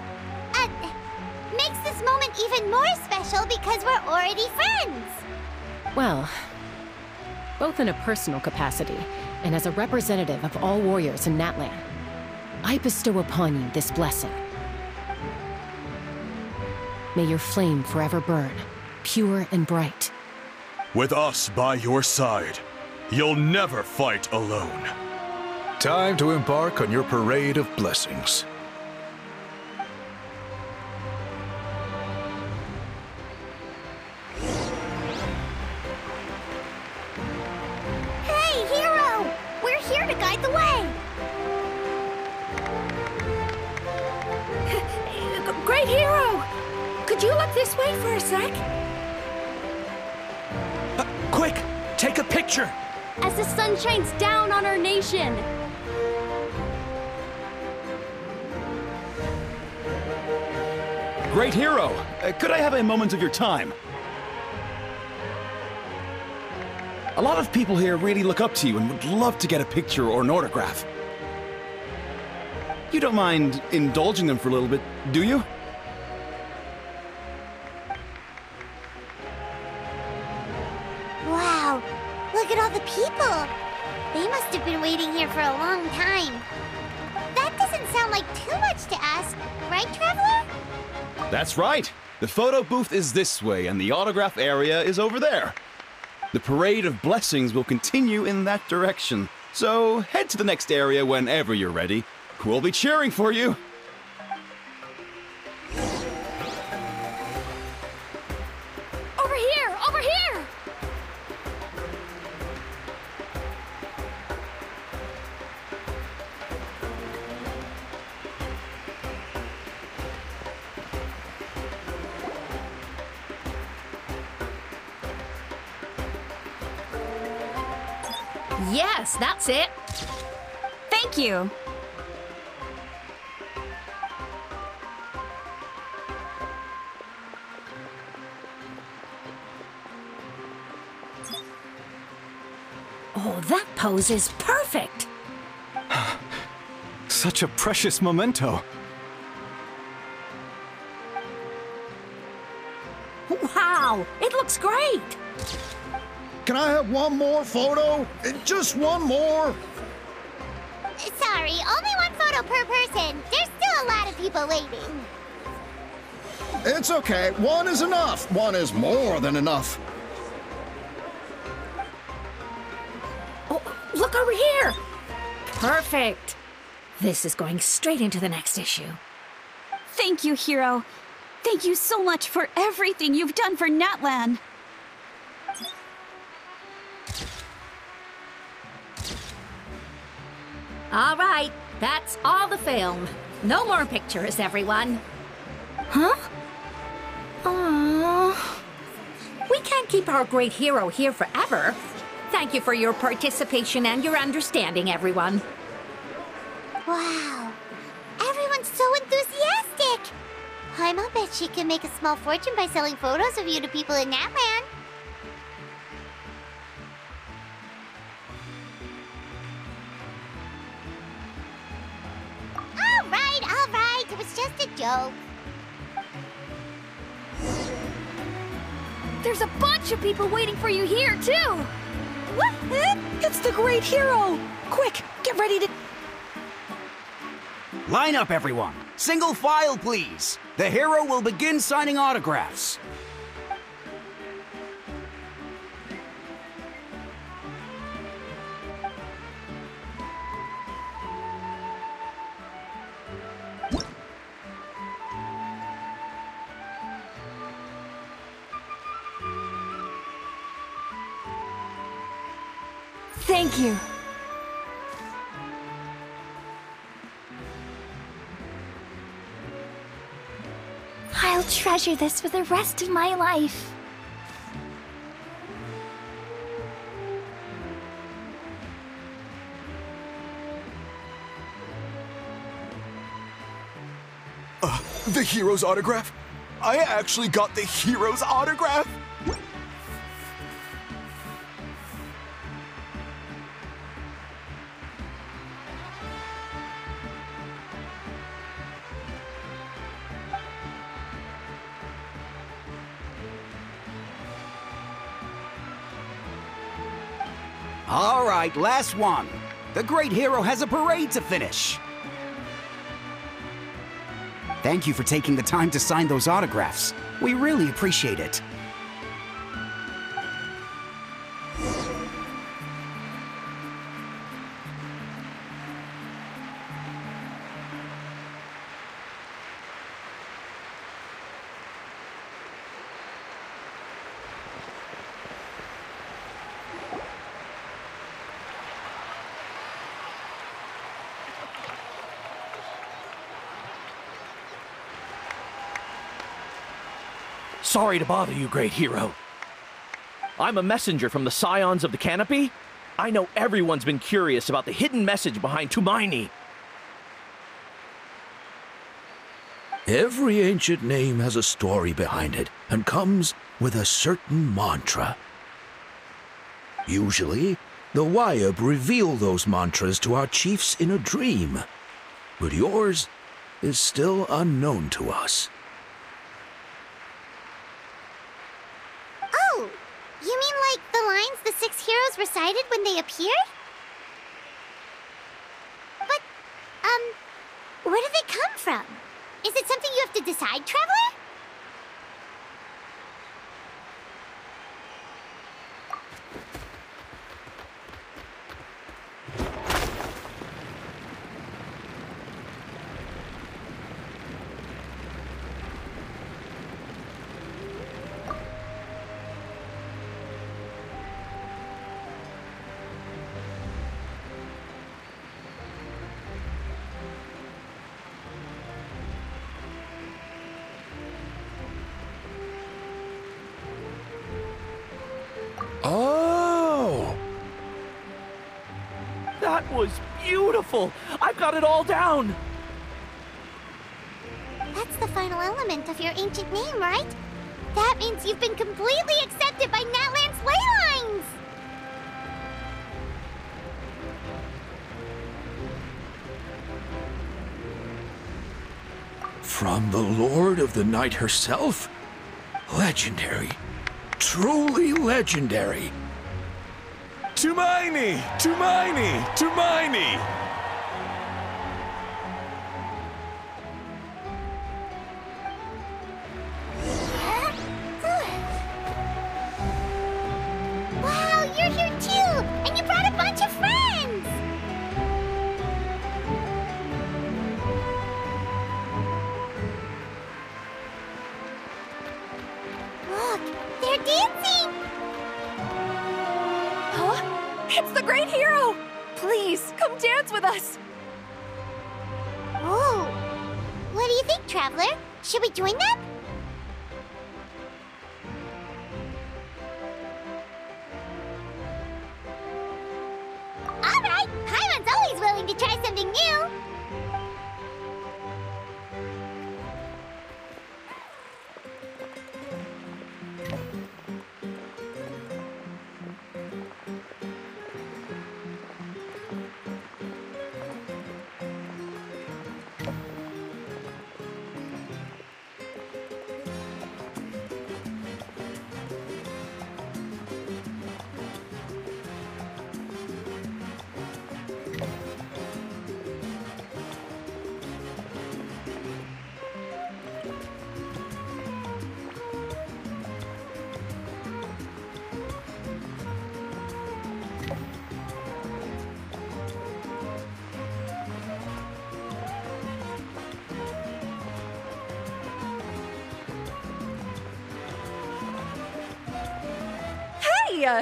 makes this moment even more special because we're already friends!
Well, both in a personal capacity and as a representative of all warriors in Natlan, I bestow upon you this blessing. May your flame forever burn, pure and bright.
With us by your side, you'll never fight alone.
Time to embark on your Parade of Blessings.
Hey, hero! We're here to guide the way!
Great hero! Could you look this way for a sec?
Quick, take a picture!
As the sun shines down on our nation!
Great hero! Could I have a moment of your time? A lot of people here really look up to you and would love to get a picture or an autograph. You don't mind indulging them for a little bit, do you?
Wow, look at all the people! They must have been waiting here for a long time. That doesn't sound like too much to ask, right, Traveler?
That's right! The photo booth is this way, and the autograph area is over there. The Parade of Blessings will continue in that direction, so head to the next area whenever you're ready. We'll be cheering for you!
Over here! Over here!
Yes, that's it.
Thank you.
Oh, that pose is perfect.
Such a precious memento.
Wow, it looks great.
Can I have one more photo? Just one more?
Sorry, only one photo per person. There's still a lot of people waiting.
It's okay. One is enough. One is more than enough.
Oh, look over here. Perfect. This is going straight into the next issue.
Thank you, hero. Thank you so much for everything you've done for Natlan.
All right, that's all the film. No more pictures, everyone.
Huh? Aww. keep our great hero here forever. Thank you for your participation and your understanding, everyone.
Wow. Everyone's so enthusiastic. I'll bet she can make a small fortune by selling photos of you to people in Natland. All right. It was just a joke.
There's a bunch of people waiting for you here, too!
What? It's the great hero! Quick, get ready to...
Line up, everyone. Single file, please. The hero will begin signing autographs.
Thank you.
I'll treasure this for the rest of my life.
The hero's autograph? I actually got the hero's autograph?
All right, last one. The great hero has a parade to finish. Thank you for taking the time to sign those autographs. We really appreciate it.
Sorry to bother you, great hero. I'm a messenger from the Scions of the Canopy. I know everyone's been curious about the hidden message behind Tumaini.
Every ancient name has a story behind it and comes with a certain mantra. Usually, the Wayab reveal those mantras to our chiefs in a dream, but yours is still unknown to us.
Oh, you mean like the lines the 6 heroes recited when they appeared? But, where do they come from? Is it something you have to decide, Traveler?
Oh! That was beautiful! I've got it all down!
That's the final element of your ancient name, right? That means you've been completely accepted by Natland's ley lines!
From the Lord of the Night herself? Legendary. Truly legendary.
Tumaini! Tumaini! Tumaini!
Wow, you're here too! And you brought a bunch of friends! Look, they're dancing!
Huh? It's the great hero! Please, come dance with us!
Oh! What do you think, Traveler? Should we join them? wanting to try something new.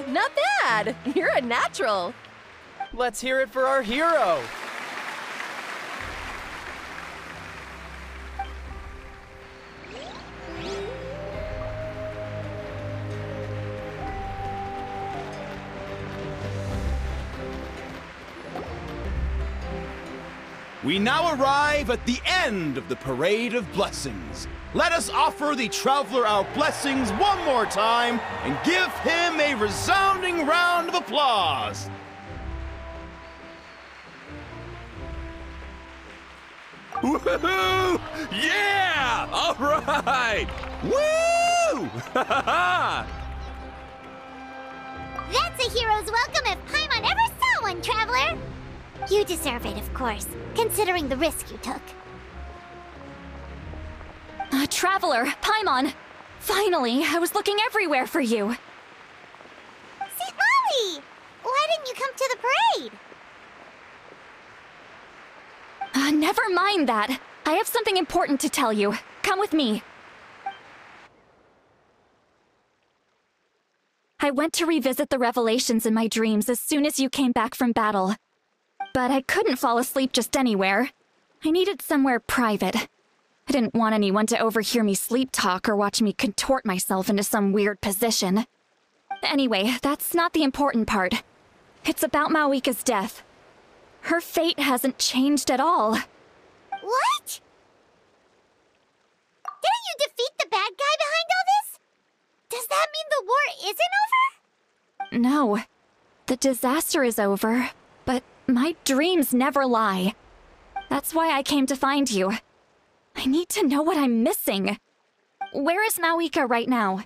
Not bad! You're a natural!
Let's hear it for our hero!
We now arrive at the end of the Parade of Blessings. Let us offer the Traveler our blessings one more time and give him a resounding round of applause.
Woohoo! Yeah! All right! Woo!
That's a hero's welcome if Paimon ever saw one, Traveler! You deserve it, of course, considering the risk you took.
Traveler, Paimon! Finally, I was looking everywhere for you!
St. Molly! Why didn't you come to the parade?
Never mind that. I have something important to tell you. Come with me. I went to revisit the revelations in my dreams as soon as you came back from battle. But I couldn't fall asleep just anywhere. I needed somewhere private. I didn't want anyone to overhear me sleep talk or watch me contort myself into some weird position. Anyway, that's not the important part. It's about Mawika's death. Her fate hasn't changed at all.
What? Didn't you defeat the bad guy behind all this? Does that mean the war isn't over?
No. The disaster is over, but my dreams never lie. That's why I came to find you. I need to know what I'm missing. Where is Mawika right now?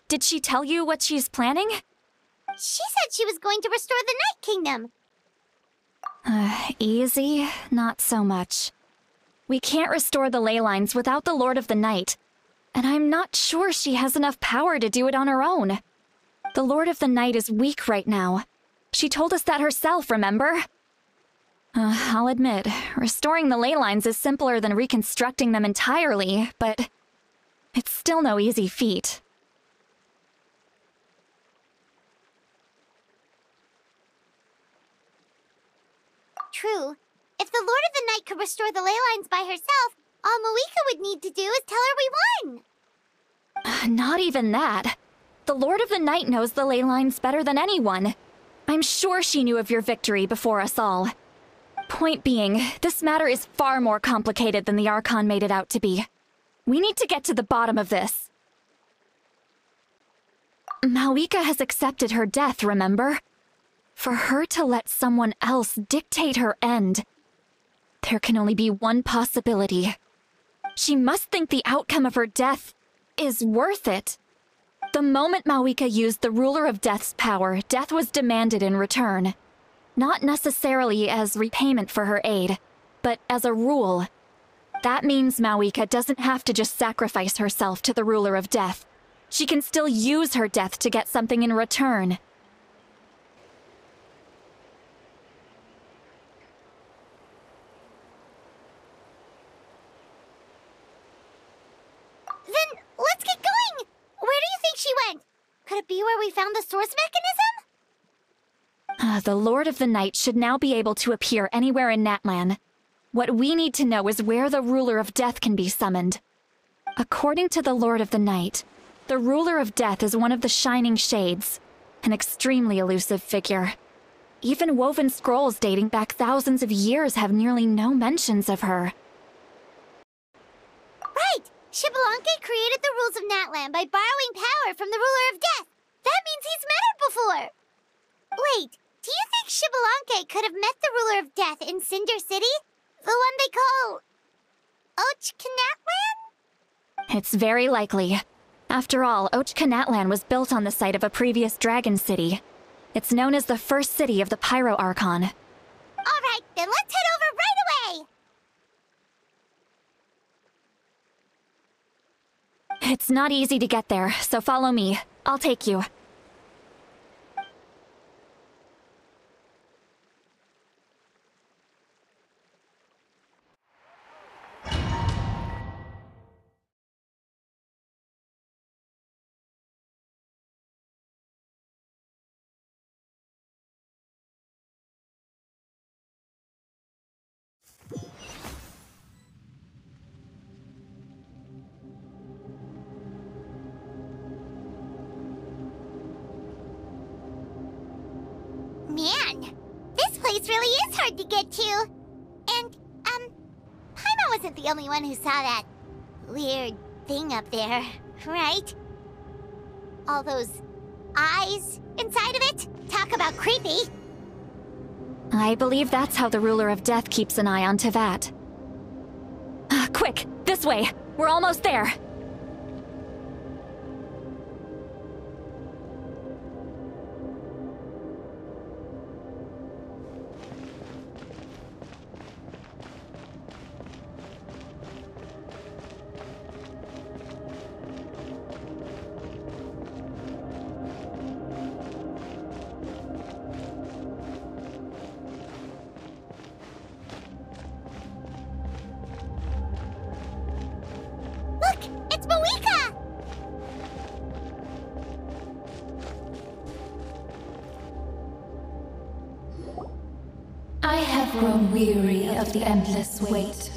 Did she tell you what she's planning?
She said she was going to restore the Night Kingdom.
Easy? Not so much. We can't restore the ley lines without the Lord of the Night, and I'm not sure she has enough power to do it on her own. The Lord of the Night is weak right now. She told us that herself, remember? I'll admit, restoring the ley lines is simpler than reconstructing them entirely, but it's still no easy feat.
True. If the Lord of the Night could restore the ley lines by herself, all Mawika would need to do is tell her we won.
Not even that. The Lord of the Night knows the ley lines better than anyone. I'm sure she knew of your victory before us all. Point being, this matter is far more complicated than the Archon made it out to be. We need to get to the bottom of this. Mawika has accepted her death, remember? For her to let someone else dictate her end, there can only be one possibility. She must think the outcome of her death is worth it. The moment Mawika used the Ruler of Death's power, death was demanded in return. Not necessarily as repayment for her aid, but as a rule. That means Mawika doesn't have to just sacrifice herself to the Ruler of Death. She can still use her death to get something in return.
Then let's get going! Where do you think she went? Could it be where we found the source mechanism?
The Lord of the Night should now be able to appear anywhere in Natlan. What we need to know is where the Ruler of Death can be summoned. According to the Lord of the Night, the Ruler of Death is one of the Shining Shades, an extremely elusive figure. Even woven scrolls dating back thousands of years have nearly no mentions of her.
Right! Xbalanque created the rules of Natlan by borrowing power from the ruler of death. That means he's met her before! Wait, do you think Xbalanque could have met the ruler of death in Cinder City? The one they call... Ochkanatlan?
It's very likely. After all, Ochkanatlan was built on the site of a previous dragon city. It's known as the first city of the Pyro Archon.
Alright, then let's head over right away!
It's not easy to get there, so follow me. I'll take you.
Man, this place really is hard to get to. And, Paimon wasn't the only one who saw that weird thing up there, right? All those eyes inside of it? Talk about creepy.
I believe that's how the ruler of death keeps an eye on Teyvat. Quick, this way! We're almost there!
I have grown weary of the endless wait.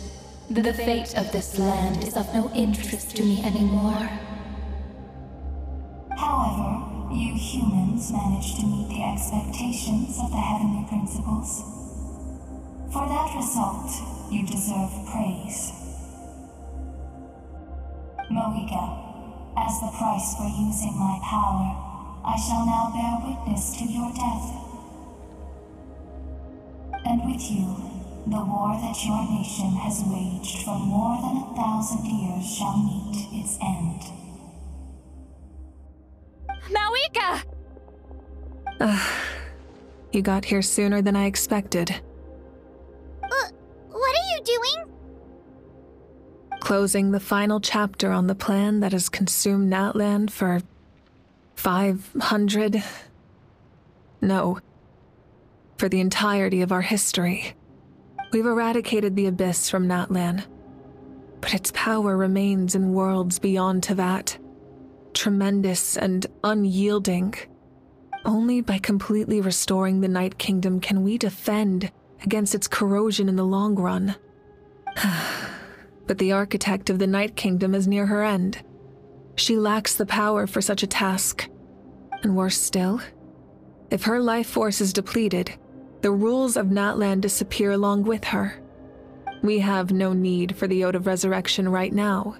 The fate of this land is of no interest to me anymore.
However, you humans managed to meet the expectations of the Heavenly Principles. For that result, you deserve praise. Moika, as the price for using my power, I shall now bear witness to your death. And with you, the war that your nation has waged for more than 1,000 years shall meet its end.
Mawika!
You got here sooner than I expected.
What are you doing?
Closing the final chapter on the plan that has consumed Natlan for 500... No. For the entirety of our history. We've eradicated the Abyss from Natlan, but its power remains in worlds beyond Teyvat. Tremendous and unyielding. Only by completely restoring the Night Kingdom can we defend against its corrosion in the long run. But the architect of the Night Kingdom is near her end. She lacks the power for such a task. And worse still, if her life force is depleted, the rules of Natlan disappear along with her. We have no need for the Ode of Resurrection right now,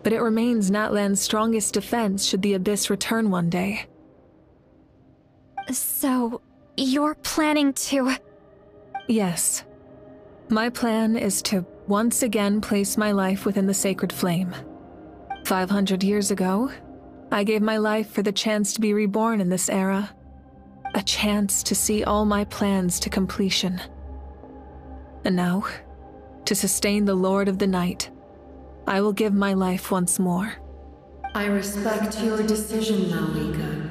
but it remains Natlan's strongest defense should the Abyss return one day.
So, you're planning to...
Yes. My plan is to once again place my life within the sacred flame. 500 years ago, I gave my life for the chance to be reborn in this era. A chance to see all my plans to completion. And now, to sustain the Lord of the Night, I will give my life once more.
I respect your decision, Mawika.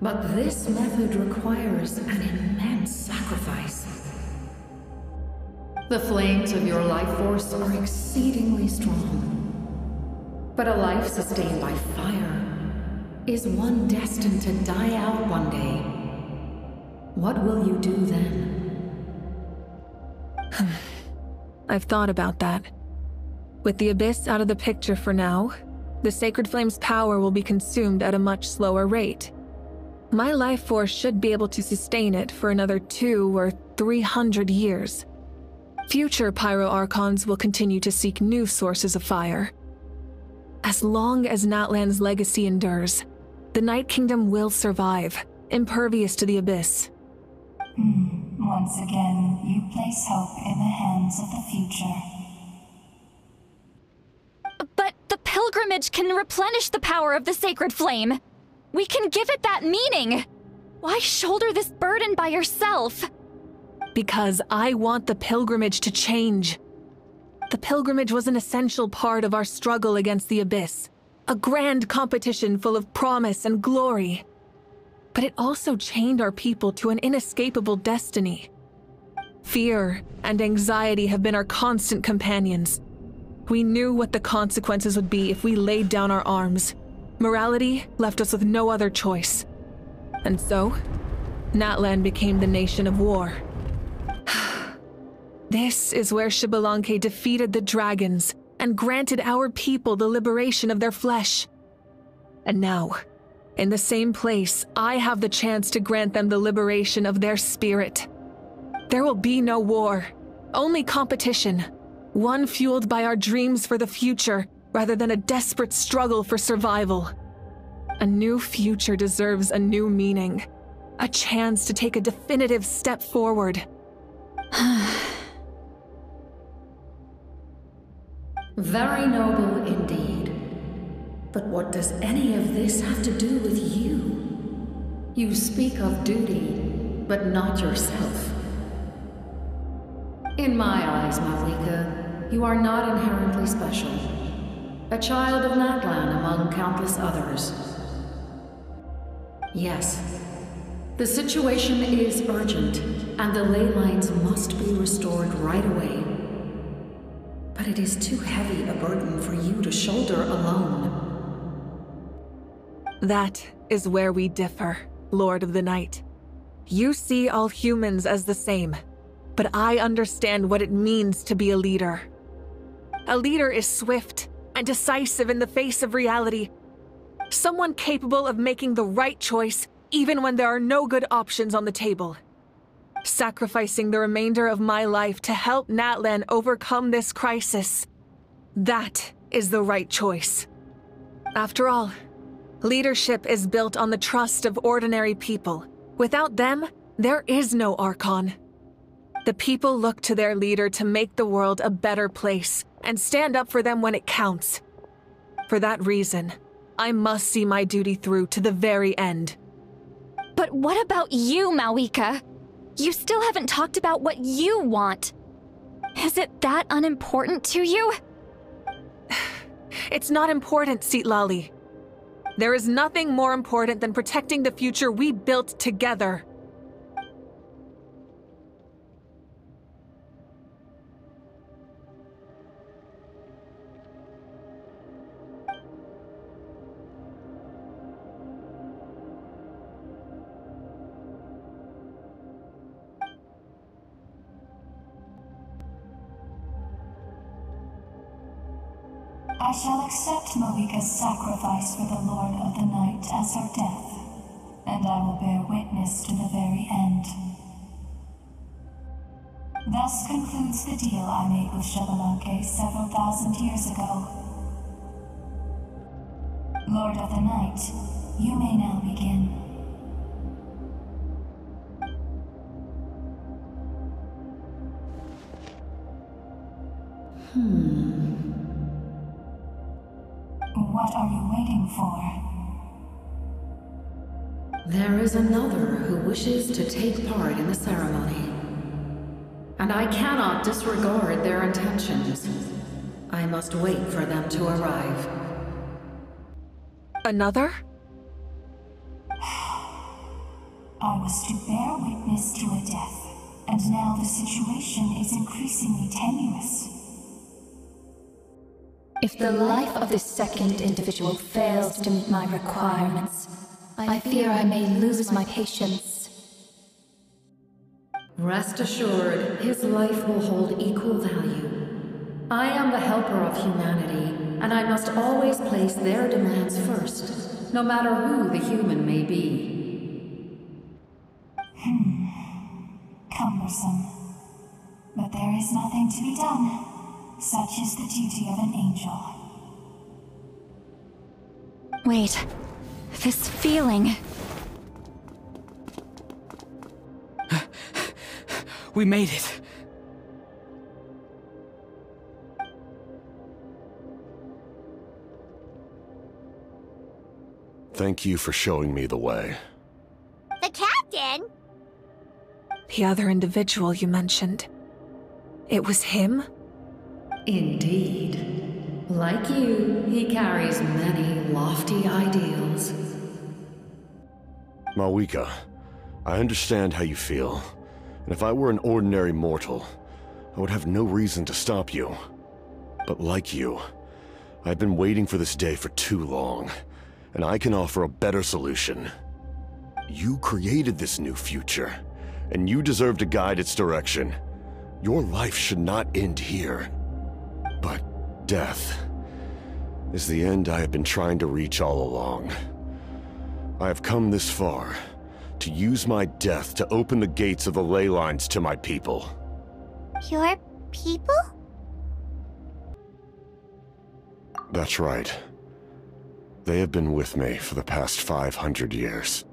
But this method requires an immense sacrifice. The flames of your life force are exceedingly strong. But a life sustained by fire is one destined to die out one day. What will you do then?
I've thought about that. With the Abyss out of the picture for now, the Sacred Flame's power will be consumed at a much slower rate. My life force should be able to sustain it for another 200 or 300 years. Future Pyro-Archons will continue to seek new sources of fire. As long as Natlan's legacy endures, the Night Kingdom will survive, impervious to the Abyss.
Once again, you place hope in the hands of the future.
But the pilgrimage can replenish the power of the sacred flame. We can give it that meaning. Why shoulder this burden by yourself?
Because I want the pilgrimage to change. The pilgrimage was an essential part of our struggle against the Abyss, a grand competition full of promise and glory. But it also chained our people to an inescapable destiny. Fear and anxiety have been our constant companions. We knew what the consequences would be if we laid down our arms. Morality left us with no other choice. And so, Natlan became the nation of war. This is where Xbalanque defeated the dragons and granted our people the liberation of their flesh. And now, in the same place, I have the chance to grant them the liberation of their spirit. There will be no war, only competition, one fueled by our dreams for the future rather than a desperate struggle for survival. A new future deserves a new meaning, a chance to take a definitive step forward.
Very noble indeed. But what does any of this have to do with you? You speak of duty, but not yourself. In my eyes, Malika, you are not inherently special. A child of Natlan among countless others. Yes, the situation is urgent, and the ley lines must be restored right away. But it is too heavy a burden for you to shoulder alone.
That is where we differ, Lord of the Night. You see all humans as the same, but I understand what it means to be a leader. A leader is swift and decisive in the face of reality. Someone capable of making the right choice even when there are no good options on the table. Sacrificing the remainder of my life to help Natlan overcome this crisis. That is the right choice. After all, leadership is built on the trust of ordinary people. Without them, there is no Archon. The people look to their leader to make the world a better place and stand up for them when it counts. For that reason, I must see my duty through to the very end.
But what about you, Malika? You still haven't talked about what you want. Is it that unimportant to you?
It's not important, Citlali. There is nothing more important than protecting the future we built together.
I shall accept Malika's sacrifice for the Lord of the Night as her death, and I will bear witness to the very end. Thus concludes the deal I made with Xbalanque several thousand years ago. Lord of the Night, you may now begin. What are you waiting for?
There is another who wishes to take part in the ceremony. And I cannot disregard their intentions. I must wait for them to arrive.
Another?
I was to bear witness to a death, and now the situation is increasingly tenuous.
If the life of this second individual fails to meet my requirements, I fear I may lose my patience.
Rest assured, his life will hold equal value. I am the helper of humanity, and I must always place their demands first, no matter who the human may be.
cumbersome. But there is nothing to be done. Such is the duty of an angel.
Wait, this feeling.
We made it.
Thank you for showing me the way.
The captain?
The other individual you mentioned. It was him?
Indeed. Like you, he carries many lofty ideals.
Malwika, I understand how you feel. And if I were an ordinary mortal, I would have no reason to stop you. But like you, I've been waiting for this day for too long. And I can offer a better solution. You created this new future, and you deserve to guide its direction. Your life should not end here. But death is the end I have been trying to reach all along. I have come this far to use my death to open the gates of the ley lines to my people.
Your people?
That's right. They have been with me for the past 500 years.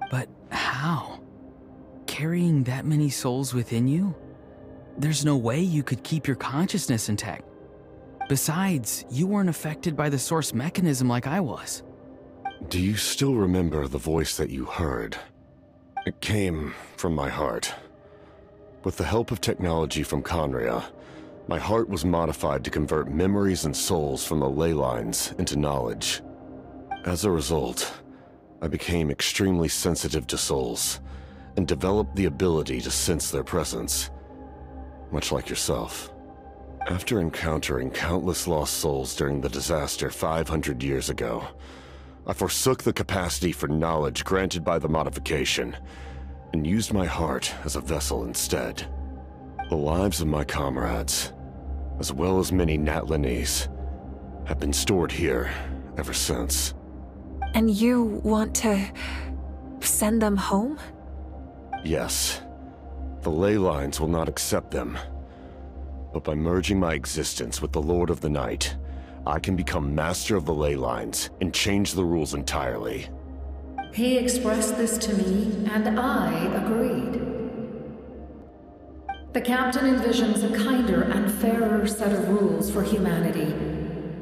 But how? Carrying that many souls within you? There's no way you could keep your consciousness intact. Besides, you weren't affected by the source mechanism like I was.
Do you still remember the voice that you heard? It came from my heart. With the help of technology from Conria, my heart was modified to convert memories and souls from the ley lines into knowledge. As a result, I became extremely sensitive to souls, and developed the ability to sense their presence, much like yourself. After encountering countless lost souls during the disaster 500 years ago, I forsook the capacity for knowledge granted by the modification, and used my heart as a vessel instead. The lives of my comrades, as well as many Natlanese, have been stored here ever since.
And you want to send them home?
Yes. The ley lines will not accept them. But by merging my existence with the Lord of the Night, I can become master of the ley lines and change the rules entirely.
He expressed this to me, and I agreed. The captain envisions a kinder and fairer set of rules for humanity.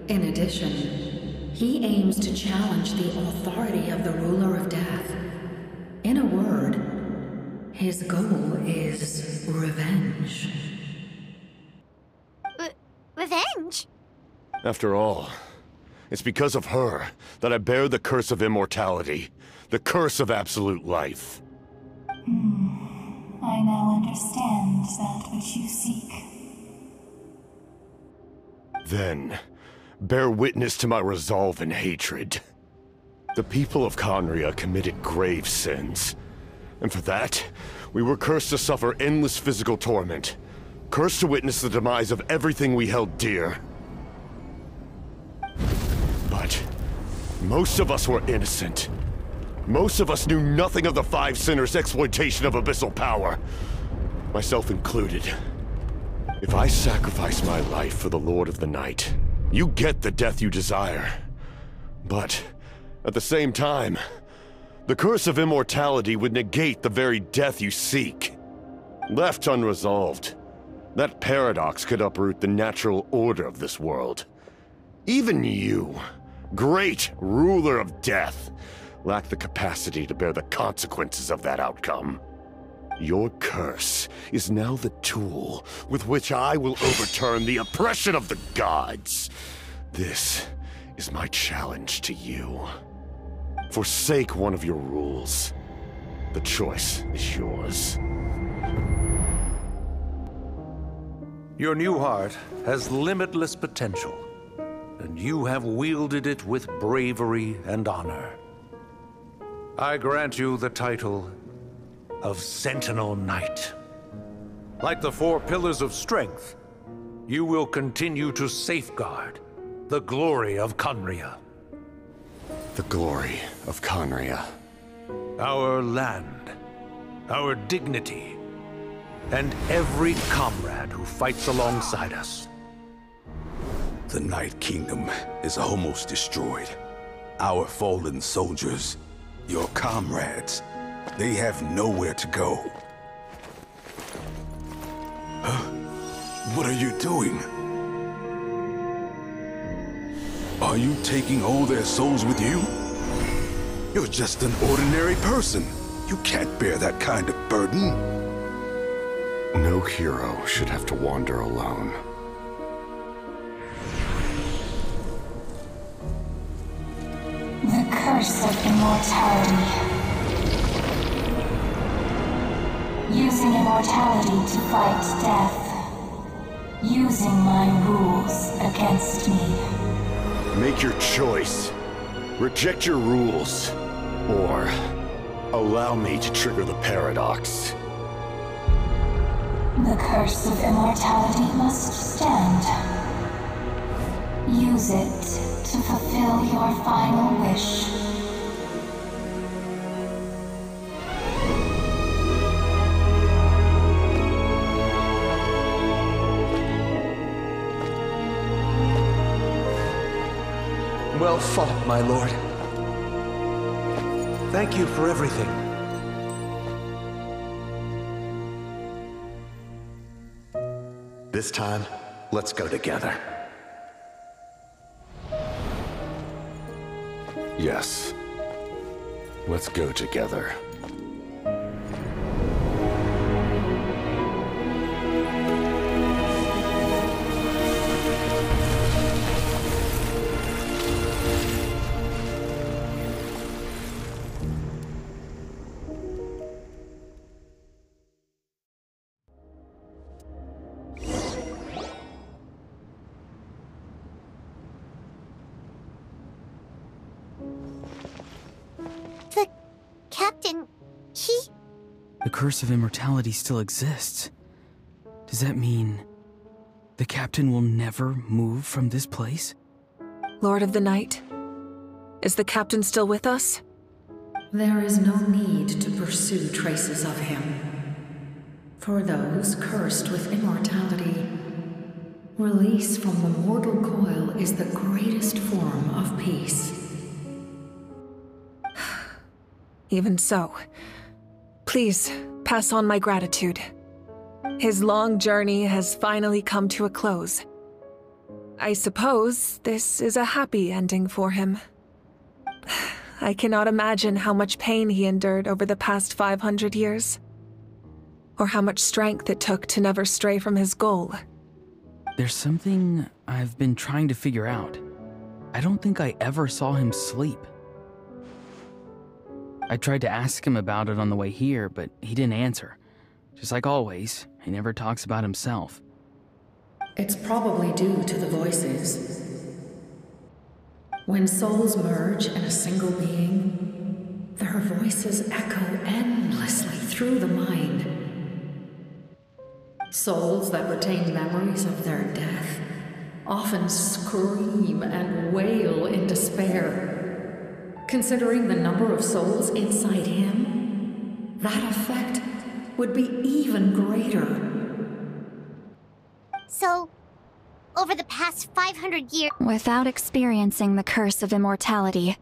In addition, he aims to challenge the authority of the ruler of death. In a word, his goal is revenge.
Revenge?
After all, it's because of her that I bear the curse of immortality, the curse of absolute life.
I now understand that which you seek.
Then, bear witness to my resolve and hatred. The people of Conria committed grave sins, and for that, we were cursed to suffer endless physical torment, cursed to witness the demise of everything we held dear. But most of us were innocent. Most of us knew nothing of the Five Sinners' exploitation of abyssal power, myself included. If I sacrifice my life for the Lord of the Night, you get the death you desire. But, at the same time, the curse of immortality would negate the very death you seek. Left unresolved, that paradox could uproot the natural order of this world. Even you, great ruler of death, lack the capacity to bear the consequences of that outcome. Your curse is now the tool with which I will overturn the oppression of the gods. This is my challenge to you. Forsake one of your rules. The choice is yours.
Your new heart has limitless potential, and you have wielded it with bravery and honor. I grant you the title of Sentinel Knight. Like the four pillars of strength, you will continue to safeguard the glory of Conria.
The glory of Conria.
Our land, our dignity, and every comrade who fights alongside us.
The Night Kingdom is almost destroyed. Our fallen soldiers, your comrades, they have nowhere to go. Huh? What are you doing? Are you taking all their souls with you? You're just an ordinary person. You can't bear that kind of burden.
No hero should have to wander alone.
The curse of immortality. Using immortality to fight death. Using my rules against me.
Make your choice. Reject your rules. Or allow me to trigger the paradox.
The curse of immortality must stand. Use it to fulfill your final wish.
Well fought, my lord. Thank you for everything.
This time, let's go together. Yes. Let's go together.
The curse of immortality still exists. Does that mean the captain will never move from this place?
Lord of the Night, is the captain still with us?
There is no need to pursue traces of him. For those cursed with immortality, release from the mortal coil is the greatest form of peace.
Even so, please pass on my gratitude. His long journey has finally come to a close. I suppose this is a happy ending for him. I cannot imagine how much pain he endured over the past 500 years, or how much strength it took to never stray from his goal.
There's something I've been trying to figure out. I don't think I ever saw him sleep. I tried to ask him about it on the way here, but he didn't answer. Just like always, he never talks about himself.
It's probably due to the voices. When souls merge in a single being, their voices echo endlessly through the mind. Souls that retain memories of their death often scream and wail in despair. Considering the number of souls inside him, that effect would be even greater.
So, over the past 500 years...
Without experiencing the curse of immortality,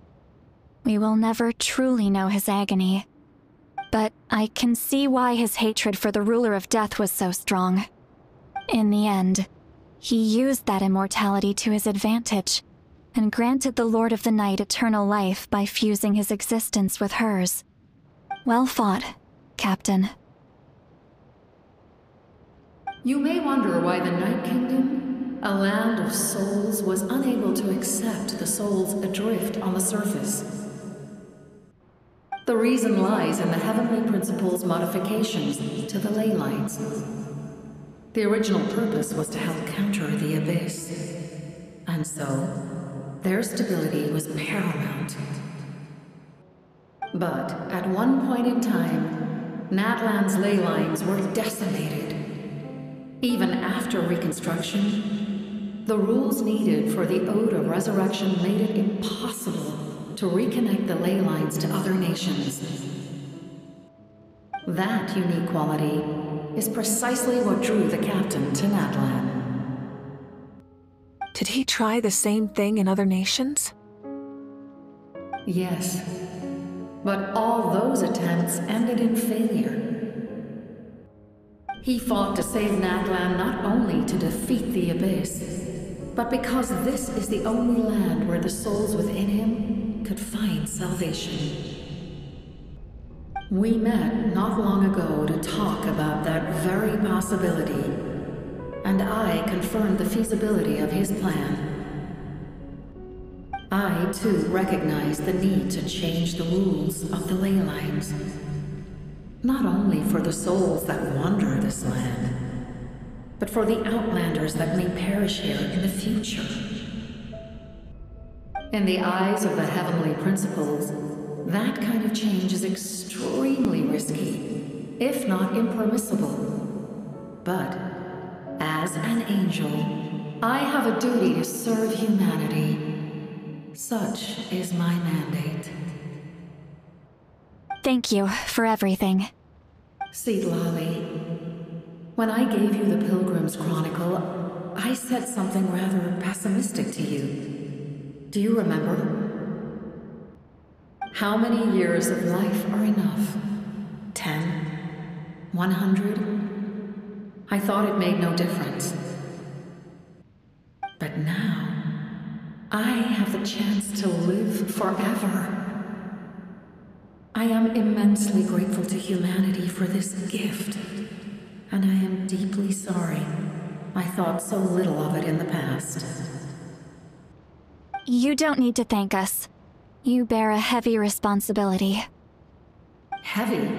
we will never truly know his agony. But I can see why his hatred for the ruler of death was so strong. In the end, he used that immortality to his advantage, and granted the Lord of the Night eternal life by fusing his existence with hers. Well fought, Captain.
You may wonder why the Night Kingdom, a land of souls, was unable to accept the souls adrift on the surface. The reason lies in the Heavenly Principle's modifications to the ley lines. The original purpose was to help counter the Abyss. And so, their stability was paramount. But at one point in time, Natlan's ley lines were decimated. Even after reconstruction, the rules needed for the Ode of Resurrection made it impossible to reconnect the ley lines to other nations. That unique quality is precisely what drew the captain to Natlan.
Did he try the same thing in other nations?
Yes, but all those attempts ended in failure. He fought to save Natlan not only to defeat the Abyss, but because this is the only land where the souls within him could find salvation. We met not long ago to talk about that very possibility, and I confirmed the feasibility of his plan. I, too, recognize the need to change the rules of the ley lines. Not only for the souls that wander this land, but for the outlanders that may perish here in the future. In the eyes of the heavenly principles, that kind of change is extremely risky, if not impermissible. But, as an angel, I have a duty to serve humanity. Such is my mandate.
Thank you for everything.
Seedlolly, when I gave you the Pilgrim's Chronicle, I said something rather pessimistic to you. Do you remember? How many years of life are enough? 10? 100? I thought it made no difference. But now, I have the chance to live forever. I am immensely grateful to humanity for this gift, and I am deeply sorry I thought so little of it in the past.
You don't need to thank us. You bear a heavy responsibility.
Heavy?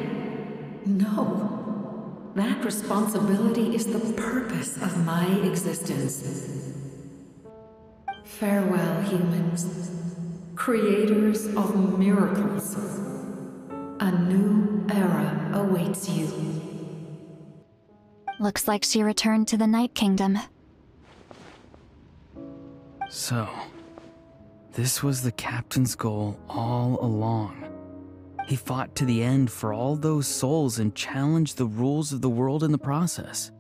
No. That responsibility is the purpose of my existence. Farewell, humans. Creators of miracles. A new era awaits you.
Looks like she returned to the Night Kingdom.
So, this was the captain's goal all along. He fought to the end for all those souls and challenged the rules of the world in the process.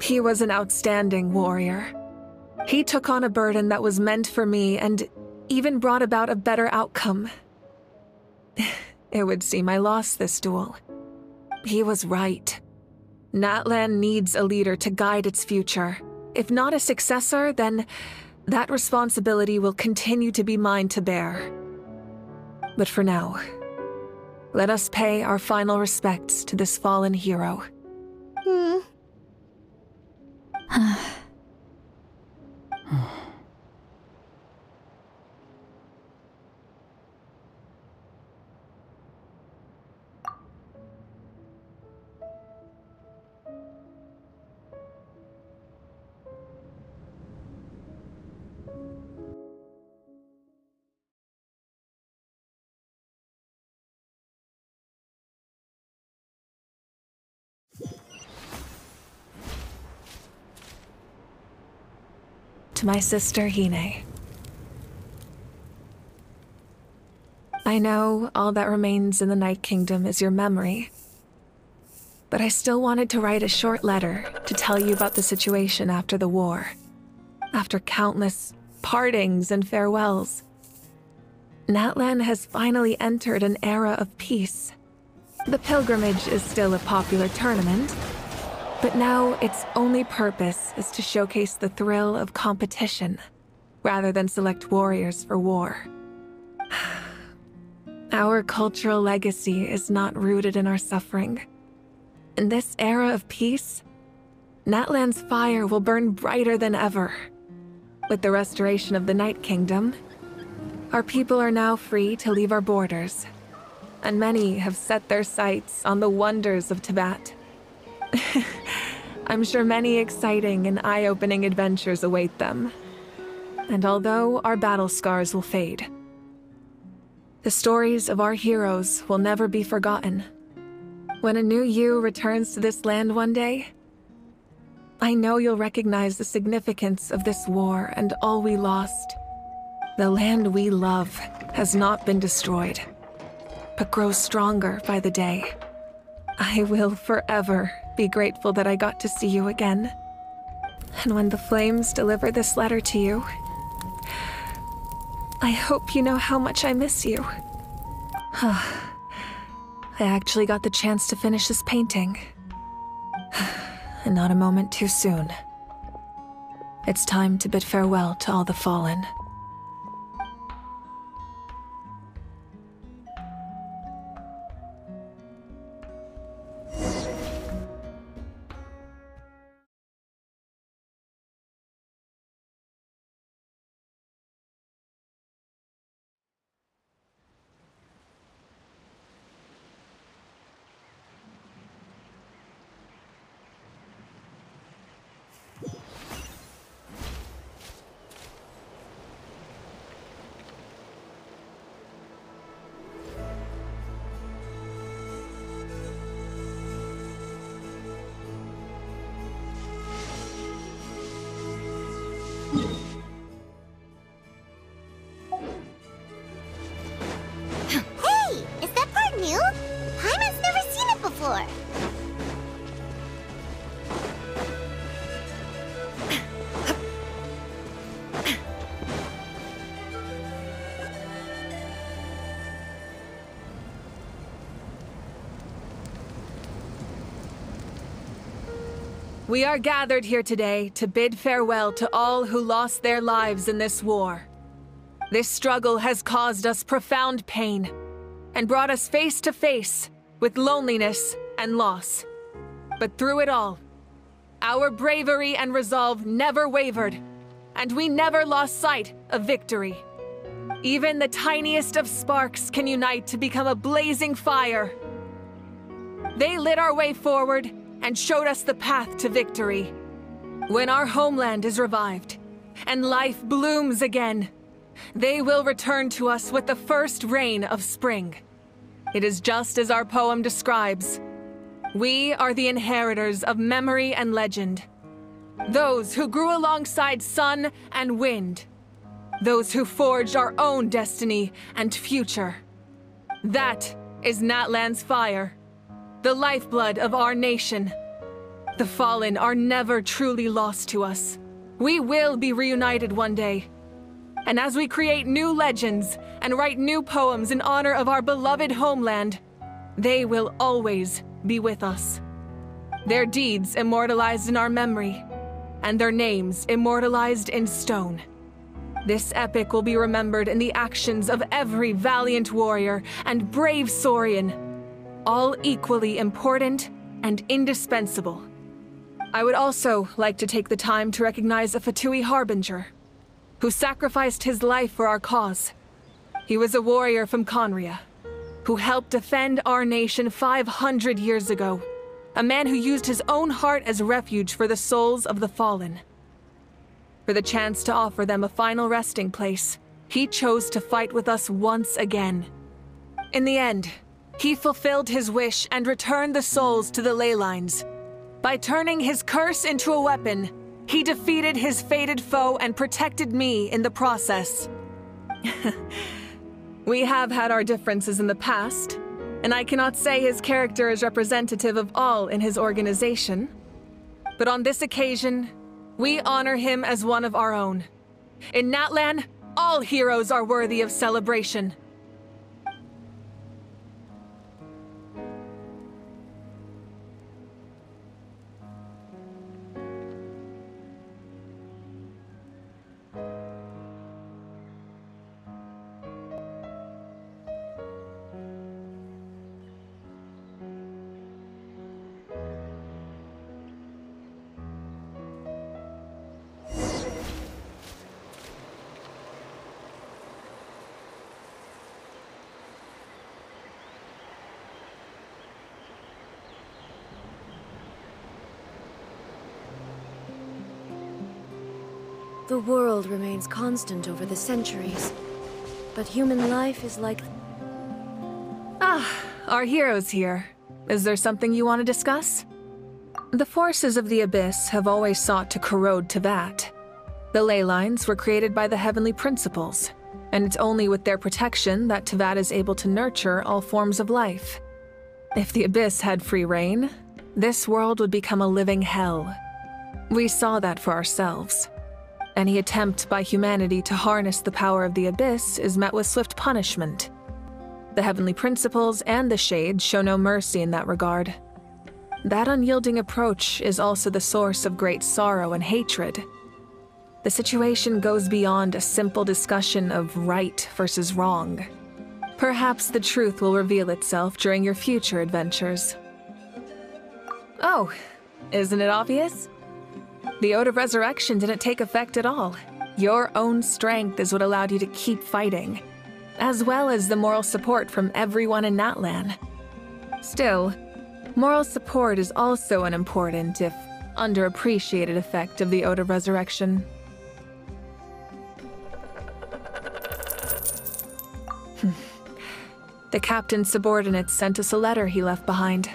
He was an outstanding warrior. He took on a burden that was meant for me and even brought about a better outcome. It would seem I lost this duel. He was right. Natlan needs a leader to guide its future. If not a successor, then that responsibility will continue to be mine to bear. But for now, let us pay our final respects to this fallen hero. To my sister, Hine. I know all that remains in the Night Kingdom is your memory, but I still wanted to write a short letter to tell you about the situation after the war. After countless partings and farewells, Natlan has finally entered an era of peace. The pilgrimage is still a popular tournament, but now its only purpose is to showcase the thrill of competition, rather than select warriors for war. Our cultural legacy is not rooted in our suffering. In this era of peace, Natlan's fire will burn brighter than ever. With the restoration of the Night Kingdom, our people are now free to leave our borders, and many have set their sights on the wonders of Tibet. I'm sure many exciting and eye-opening adventures await them. And although our battle scars will fade, the stories of our heroes will never be forgotten. When a new you returns to this land one day, I know you'll recognize the significance of this war and all we lost. The land we love has not been destroyed, but grows stronger by the day. I will forever be grateful that I got to see you again. And when the flames deliver this letter to you, I hope you know how much I miss you. I actually got the chance to finish this painting. And not a moment too soon. It's time to bid farewell to all the fallen.
Hey! Is that part new? Paimon's never seen it before.
We are gathered here today to bid farewell to all who lost their lives in this war. This struggle has caused us profound pain and brought us face to face with loneliness and loss. But through it all, our bravery and resolve never wavered, and we never lost sight of victory. Even the tiniest of sparks can unite to become a blazing fire. They lit our way forward and showed us the path to victory. When our homeland is revived and life blooms again, they will return to us with the first rain of spring. It is just as our poem describes. We are the inheritors of memory and legend. Those who grew alongside sun and wind. Those who forged our own destiny and future. That is Natlan's fire, the lifeblood of our nation. The fallen are never truly lost to us. We will be reunited one day. And as we create new legends and write new poems in honor of our beloved homeland, they will always be with us. Their deeds immortalized in our memory, and their names immortalized in stone. This epic will be remembered in the actions of every valiant warrior and brave Saurian, all equally important and indispensable. I would also like to take the time to recognize a Fatui Harbinger, who sacrificed his life for our cause. He was a warrior from Conria, who helped defend our nation 500 years ago. A man who used his own heart as refuge for the souls of the fallen. For the chance to offer them a final resting place, he chose to fight with us once again. In the end, he fulfilled his wish and returned the souls to the ley lines. By turning his curse into a weapon, he defeated his fated foe and protected me in the process. We have had our differences in the past, and I cannot say his character is representative of all in his organization. But on this occasion, we honor him as one of our own. In Natlan, all heroes are worthy of celebration.
The world remains constant over the centuries, but human life is like...
Ah, our hero's here. Is there something you want to discuss? The forces of the Abyss have always sought to corrode Tevat. The ley lines were created by the Heavenly Principles, and it's only with their protection that Tevat is able to nurture all forms of life. If the Abyss had free reign, this world would become a living hell. We saw that for ourselves. Any attempt by humanity to harness the power of the Abyss is met with swift punishment. The Heavenly Principles and the Shades show no mercy in that regard. That unyielding approach is also the source of great sorrow and hatred. The situation goes beyond a simple discussion of right versus wrong. Perhaps the truth will reveal itself during your future adventures. Oh, isn't it obvious? The Ode of Resurrection didn't take effect at all. Your own strength is what allowed you to keep fighting, as well as the moral support from everyone in Natlan. Still, moral support is also an important, if underappreciated, effect of the Ode of Resurrection. The captain's subordinates sent us a letter he left behind.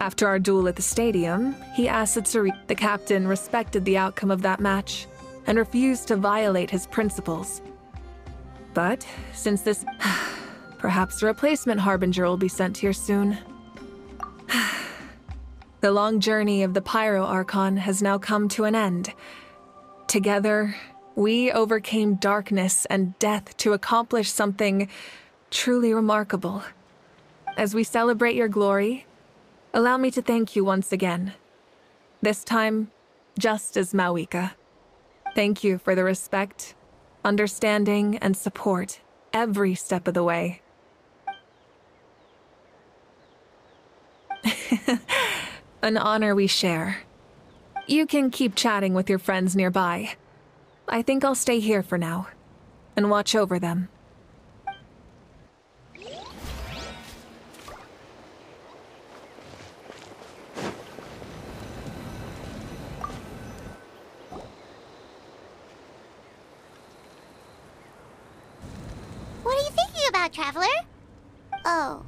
After our duel at the stadium, he asked Tsuri. The captain respected the outcome of that match and refused to violate his principles. But since this, perhaps a replacement harbinger will be sent here soon. The long journey of the Pyro Archon has now come to an end. Together, we overcame darkness and death to accomplish something truly remarkable. As we celebrate your glory, allow me to thank you once again. This time, just as Mawika. Thank you for the respect, understanding, and support every step of the way. An honor we share. You can keep chatting with your friends nearby. I think I'll stay here for now and watch over them.
What are you thinking about, Traveler? Oh,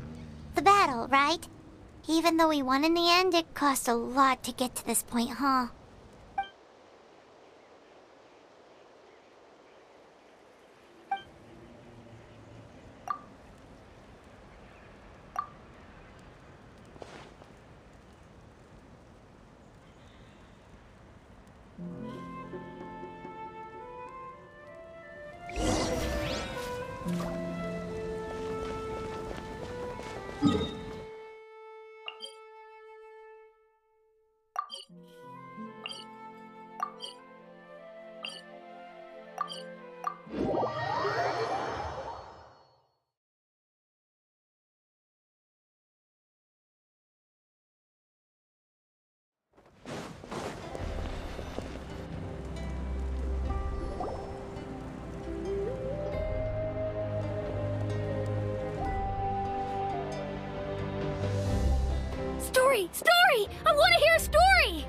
the battle, right? Even though we won in the end, it cost a lot to get to this point, huh? Story! I want to hear a story!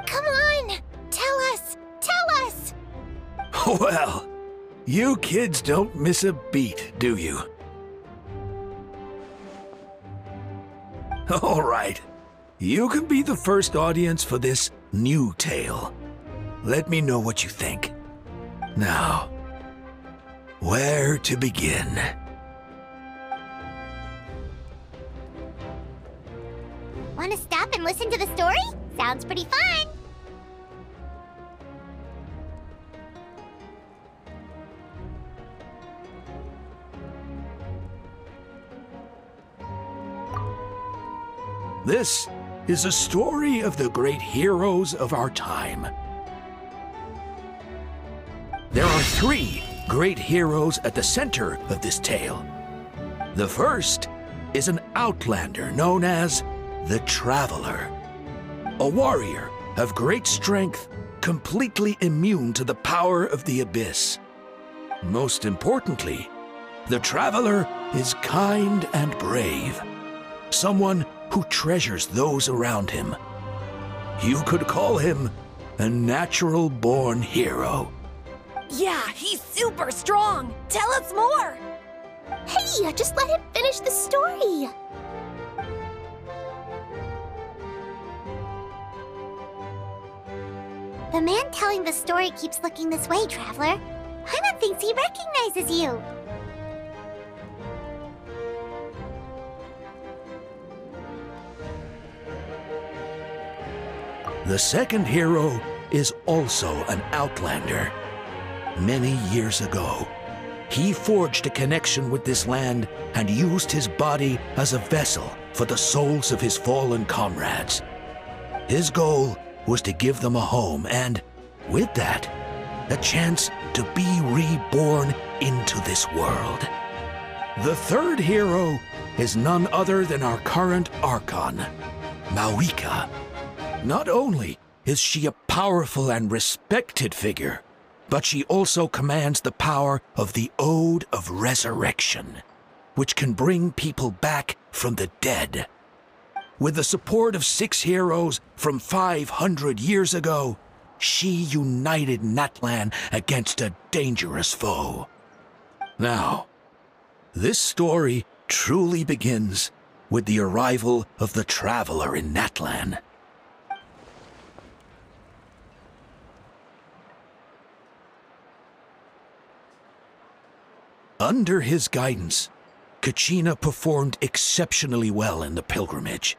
Come on! Tell us! Tell us!
Well, you kids don't miss a beat, do you? All right. You can be the first audience for this new tale. Let me know what you think. Now, where to begin?
Want to stop and listen to the story? Sounds pretty fun!
This is a story of the great heroes of our time. There are 3 great heroes at the center of this tale. The first is an outlander known as the Traveler, a warrior of great strength, completely immune to the power of the Abyss. Most importantly, the Traveler is kind and brave, someone who treasures those around him. You could call him a natural-born hero.
Yeah, he's super strong! Tell us more!
Hey, just let him finish the story! The man telling the story keeps looking this way, Traveler. Paimon thinks he recognizes you.
The second hero is also an outlander. Many years ago, he forged a connection with this land and used his body as a vessel for the souls of his fallen comrades. His goal was to give them a home and, with that, a chance to be reborn into this world. The third hero is none other than our current Archon, Mawika. Not only is she a powerful and respected figure, but she also commands the power of the Ode of Resurrection, which can bring people back from the dead. With the support of 6 heroes from 500 years ago, she united Natlan against a dangerous foe. Now, this story truly begins with the arrival of the Traveler in Natlan. Under his guidance, Kachina performed exceptionally well in the pilgrimage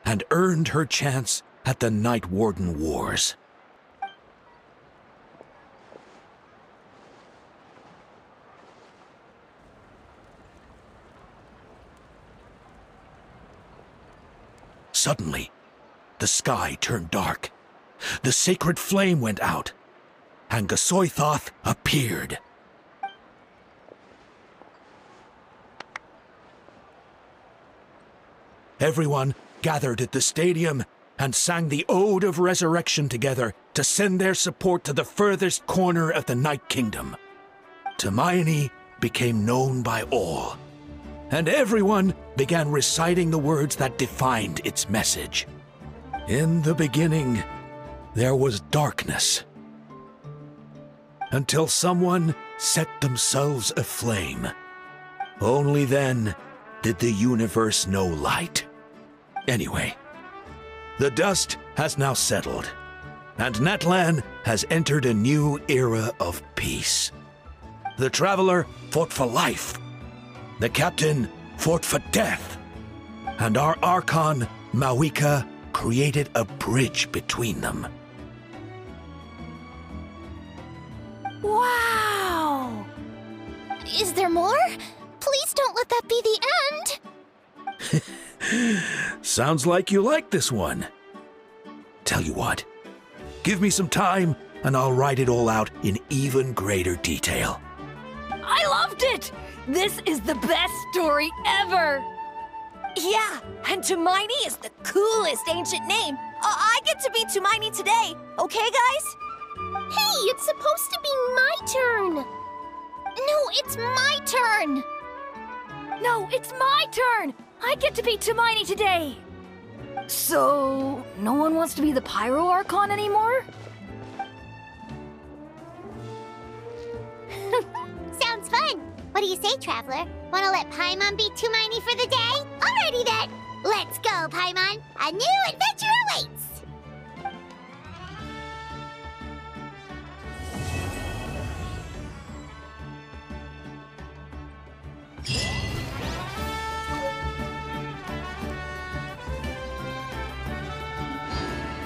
and earned her chance at the Night Warden Wars. Suddenly, the sky turned dark. The sacred flame went out, and Gasoithoth appeared. Everyone gathered at the stadium and sang the Ode of Resurrection together to send their support to the furthest corner of the Night Kingdom. Hermione became known by all, and everyone began reciting the words that defined its message. In the beginning, there was darkness, until someone set themselves aflame. Only then did the universe know light. Anyway, the dust has now settled, and Natlan has entered a new era of peace. The Traveler fought for life, the Captain fought for death, and our Archon, Mawika, created a bridge between them.
Wow! Is there more? Please don't let that be the end!
Sounds like you like this one. Tell you what, give me some time and I'll write it all out in even greater detail.
I loved it! This is the best story ever!
Yeah, and Hermione is the coolest ancient name. I get to be Hermione today, okay, guys?
Hey, it's supposed to be my turn! No, it's my turn!
No, it's my turn! I get to be Hermione today! So, no one wants to be the Pyro Archon anymore?
Sounds fun! What do you say, Traveler? Wanna let Paimon be Hermione for the day? Alrighty then! Let's go, Paimon! A new adventure!